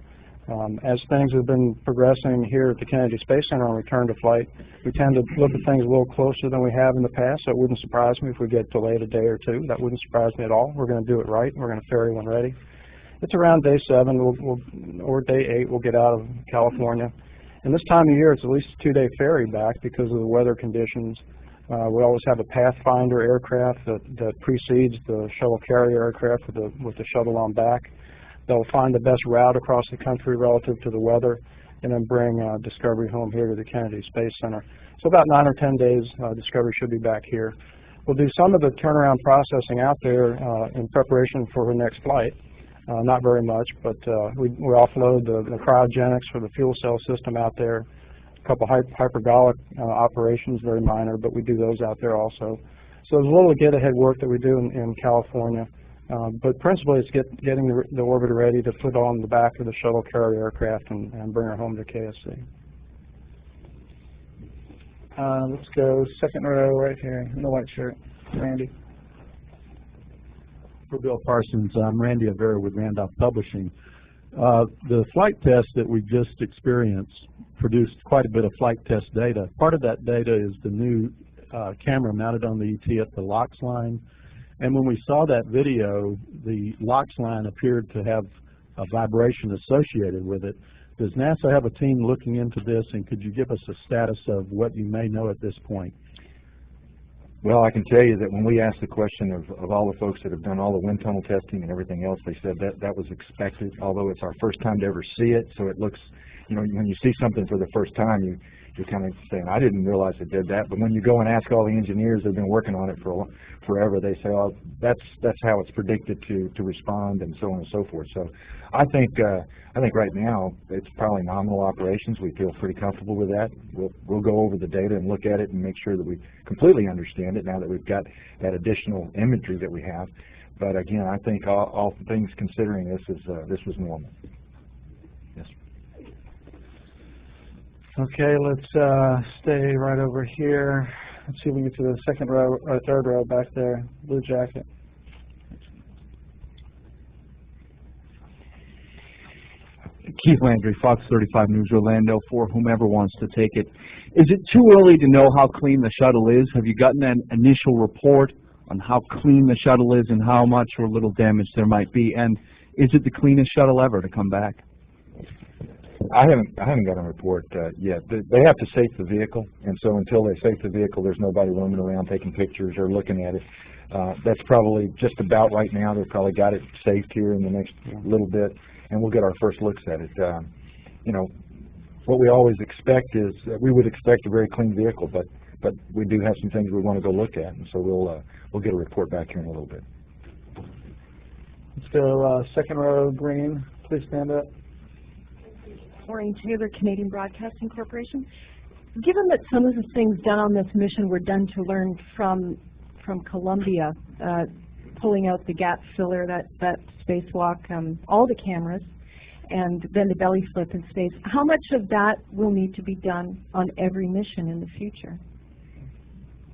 As things have been progressing here at the Kennedy Space Center on return to flight, we tend to look at things a little closer than we have in the past, so it wouldn't surprise me if we get delayed a day or 2. That wouldn't surprise me at all. We're going to do it right. We're going to ferry when ready. It's around day 7 or day 8 we'll get out of California. And this time of year it's at least a 2-day ferry back because of the weather conditions. We always have a Pathfinder aircraft that precedes the shuttle carrier aircraft with the shuttle on back. They'll find the best route across the country relative to the weather and then bring Discovery home here to the Kennedy Space Center. So about 9 or 10 days Discovery should be back here. We'll do some of the turnaround processing out there in preparation for her next flight. Not very much, but we offload the cryogenics for the fuel cell system out there. A couple hypergolic operations, very minor, but we do those out there also. So there's a little get-ahead work that we do in California, but principally it's getting the orbiter ready to put on the back of the shuttle carrier aircraft and bring her home to KSC. Let's go second row right here in the white shirt, Randy. For Bill Parsons, I'm Randy Avera with Randolph Publishing. The flight test that we just experienced produced quite a bit of flight test data. Part of that data is the new camera mounted on the ET at the LOX line. And when we saw that video, the LOX line appeared to have a vibration associated with it. Does NASA have a team looking into this, and could you give us a status of what you may know at this point? Well, I can tell you that when we asked the question of all the folks that have done all the wind tunnel testing and everything else, they said that was expected, although it's our first time to ever see it. So it looks, you know, when you see something for the first time, you're kind of saying, I didn't realize it did that. But when you go and ask all the engineers that have been working on it for forever, they say, oh, that's how it's predicted to respond, and so on and so forth. So I think right now it's probably nominal operations. We feel pretty comfortable with that. We'll go over the data and look at it and make sure that we completely understand it now that we've got that additional imagery that we have. But again, I think all things considering, this was normal. Yes. Okay, let's stay right over here. Let's see if we can get to the second row or third row back there, blue jacket. Keith Landry, Fox 35 News Orlando, for whomever wants to take it. Is it too early to know how clean the shuttle is? Have you gotten an initial report on how clean the shuttle is and how much or little damage there might be? And is it the cleanest shuttle ever to come back? I haven't got a report yet. They have to safe the vehicle, and so until they safe the vehicle, there's nobody roaming around taking pictures or looking at it. That's probably just about right now. They've probably got it safed here in the next little bit, and we'll get our first looks at it. You know, what we always expect is we would expect a very clean vehicle, but we do have some things we want to go look at, and so we'll get a report back here in a little bit. Let's go second row, green. Please stand up. Maureen Taylor, Canadian Broadcasting Corporation. Given that some of the things done on this mission were done to learn from Columbia, pulling out the gap filler, that spacewalk, all the cameras, and then the belly flip in space, how much of that will need to be done on every mission in the future?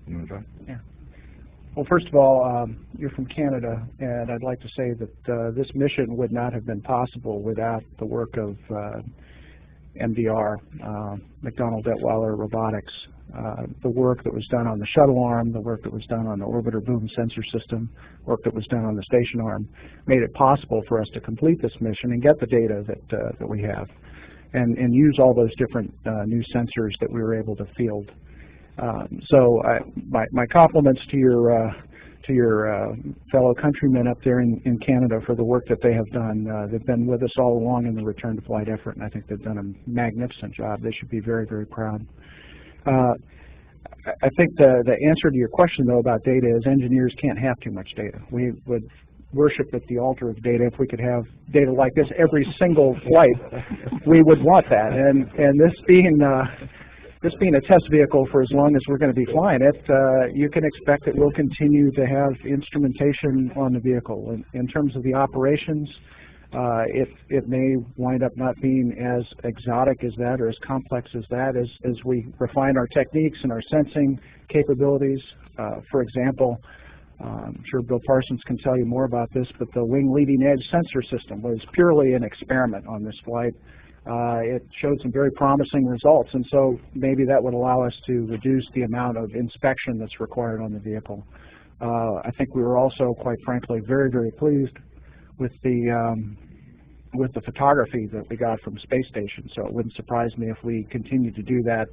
Yeah. Well, first of all, you're from Canada, and I'd like to say that this mission would not have been possible without the work of MDR, McDonnell Detweiler Robotics, the work that was done on the shuttle arm, the work that was done on the orbiter boom sensor system, work that was done on the station arm, made it possible for us to complete this mission and get the data that we have, and use all those different new sensors that we were able to field. So my compliments to your fellow countrymen up there in Canada for the work that they have done. They've been with us all along in the return to flight effort, and I think they've done a magnificent job. They should be very, very proud. I think the answer to your question, though, about data is engineers can't have too much data. We would worship at the altar of data. If we could have data like this every single flight, we would want that. And this being a test vehicle for as long as we're going to be flying it, you can expect that we'll continue to have instrumentation on the vehicle. In terms of the operations, it may wind up not being as exotic as that or as complex as that as we refine our techniques and our sensing capabilities. For example, I'm sure Bill Parsons can tell you more about this, but the wing leading edge sensor system was purely an experiment on this flight. It showed some very promising results, and so maybe that would allow us to reduce the amount of inspection that's required on the vehicle. I think we were also, quite frankly, very, very pleased with the photography that we got from space station. So it wouldn't surprise me if we continue to do that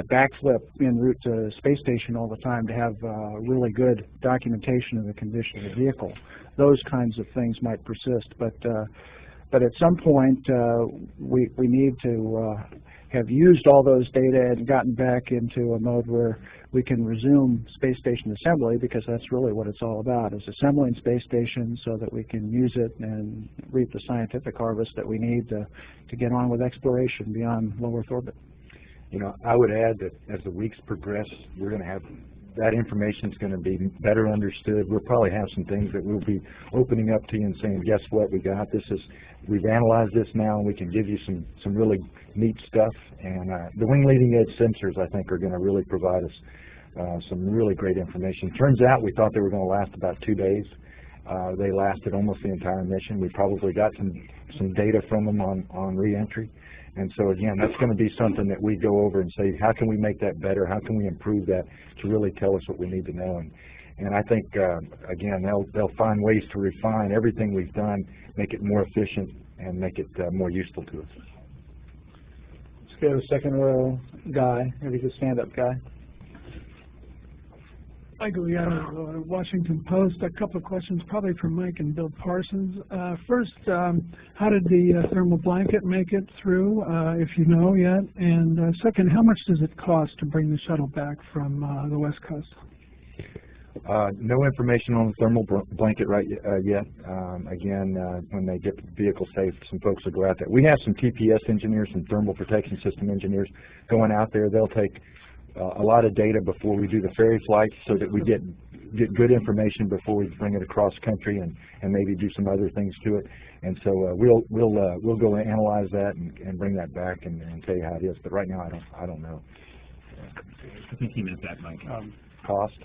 backflip en route to space station all the time to have really good documentation of the condition of the vehicle. Those kinds of things might persist, but But at some point, we need to have used all those data and gotten back into a mode where we can resume space station assembly, because that's really what it's all about, is assembling space stations so that we can use it and reap the scientific harvest that we need to get on with exploration beyond low Earth orbit. You know, I would add that as the weeks progress, we're going to have that information is going to be better understood. We'll probably have some things that we'll be opening up to you and saying, guess what, we've analyzed this now, and we can give you some really neat stuff. And the wing leading edge sensors, I think, are going to really provide us some really great information. Turns out we thought they were going to last about 2 days. They lasted almost the entire mission. We probably got some data from them on re-entry. And so again, that's going to be something that we go over and say, how can we make that better? How can we improve that to really tell us what we need to know? And I think, again, they'll find ways to refine everything we've done, make it more efficient, and make it more useful to us. Let's go to second row guy. Maybe just stand up guy. Michael Yaro, Washington Post. A couple of questions, probably for Mike and Bill Parsons. First, how did the thermal blanket make it through, if you know yet? And second, how much does it cost to bring the shuttle back from the West Coast? No information on the thermal blanket yet. Again, when they get the vehicle safe, some folks will go out there. We have some TPS engineers, some thermal protection system engineers going out there. They'll take a lot of data before we do the ferry flights, so that we get good information before we bring it across country and maybe do some other things to it. And so we'll go and analyze that and bring that back and tell you how it is. But right now I don't know. I think he meant that, Mike. Cost.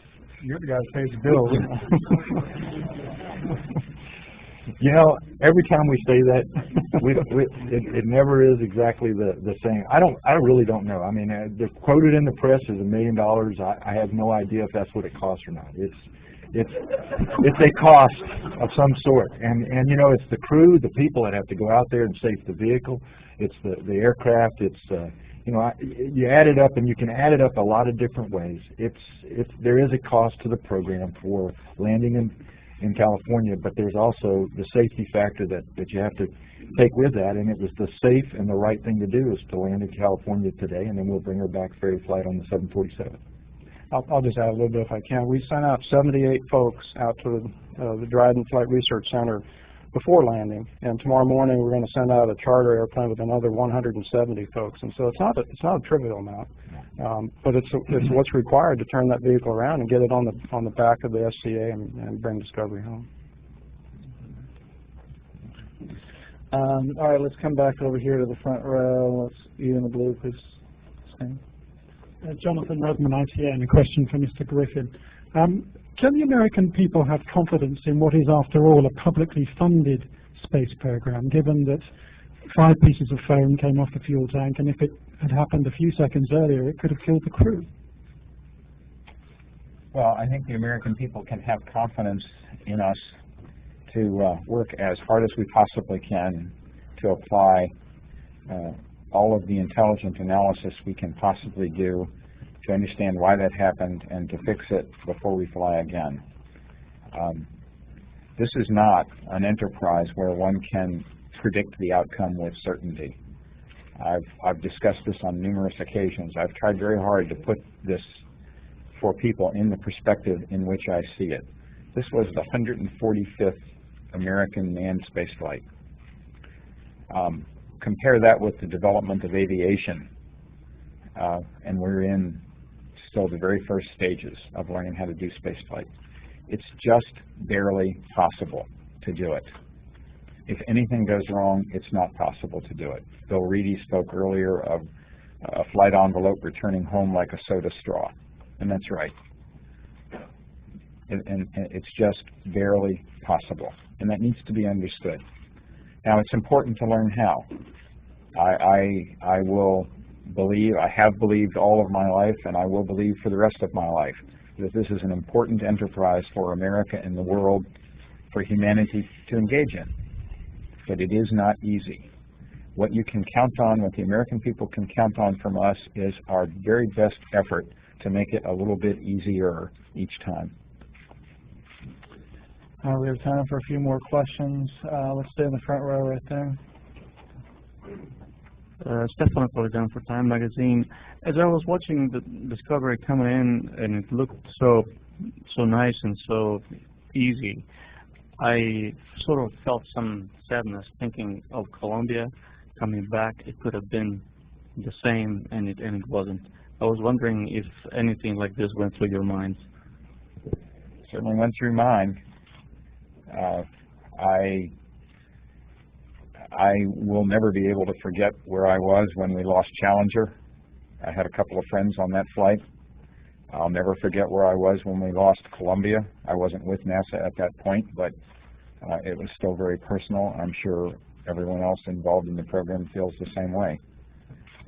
You're the guy who pays the bills. You know, every time we say that, it never is exactly the same. I really don't know. I mean, they're quoted in the press as $1 million. I have no idea if that's what it costs or not. It's a cost of some sort, and you know, it's the crew, the people that have to go out there and safe the vehicle. It's the aircraft. It's you know, you add it up, and you can add it up a lot of different ways. There is a cost to the program for landing in California, but there's also the safety factor that you have to take with that, and it was the safe and the right thing to do is to land in California today, and then we'll bring her back ferry flight on the 747. I'll just add a little bit if I can. We sent out 78 folks out to the Dryden Flight Research Center before landing, and tomorrow morning we're going to send out a charter airplane with another 170 folks, and so it's not a trivial amount, but it's what's required to turn that vehicle around and get it on the back of the SCA and bring Discovery home. All right, let's come back over here to the front row. You in the blue, please. Jonathan Rodman, ICN. A question for Mr. Griffin. Can the American people have confidence in what is, after all, a publicly funded space program, given that 5 pieces of foam came off the fuel tank, and if it had happened a few seconds earlier, it could have killed the crew? Well, I think the American people can have confidence in us to work as hard as we possibly can to apply all of the intelligent analysis we can possibly do to understand why that happened and to fix it before we fly again. This is not an enterprise where one can predict the outcome with certainty. I've discussed this on numerous occasions. I've tried very hard to put this for people in the perspective in which I see it. This was the 145th American manned spaceflight. Compare that with the development of aviation, and we're in still the very first stages of learning how to do spaceflight. It's just barely possible to do it. If anything goes wrong, it's not possible to do it. Bill Reedy spoke earlier of a flight envelope returning home like a soda straw, and that's right. And it's just barely possible, and that needs to be understood. Now, it's important to learn how. I will believe, I have believed all of my life, and I will believe for the rest of my life, that this is an important enterprise for America and the world, for humanity to engage in. But it is not easy. What you can count on, what the American people can count on from us, is our very best effort to make it a little bit easier each time. We have time for a few more questions. Let's stay in the front row right there. Stefan Polidan for Time Magazine. As I was watching the Discovery coming in, and it looked so nice and so easy, I sort of felt some sadness thinking of Columbia coming back. It could have been the same, and it wasn't. I was wondering if anything like this went through your minds. Certainly went through mine. I will never be able to forget where I was when we lost Challenger. I had a couple of friends on that flight. I'll never forget where I was when we lost Columbia. I wasn't with NASA at that point, but it was still very personal. I'm sure everyone else involved in the program feels the same way.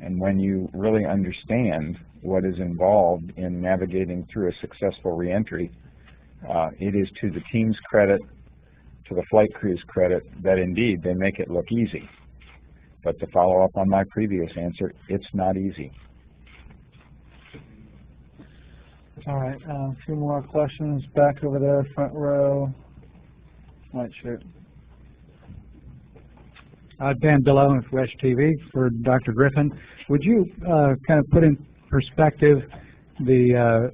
And when you really understand what is involved in navigating through a successful reentry, it is to the team's credit, to the flight crew's credit, that indeed they make it look easy. But to follow up on my previous answer, it's not easy. All right, a few more questions back over there, front row. White shirt. Dan Billow for Fresh TV for Dr. Griffin. Would you kind of put in perspective the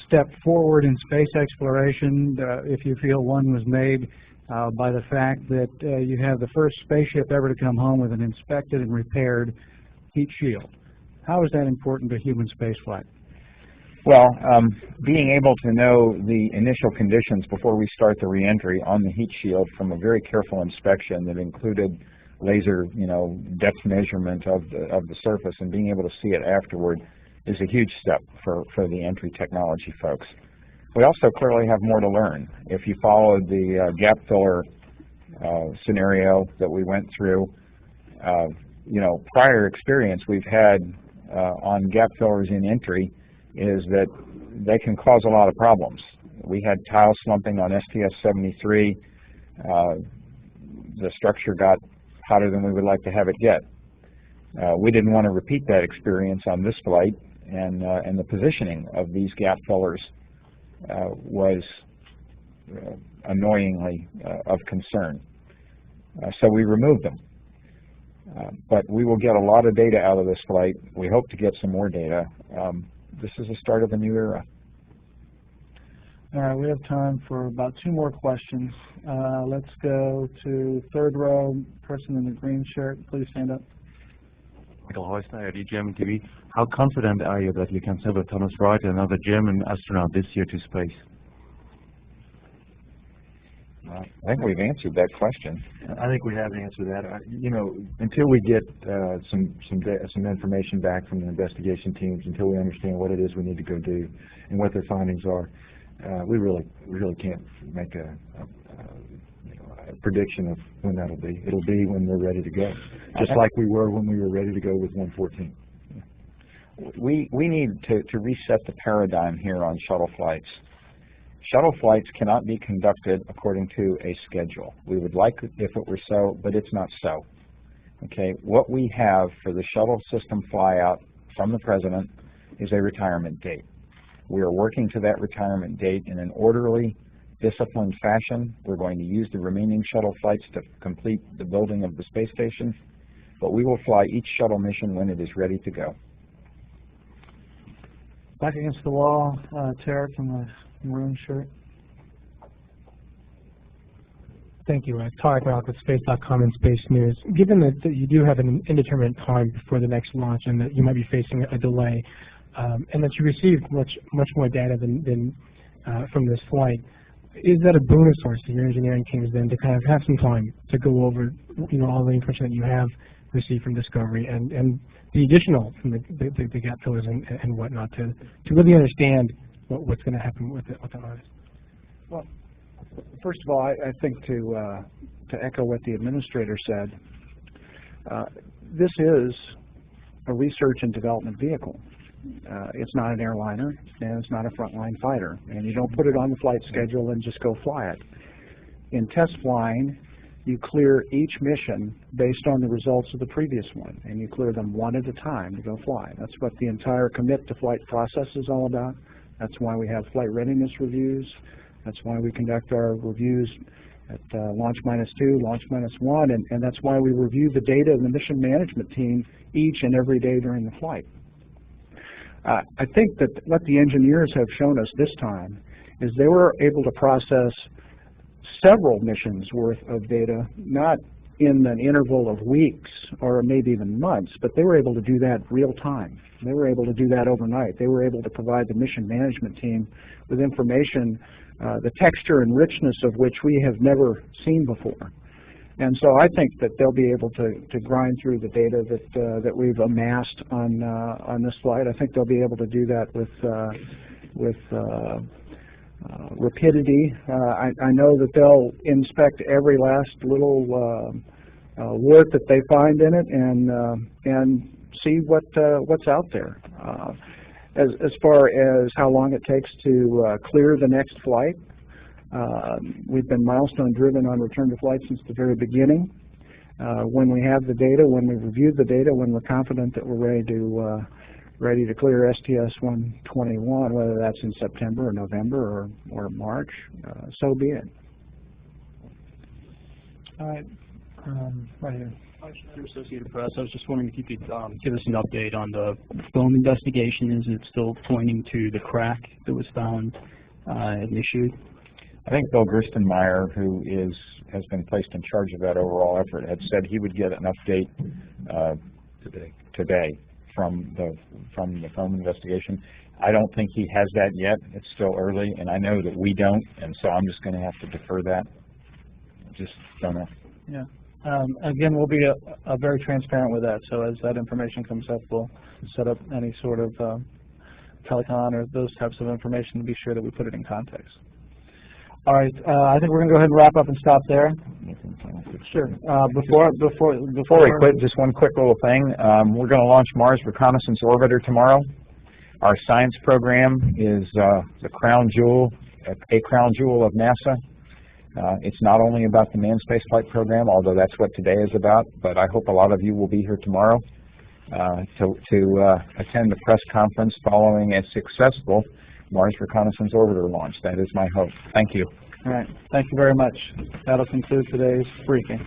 step forward in space exploration, if you feel one was made by the fact that you have the first spaceship ever to come home with an inspected and repaired heat shield? How is that important to human spaceflight? Well, being able to know the initial conditions before we start the reentry on the heat shield from a very careful inspection that included laser, depth measurement of the surface, and being able to see it afterward is a huge step for the entry technology folks. We also clearly have more to learn. If you followed the gap filler scenario that we went through, prior experience we've had on gap fillers in entry is that they can cause a lot of problems. We had tile slumping on STS-114. The structure got hotter than we would like to have it get. We didn't want to repeat that experience on this flight, and the positioning of these gap fillers was annoyingly of concern. So we removed them. But we will get a lot of data out of this flight. We hope to get some more data. This is the start of a new era. All right, we have time for about 2 more questions. Let's go to third row, person in the green shirt. Please stand up. Michael Heusner, DGM TV. How confident are you that you can send Thomas Wright, another German astronaut, this year to space? I think we've answered that question. I think we have answered that. Until we get some information back from the investigation teams, until we understand what it is we need to go do and what their findings are, we really can't make a prediction of when that'll be. It'll be when they're ready to go, just like we were when we were ready to go with 114. We need to reset the paradigm here on shuttle flights. Shuttle flights cannot be conducted according to a schedule. We would like it if it were so, but it's not so. Okay, what we have for the shuttle system flyout from the President is a retirement date. We are working to that retirement date in an orderly, disciplined fashion. We're going to use the remaining shuttle flights to complete the building of the space station, but we will fly each shuttle mission when it is ready to go. Back against the wall, Tara from the maroon shirt. Thank you. Tarek Malik with Space.com and Space News. Given that you do have an indeterminate time before the next launch and that you might be facing a delay, and that you received much more data than from this flight, is that a bonus source to your engineering teams then to kind of have some time to go over all the information that you have received from Discovery and the additional from the gap fillers and whatnot to really understand what's going to happen with the artist? Well, first of all, I think to echo what the administrator said, this is a research and development vehicle. It's not an airliner, and it's not a frontline fighter, and you don't put it on the flight schedule and just go fly it. In test flying, you clear each mission based on the results of the previous one, and you clear them one at a time to go fly. That's what the entire commit to flight process is all about. That's why we have flight readiness reviews That's why we conduct our reviews at launch -2, launch -1, and that's why we review the data of the mission management team each and every day during the flight. I think that what the engineers have shown us this time is they were able to process several missions worth of data, not in an interval of weeks or maybe even months, but they were able to do that real time. They were able to do that overnight. They were able to provide the mission management team with information, the texture and richness of which we have never seen before. And so I think that they'll be able to grind through the data that we've amassed on this flight. I think they'll be able to do that with rapidity. I know that they'll inspect every last little wart that they find in it and see what's out there. As far as how long it takes to clear the next flight, we've been milestone driven on return to flight since the very beginning. When we have the data, when we review the data, when we're confident that we're ready to clear STS-114, whether that's in September or November or March, so be it. All right, right here. Associated Press. I was just wondering if you could give us an update on the film investigation. Is it still pointing to the crack that was found and issued? I think Bill Gerstenmaier, who has been placed in charge of that overall effort, had said he would get an update today from the film investigation. I don't think he has that yet. It's still early, and I know that we don't, and so I'm just going to have to defer that. Just don't know. Yeah. Again, we'll be very transparent with that. So as that information comes up, we'll set up any sort of telecon or those types of information to be sure that we put it in context. All right. I think we're going to go ahead and wrap up and stop there. Sure. Before we quit, just one quick little thing. We're going to launch Mars Reconnaissance Orbiter tomorrow. Our science program is the crown jewel, a crown jewel of NASA. It's not only about the manned spaceflight program, although that's what today is about, but I hope a lot of you will be here tomorrow to attend the press conference following a successful Mars Reconnaissance Orbiter launch. That is my hope. Thank you. All right. Thank you very much. That'll conclude today's briefing.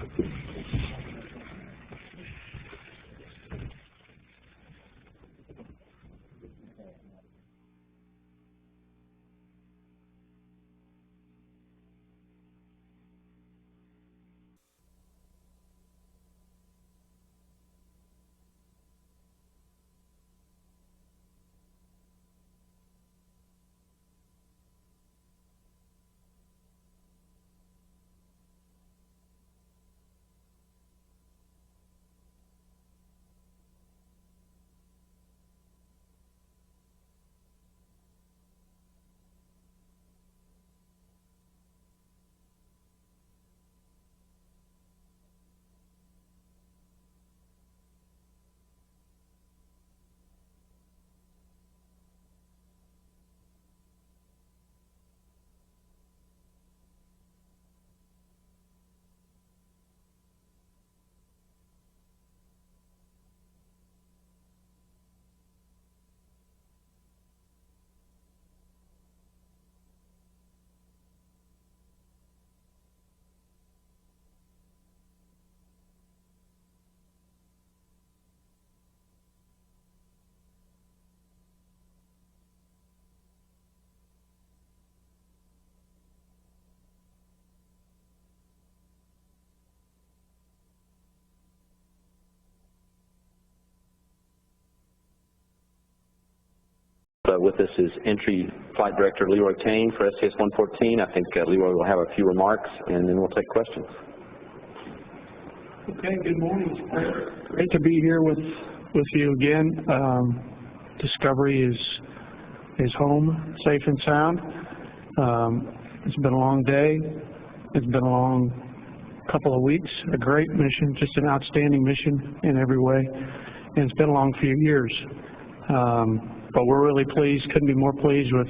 With us is Entry Flight Director Leroy Kane for STS-114. I think Leroy will have a few remarks, and then we'll take questions. Okay, good morning. Great to be here with you again. Discovery is home, safe and sound. It's been a long day. It's been a long couple of weeks. A great mission, just an outstanding mission in every way. And it's been a long few years. But we're really pleased, couldn't be more pleased with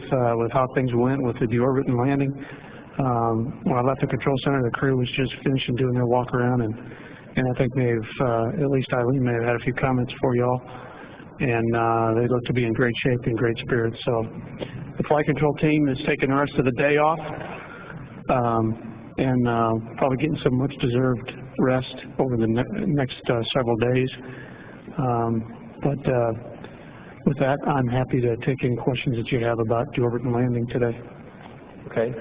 how things went with the deorbit and landing. When I left the control center, the crew was just finishing doing their walk around, and I think at least Eileen may have had a few comments for y'all. And they look to be in great shape and great spirits. So the flight control team is taking the rest of the day off. and probably getting some much-deserved rest over the next several days. With that, I'm happy to take any questions that you have about deorbit and landing today. Okay.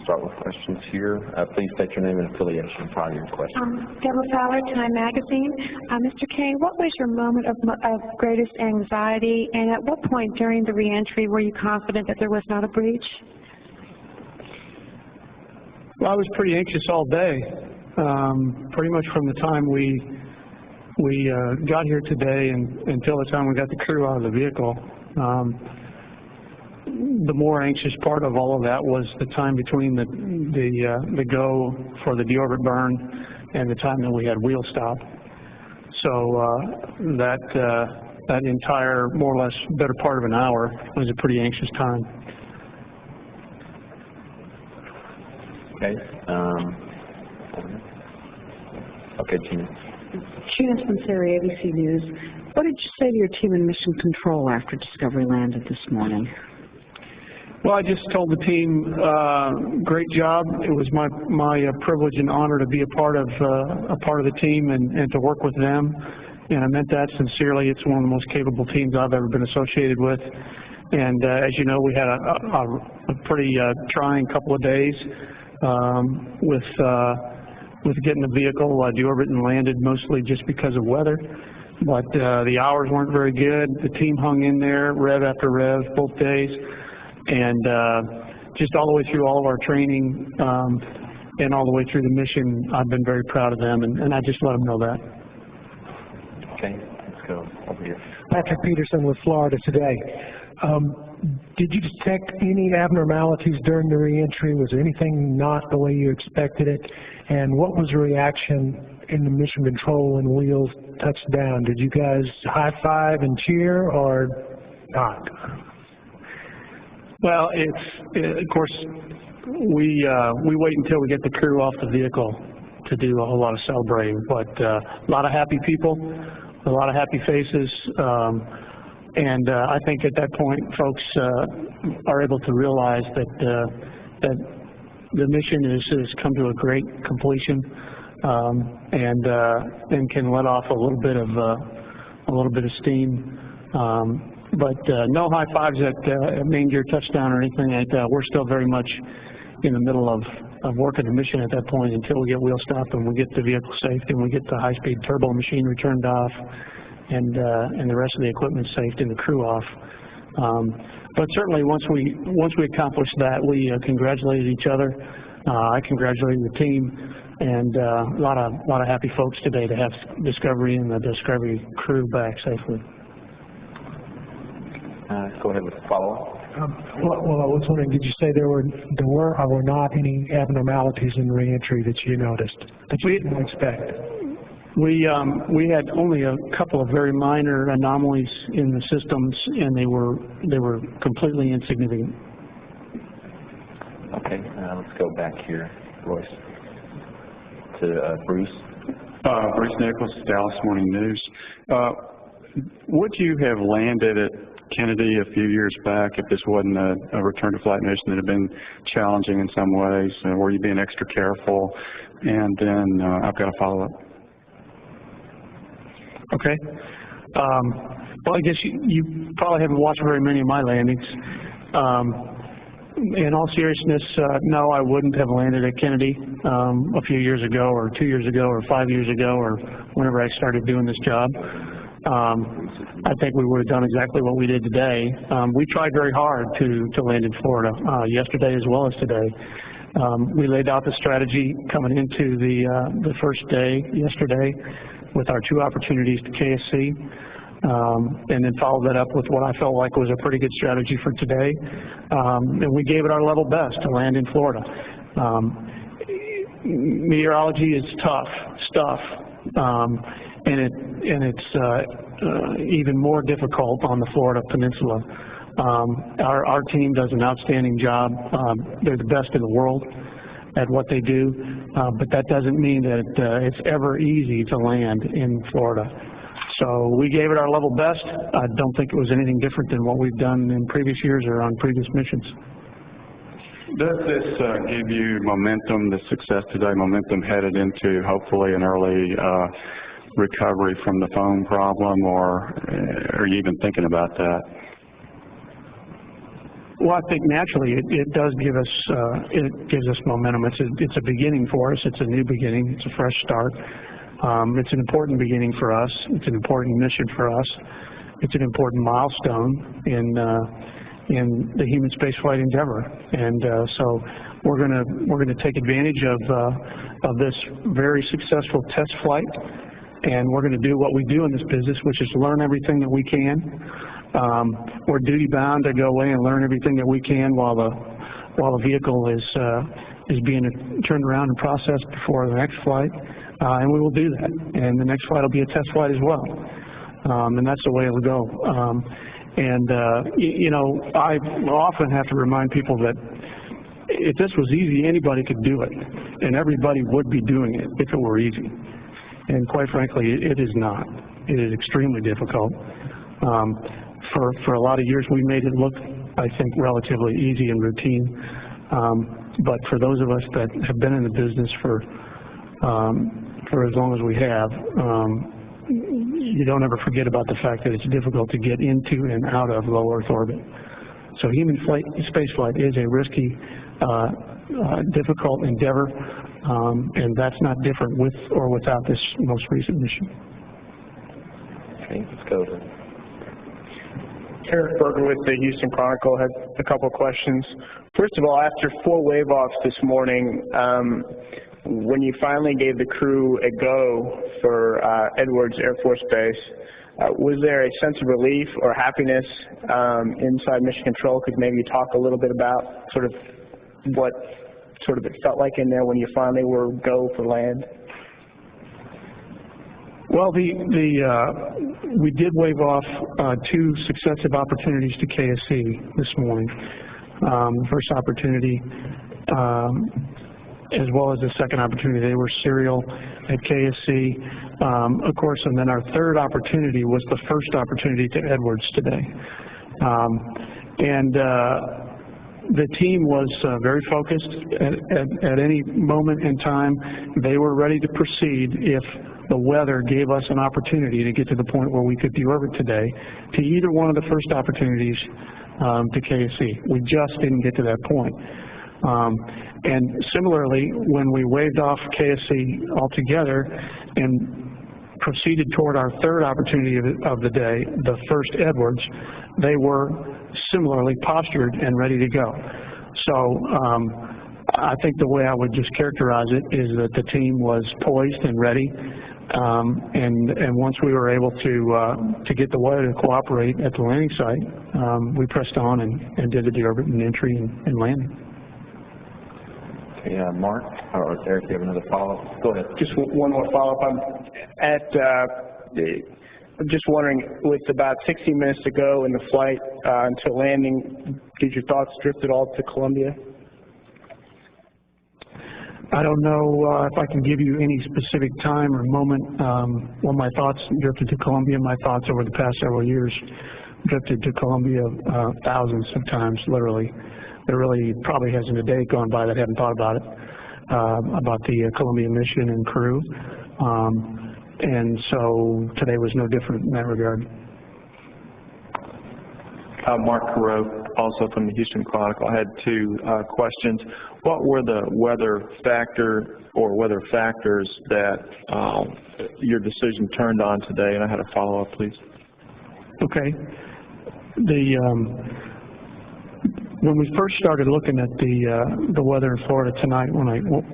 Start with questions here. Please state your name and affiliation prior to your question. Deborah Fowler, Time Magazine. Mr. Kane, what was your moment of greatest anxiety, and at what point during the reentry were you confident that there was not a breach? Well, I was pretty anxious all day, pretty much from the time we got here today and until the time we got the crew out of the vehicle. The more anxious part of all of that was the time between the go for the deorbit burn and the time that we had wheel stop. So that entire, more or less, better part of an hour was a pretty anxious time. Okay. Okay, Gina. Gina Sunseri, ABC News. What did you say to your team in Mission Control after Discovery landed this morning? Well, I just told the team, great job. It was my privilege and honor to be a part of the team and to work with them. And I meant that sincerely. It's one of the most capable teams I've ever been associated with. And as you know, we had a pretty trying couple of days with getting the vehicle deorbited and landed, mostly just because of weather. But the hours weren't very good. The team hung in there, rev after rev, both days. And just all the way through all of our training and all the way through the mission, I've been very proud of them, and I just let them know that. Okay, let's go over here. Patrick Peterson with Florida Today. Did you detect any abnormalities during the reentry? Was there anything not the way you expected it? And what was the reaction in the mission control when wheels touched down? Did you guys high five and cheer or not? Well, of course, we wait until we get the crew off the vehicle to do a whole lot of celebrating. But a lot of happy people, a lot of happy faces. And I think at that point, folks are able to realize that the mission has come to a great completion, and can let off a little bit of steam. But no high fives at main gear touchdown or anything like that. We're still very much in the middle of working the mission at that point until we get wheel stop and we get the vehicle safe and we get the high-speed turbo machinery turned off. And the rest of the equipment saved and the crew off. But certainly once we accomplished that, we congratulated each other. I congratulated the team, and a lot of happy folks today to have Discovery and the Discovery crew back safely. Go ahead with the follow-up. Well, I was wondering, did you say there were or were not any abnormalities in reentry that you noticed that you didn't expect? We had only a couple of very minor anomalies in the systems, and they were completely insignificant. Okay, let's go back here, Royce, to Bruce. Bruce Nichols, Dallas Morning News. Would you have landed at Kennedy a few years back if this wasn't a return to flight mission that had been challenging in some ways? Were you being extra careful? And then I've got a follow-up. Okay. Well, I guess you probably haven't watched very many of my landings. In all seriousness, no, I wouldn't have landed at Kennedy a few years ago or 2 years ago or 5 years ago or whenever I started doing this job. I think we would have done exactly what we did today. We tried very hard to land in Florida yesterday as well as today. We laid out the strategy coming into the first day yesterday with our 2 opportunities to KSC, and then followed that up with what I felt like was a pretty good strategy for today. And we gave it our level best to land in Florida. Meteorology is tough stuff, and it's even more difficult on the Florida Peninsula. Our team does an outstanding job. They're the best in the world at what they do, but that doesn't mean that it's ever easy to land in Florida. So we gave it our level best. I don't think it was anything different than what we've done in previous years or on previous missions. Does this give you momentum, the success today, momentum headed into hopefully an early recovery from the foam problem, or are you even thinking about that? Well, I think naturally it does give us it gives us momentum. It's a beginning for us. It's a new beginning. It's a fresh start. It's an important beginning for us. It's an important mission for us. It's an important milestone in the human spaceflight endeavor. And so we're gonna take advantage of this very successful test flight, and we're going to do what we do in this business, which is learn everything that we can. We're duty bound to go away and learn everything that we can while the vehicle is being turned around and processed before the next flight, and we will do that. And the next flight will be a test flight as well, and that's the way it'll go. You know, I often have to remind people that if this was easy, anybody could do it, and everybody would be doing it if it were easy. And quite frankly, it is not. It is extremely difficult. For a lot of years, we made it look, I think, relatively easy and routine. But for those of us that have been in the business for as long as we have, you don't ever forget about the fact that it's difficult to get into and out of low Earth orbit. So human spaceflight is a risky, difficult endeavor, and that's not different with or without this most recent mission. Okay, let's go to Eric Berger with the Houston Chronicle had a couple of questions. First of all, after 4 wave-offs this morning, when you finally gave the crew a go for Edwards Air Force Base, was there a sense of relief or happiness inside Mission Control? Could maybe you talk a little bit about sort of what sort of it felt like in there when you finally were go for land? Well, we did wave off 2 successive opportunities to KSC this morning. The first opportunity, as well as the second opportunity, they were serial at KSC. Of course, and then our third opportunity was the first opportunity to Edwards today. The team was very focused at any moment in time. They were ready to proceed if the weather gave us an opportunity to get to the point where we could deorbit today to either one of the first opportunities to KSC. We just didn't get to that point. And similarly, when we waved off KSC altogether and proceeded toward our third opportunity of the day, the first Edwards, they were similarly postured and ready to go. So I think the way I would just characterize it is that the team was poised and ready, and once we were able to get the weather to cooperate at the landing site, we pressed on and did the deorbit and entry and landing. Okay, Mark, or Eric, you have another follow-up? Go ahead. Just one more follow-up. I'm just wondering, with about 60 minutes to go in the flight until landing, did your thoughts drift at all to Columbia? I don't know if I can give you any specific time or moment when my thoughts drifted to Columbia. My thoughts over the past several years drifted to Columbia thousands of times, literally. There really probably hasn't a day gone by that I haven't thought about it, about the Columbia mission and crew. And so today was no different in that regard. Mark Carreau, also from the Houston Chronicle. I had 2 questions. What were the weather factor or weather factors that your decision turned on today? And I had a follow-up, please. Okay. When we first started looking at the weather in Florida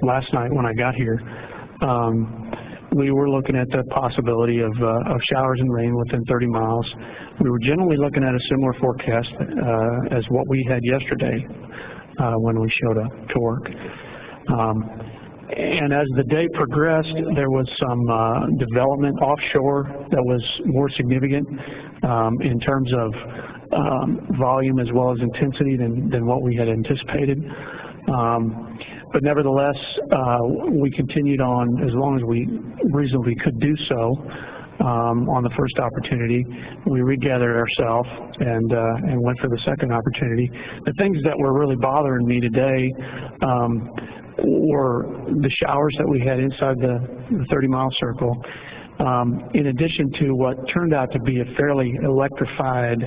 last night when I got here, we were looking at the possibility of showers and rain within 30 miles. We were generally looking at a similar forecast as what we had yesterday when we showed up to work. And as the day progressed, there was some development offshore that was more significant in terms of volume as well as intensity than what we had anticipated. But nevertheless, we continued on as long as we reasonably could do so on the first opportunity. We regathered ourselves and went for the second opportunity. The things that were really bothering me today were the showers that we had inside the 30-mile circle, in addition to what turned out to be a fairly electrified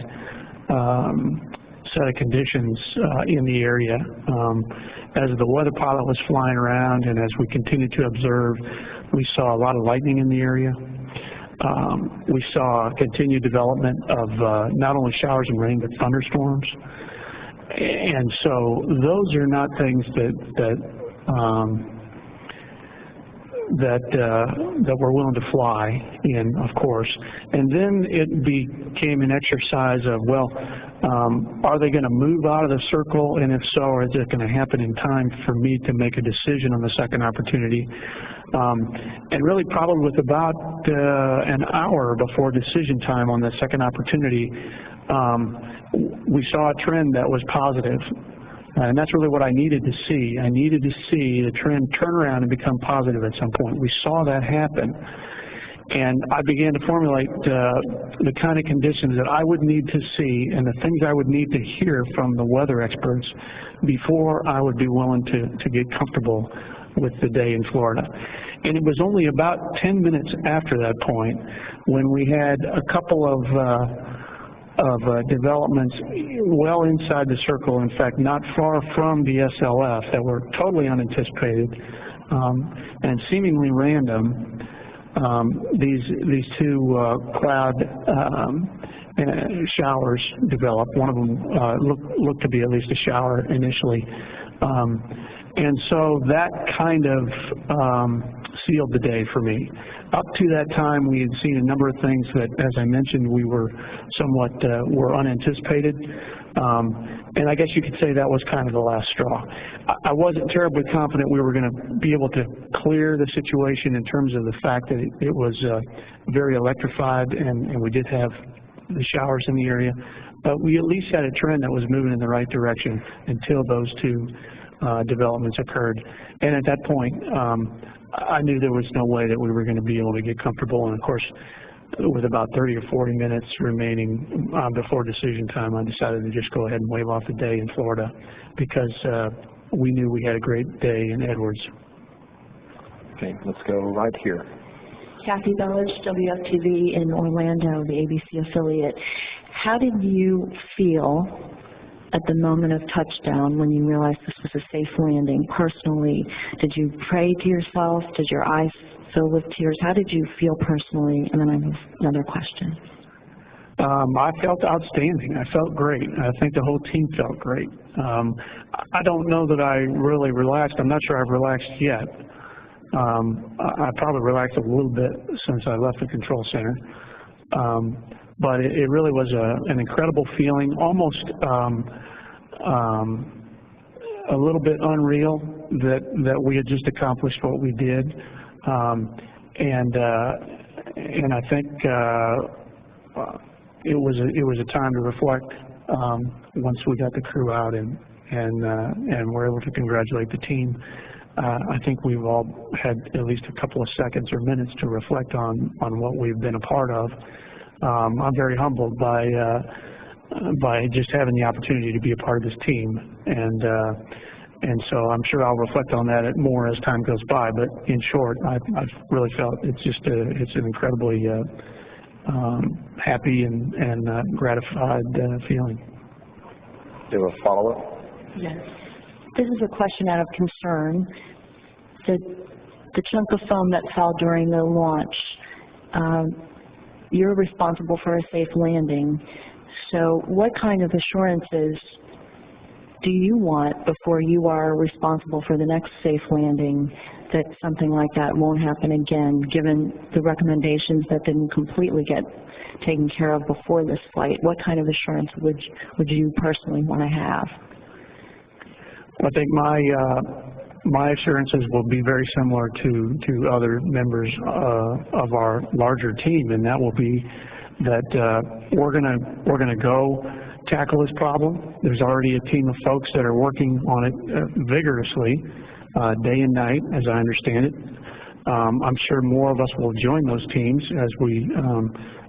set of conditions in the area. As the weather pilot was flying around and as we continued to observe, we saw a lot of lightning in the area. We saw continued development of not only showers and rain, but thunderstorms. And so those are not things that we're willing to fly in, of course. And then it became an exercise of, well, are they going to move out of the circle? And if so, is it going to happen in time for me to make a decision on the second opportunity? And really probably with about an hour before decision time on the second opportunity, we saw a trend that was positive. And that's really what I needed to see. I needed to see the trend turn around and become positive at some point. We saw that happen. And I began to formulate the kind of conditions that I would need to see and the things I would need to hear from the weather experts before I would be willing to get comfortable with the day in Florida. And it was only about 10 minutes after that point when we had a couple of developments well inside the circle, in fact not far from the SLF, that were totally unanticipated and seemingly random. These two cloud showers developed. One of them looked to be at least a shower initially. And so that kind of sealed the day for me. Up to that time, we had seen a number of things that, as I mentioned, we were somewhat were unanticipated. And I guess you could say that was kind of the last straw. I wasn't terribly confident we were going to be able to clear the situation in terms of the fact that it was very electrified and we did have the showers in the area. But we at least had a trend that was moving in the right direction until those two developments occurred. And at that point, I knew there was no way that we were going to be able to get comfortable. And of course, with about 30 or 40 minutes remaining before decision time, I decided to just go ahead and wave off the day in Florida because we knew we had a great day in Edwards. Okay, let's go right here. Kathy Belledge, WFTV in Orlando, the ABC affiliate. How did you feel at the moment of touchdown when you realized this was a safe landing personally? Did you pray to yourself? Did your eyes fill with tears? How did you feel personally? And then I have another question. I felt outstanding. I felt great. I think the whole team felt great. I don't know that I really relaxed. I'm not sure I've relaxed yet. I probably relaxed a little bit since I left the control center. But it really was an incredible feeling, almost a little bit unreal that we had just accomplished what we did. And I think it was a time to reflect once we got the crew out and were able to congratulate the team. I think we've all had at least a couple of seconds or minutes to reflect on what we've been a part of. I'm very humbled by just having the opportunity to be a part of this team, and so I'm sure I'll reflect on that more as time goes by. But in short, I've really felt it's an incredibly happy and gratified feeling. Do you have a follow-up? Yes. This is a question out of concern. The chunk of foam that fell during the launch, you're responsible for a safe landing. So what kind of assurances do you want before you are responsible for the next safe landing that something like that won't happen again, given the recommendations that didn't completely get taken care of before this flight? What kind of assurance would you personally want to have? I think my assurances will be very similar to other members of our larger team, and that will be that we're gonna go tackle this problem. There's already a team of folks that are working on it vigorously, day and night, as I understand it. I'm sure more of us will join those teams as we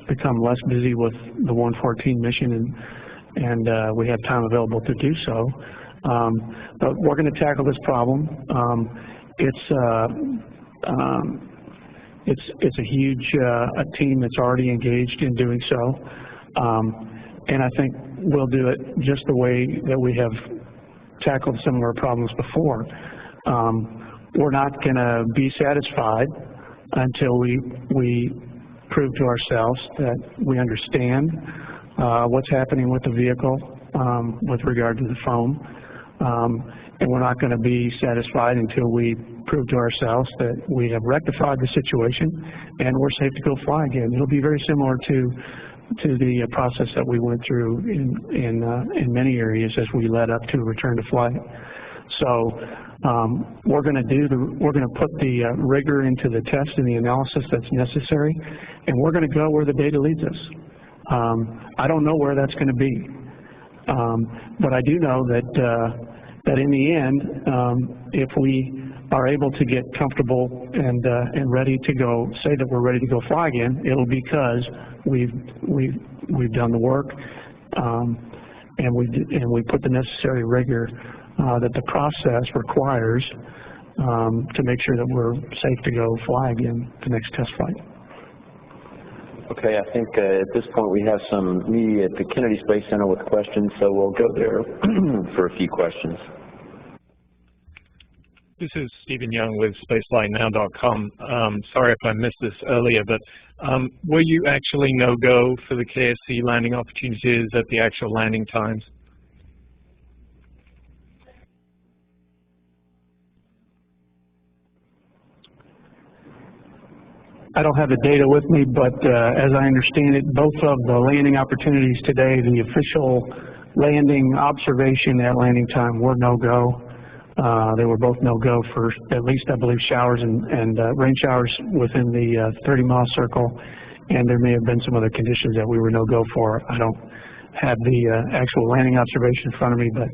become less busy with the 114 mission and we have time available to do so. But we're going to tackle this problem. It's a huge a team that's already engaged in doing so, and I think we'll do it just the way that we have tackled some of our problems before. We're not going to be satisfied until we prove to ourselves that we understand what's happening with the vehicle with regard to the foam. And we're not going to be satisfied until we prove to ourselves that we have rectified the situation and we're safe to go fly again. It'll be very similar to the process that we went through in many areas as we led up to return to flight. So we're going to put the rigor into the test and the analysis that's necessary, and we're going to go where the data leads us. I don't know where that's going to be, but I do know that in the end, if we are able to get comfortable and ready to go, say that we're ready to go fly again, it'll be because we've done the work and we put the necessary rigor that the process requires to make sure that we're safe to go fly again the next test flight. Okay, I think at this point we have some media at the Kennedy Space Center with questions, so we'll go there for a few questions. This is Stephen Young with SpaceflightNow.com. Sorry if I missed this earlier, but were you actually no-go for the KSC landing opportunities at the actual landing times? I don't have the data with me, but as I understand it, both of the landing opportunities today, the official landing observation at landing time were no-go. They were both no-go for at least, I believe, showers and rain showers within the 30-mile circle, and there may have been some other conditions that we were no-go for. I don't have the actual landing observation in front of me, but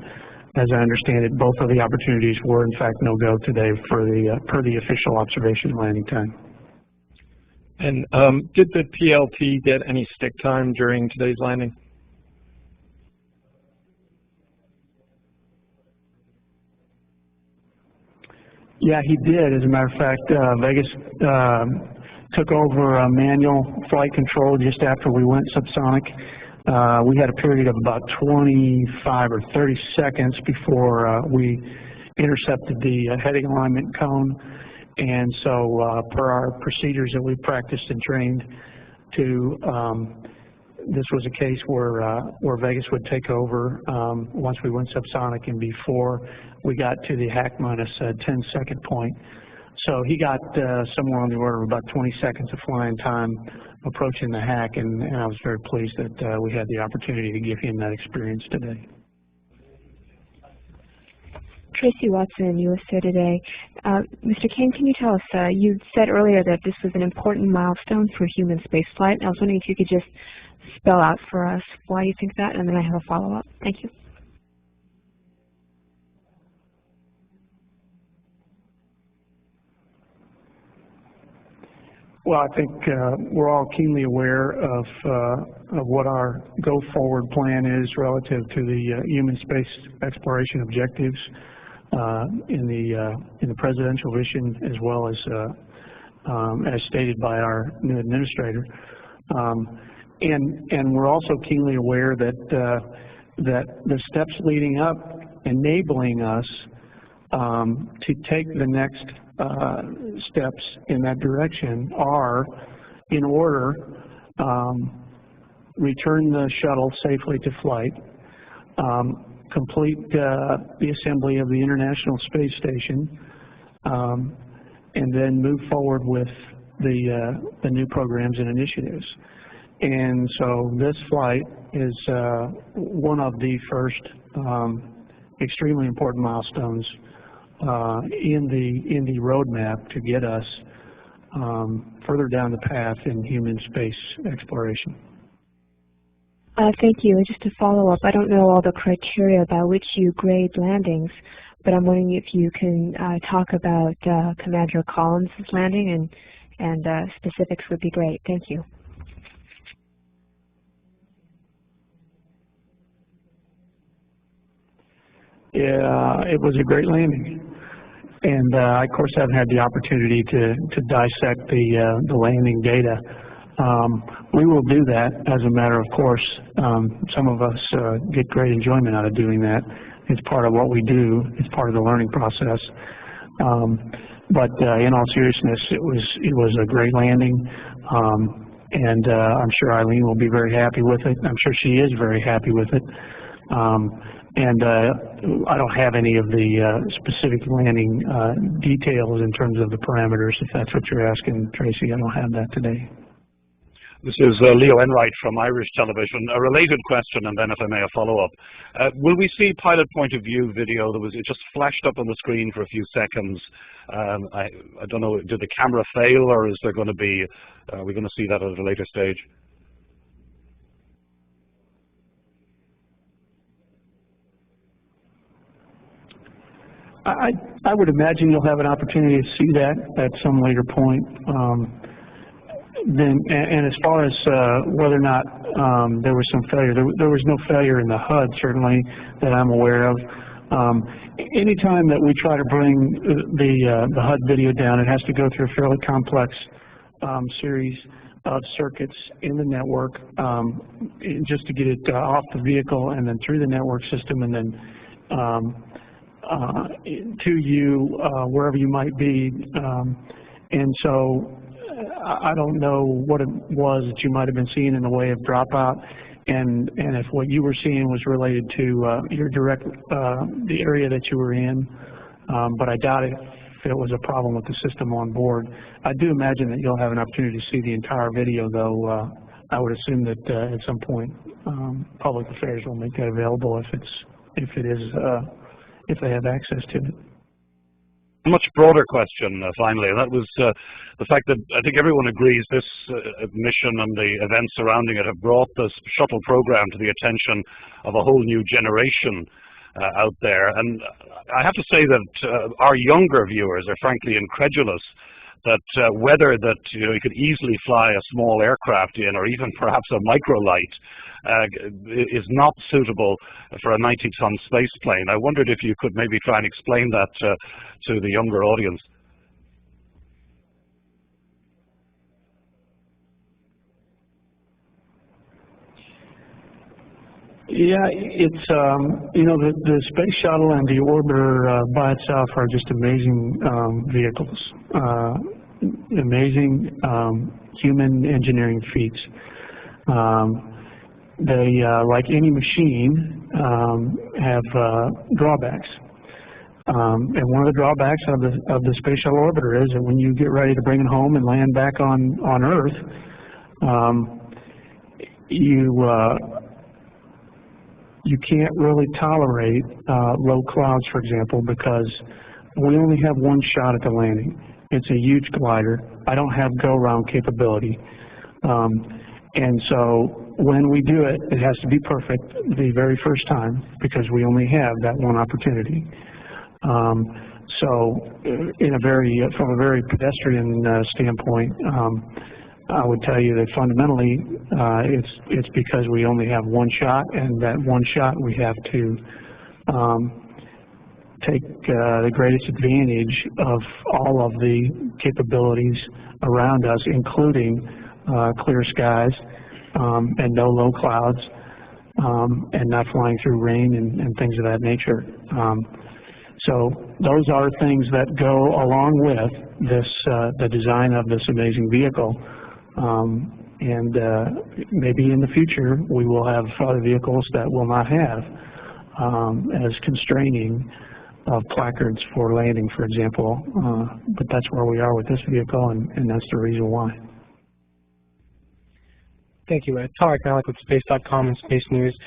as I understand it, both of the opportunities were in fact no-go today for the per the official observation landing time. And did the PLT get any stick time during today's landing? Yeah, he did. As a matter of fact, Vegas took over manual flight control just after we went subsonic. We had a period of about 25 or 30 seconds before we intercepted the heading alignment cone. And so per our procedures that we practiced and trained to, this was a case where Vegas would take over once we went subsonic and before we got to the hack minus 10-second point. So he got somewhere on the order of about 20 seconds of flying time approaching the hack, and I was very pleased that we had the opportunity to give him that experience today. Tracy Watson, USA Today. Mr. King, can you tell us, you said earlier that this was an important milestone for human spaceflight. I was wondering if you could just spell out for us why you think that, and then I have a follow-up. Thank you. Well, I think we're all keenly aware of what our go-forward plan is relative to the human space exploration objectives in the presidential vision, as well as stated by our new administrator. And we're also keenly aware that the steps leading up, enabling us to take the next steps in that direction are, in order, return the shuttle safely to flight, complete the assembly of the International Space Station, and then move forward with the new programs and initiatives. And so this flight is one of the first extremely important milestones in the roadmap to get us further down the path in human space exploration. Thank you. And just to follow up, I don't know all the criteria by which you grade landings, but I'm wondering if you can talk about Commander Collins' landing, and specifics would be great. Thank you. Yeah, it was a great landing. And I, of course, haven't had the opportunity to dissect the landing data. We will do that as a matter of course. Some of us get great enjoyment out of doing that. It's part of what we do. It's part of the learning process. But in all seriousness, it was a great landing. And I'm sure Eileen will be very happy with it. I'm sure she is very happy with it. And I don't have any of the specific landing details in terms of the parameters, if that's what you're asking, Tracy. I don't have that today. This is Leo Enright from Irish Television. A related question, and then if I may, a follow-up. Will we see pilot point of view video? It just flashed up on the screen for a few seconds. I don't know, did the camera fail, or is there going to be, are we going to see that at a later stage? I would imagine you'll have an opportunity to see that at some later point. And as far as whether or not there was some failure, there was no failure in the HUD, certainly, that I'm aware of. Anytime that we try to bring the HUD video down, it has to go through a fairly complex series of circuits in the network just to get it off the vehicle and then through the network system and then to you wherever you might be. And so I don't know what it was that you might have been seeing in the way of dropout, and if what you were seeing was related to your direct the area that you were in, but I doubt if it was a problem with the system on board. I do imagine that you'll have an opportunity to see the entire video, though. I would assume that at some point Public Affairs will make that available if they have access to it. A much broader question, finally, and that was the fact that I think everyone agrees this mission and the events surrounding it have brought this shuttle program to the attention of a whole new generation out there. And I have to say that our younger viewers are frankly incredulous that whether that you could easily fly a small aircraft in, or even perhaps a microlight, is not suitable for a 90-ton space plane. I wondered if you could maybe try and explain that to the younger audience. Yeah, it's the space shuttle and the orbiter by itself are just amazing vehicles, amazing human engineering feats. They, like any machine, have drawbacks. And one of the drawbacks of the space shuttle orbiter is that when you get ready to bring it home and land back on Earth, you can't really tolerate low clouds, for example, because we only have one shot at the landing. It's a huge glider. I don't have go-round capability. And so when we do it, it has to be perfect the very first time because we only have that one opportunity. So from a very pedestrian standpoint, I would tell you that fundamentally it's because we only have one shot, and that one shot we have to take the greatest advantage of all of the capabilities around us, including clear skies and no low clouds, and not flying through rain and things of that nature. So those are things that go along with this, the design of this amazing vehicle. And maybe in the future we will have other vehicles that will not have as constraining of placards for landing, for example. But that's where we are with this vehicle, and that's the reason why. Thank you. Tarek Malik with Space.com and Space News.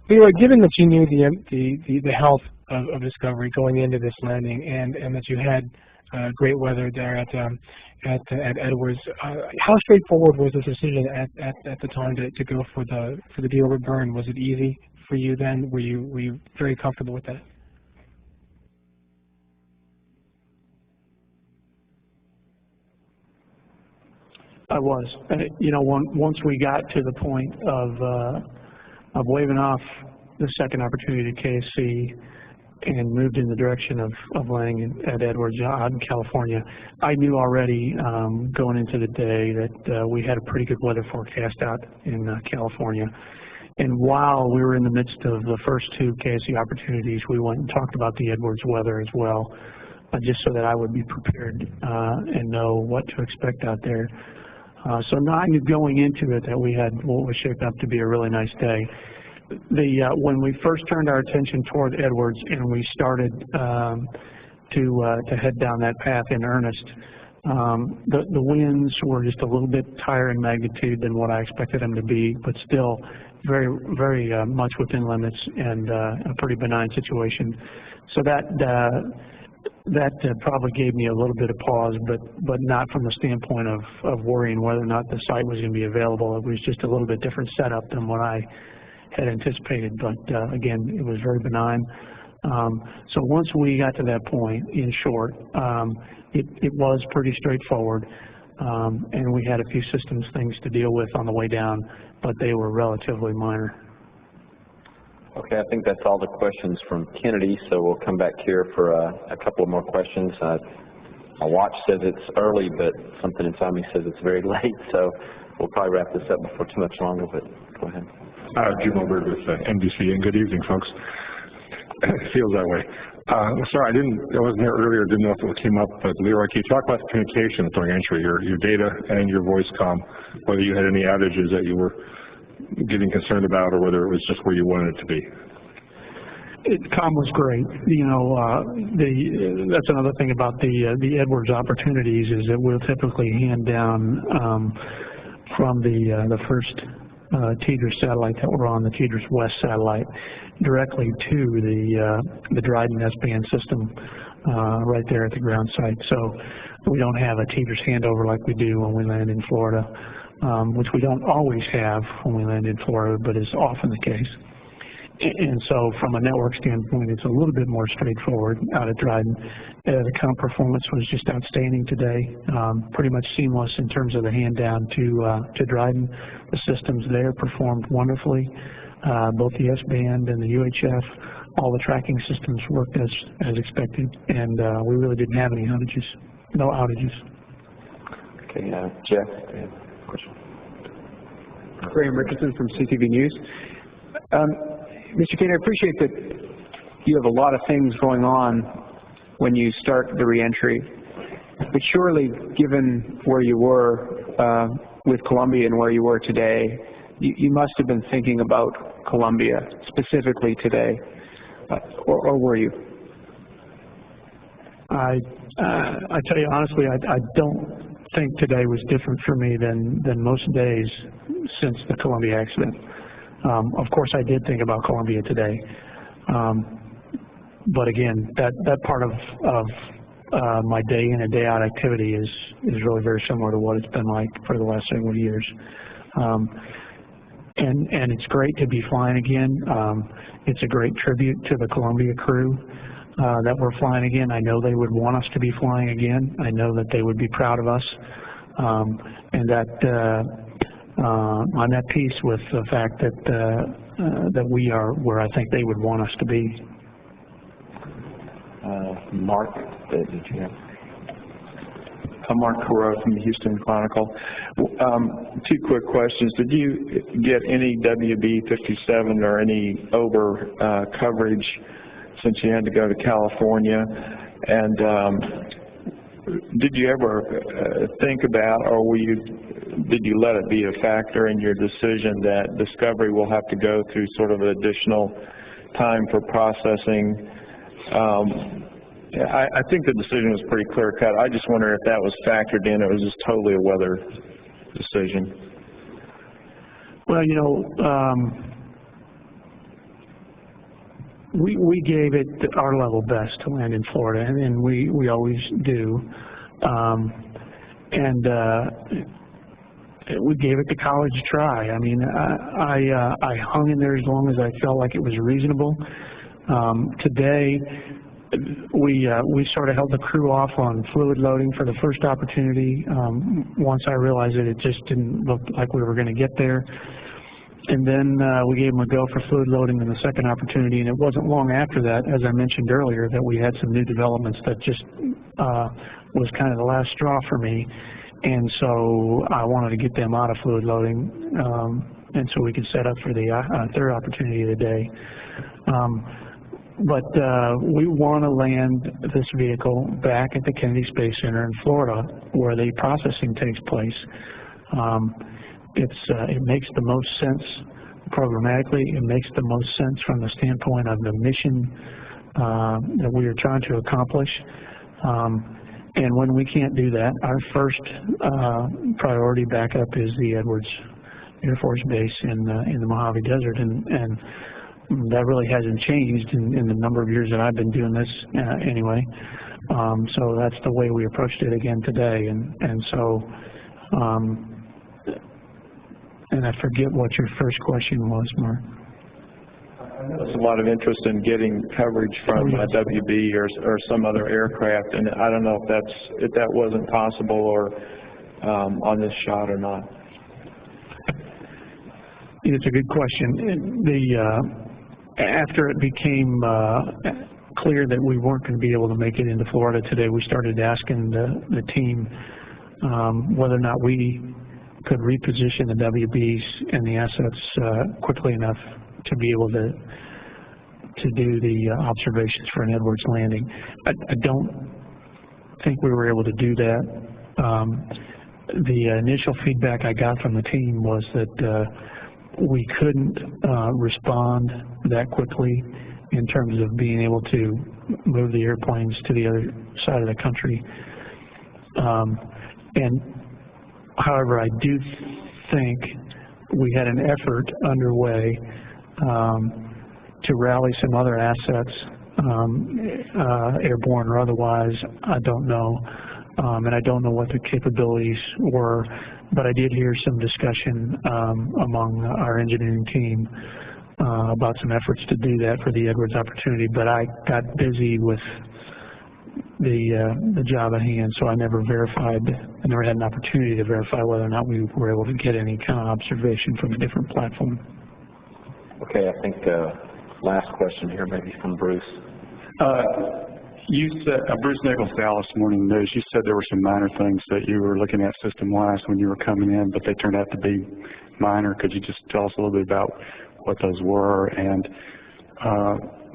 Leo, given that you knew the health of Discovery going into this landing, and that you had great weather there at Edwards, how straightforward was the decision at the time to go for the deorbit burn? Was it easy for you then? Were you very comfortable with that? I was. You know, once we got to the point of waving off the second opportunity to KSC and moved in the direction of landing at Edwards out in California, I knew already going into the day that we had a pretty good weather forecast out in California. And while we were in the midst of the first two KSC opportunities, we went and talked about the Edwards weather as well, just so that I would be prepared and know what to expect out there. So now I knew going into it that we had what was shaped up to be a really nice day. When we first turned our attention toward Edwards and we started to head down that path in earnest, the winds were just a little bit higher in magnitude than what I expected them to be, but still very, very much within limits and a pretty benign situation. So that probably gave me a little bit of pause, but not from the standpoint of worrying whether or not the site was going to be available. It was just a little bit different setup than what I had anticipated, but again, it was very benign. So once we got to that point, in short, it was pretty straightforward, and we had a few systems things to deal with on the way down, but they were relatively minor. Okay, I think that's all the questions from Kennedy, so we'll come back here for a couple of more questions. My watch says it's early, but something inside me says it's very late, so we'll probably wrap this up before too much longer, but go ahead. Jim Obert with NBC, and good evening, folks. It feels that way. Sorry, I wasn't there earlier, didn't know if it came up, but Leroy, can you talk about the communication during entry, your data and your voice comm, whether you had any outages that you were getting concerned about or whether it was just where you wanted it to be? Comm was great. You know, that's another thing about the Edwards opportunities is that we'll typically hand down from the first TDRS satellite that we're on, the TDRS West satellite, directly to the Dryden S-band system right there at the ground site. So we don't have a TDRS handover like we do when we land in Florida, which we don't always have when we land in Florida, but is often the case. And so from a network standpoint, it's a little bit more straightforward out at Dryden. The comm performance was just outstanding today, pretty much seamless in terms of the hand down to Dryden. The systems there performed wonderfully, both the S-band and the UHF. All the tracking systems worked as expected, and we really didn't have any outages, no outages. Okay, Jeff, go ahead. Question. Graham Richardson from CTV News. Mr. Kane, I appreciate that you have a lot of things going on when you start the reentry, but surely, given where you were with Columbia and where you were today, you must have been thinking about Columbia specifically today, or were you? I tell you honestly, I don't think today was different for me than most days since the Columbia accident. Of course, I did think about Columbia today, but again, that part of my day in and day out activity is really very similar to what it's been like for the last several years. And it's great to be flying again. It's a great tribute to the Columbia crew that we're flying again. I know they would want us to be flying again. I know that they would be proud of us, and that I'm at peace with the fact that we are where I think they would want us to be. Mark, did you have? I'm Mark Carreau from the Houston Chronicle. Two quick questions. Did you get any WB-57 or any over coverage since you had to go to California? And did you ever think about, or did you let it be a factor in your decision that Discovery will have to go through sort of additional time for processing? I think the decision was pretty clear cut. I just wonder if that was factored in, or it was just totally a weather decision. Well, you know, we gave it our level best to land in Florida, and we always do. We gave it to college a try. I mean, I hung in there as long as I felt like it was reasonable. Today, we sort of held the crew off on fluid loading for the first opportunity. Once I realized that it just didn't look like we were going to get there. And then we gave them a go for fluid loading in the second opportunity, and it wasn't long after that, as I mentioned earlier, that we had some new developments that just was kind of the last straw for me. And so I wanted to get them out of fluid loading, and so we could set up for the third opportunity of the day. But we want to land this vehicle back at the Kennedy Space Center in Florida, where the processing takes place. It makes the most sense programmatically. It makes the most sense from the standpoint of the mission that we are trying to accomplish. And when we can't do that, our first priority backup is the Edwards Air Force Base in the Mojave Desert, and that really hasn't changed in the number of years that I've been doing this anyway. So that's the way we approached it again today, and so. And I forget what your first question was, Mark. There's a lot of interest in getting coverage from WB or some other aircraft, and I don't know if that wasn't possible or on this shot or not. It's a good question. After it became clear that we weren't going to be able to make it into Florida today, we started asking the team whether or not we could reposition the WBs and the assets quickly enough to be able to do the observations for an Edwards landing. I don't think we were able to do that. The initial feedback I got from the team was that we couldn't respond that quickly in terms of being able to move the airplanes to the other side of the country. However, I do think we had an effort underway to rally some other assets, airborne or otherwise. I don't know, and I don't know what the capabilities were, but I did hear some discussion among our engineering team about some efforts to do that for the Edwards opportunity, but I got busy with the job at hand, so I never had an opportunity to verify whether or not we were able to get any kind of observation from a different platform. Okay, I think last question here, maybe from Bruce. You said, Bruce Nichols, Dallas Morning News, you said there were some minor things that you were looking at system-wise when you were coming in, but they turned out to be minor. Could you just tell us a little bit about what those were? And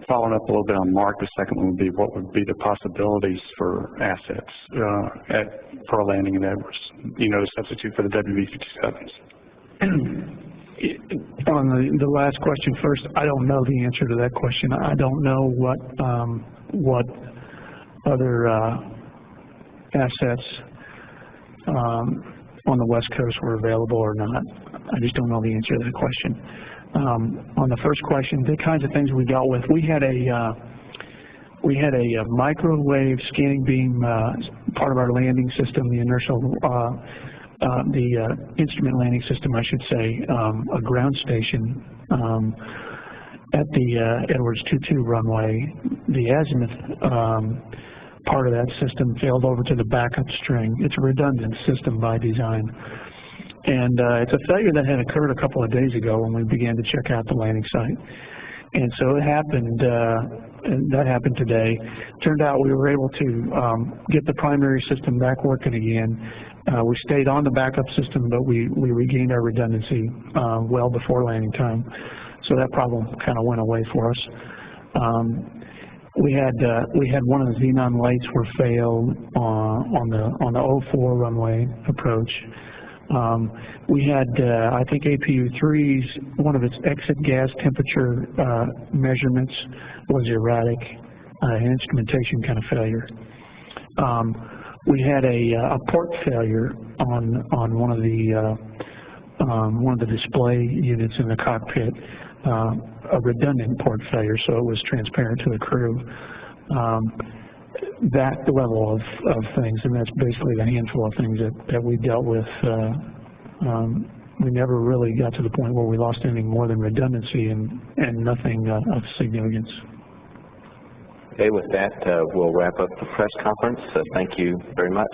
following up a little bit on Mark, the second one would be, what would be the possibilities for assets for a landing in Edwards? You know, to substitute for the WB-57s. On the last question first, I don't know the answer to that question. I don't know what other assets on the West Coast were available or not. I just don't know the answer to that question. On the first question, the kinds of things we dealt with, we had a microwave scanning beam part of our landing system, the inertial, the instrument landing system, I should say, a ground station at the Edwards 22 runway. The azimuth part of that system failed over to the backup string. It's a redundant system by design. And it's a failure that had occurred a couple of days ago when we began to check out the landing site. And so it happened, and that happened today. Turned out we were able to get the primary system back working again. We stayed on the backup system, but we regained our redundancy well before landing time. So that problem kind of went away for us. We had one of the xenon lights were failed on the 04 runway approach. We had, I think APU-3's, one of its exit gas temperature measurements was erratic, an instrumentation kind of failure. We had a port failure on one of the display units in the cockpit, a redundant port failure, so it was transparent to the crew. That level of things, and that's basically the handful of things that we dealt with. We never really got to the point where we lost anything more than redundancy and nothing of significance. Okay, with that, we'll wrap up the press conference. Thank you very much.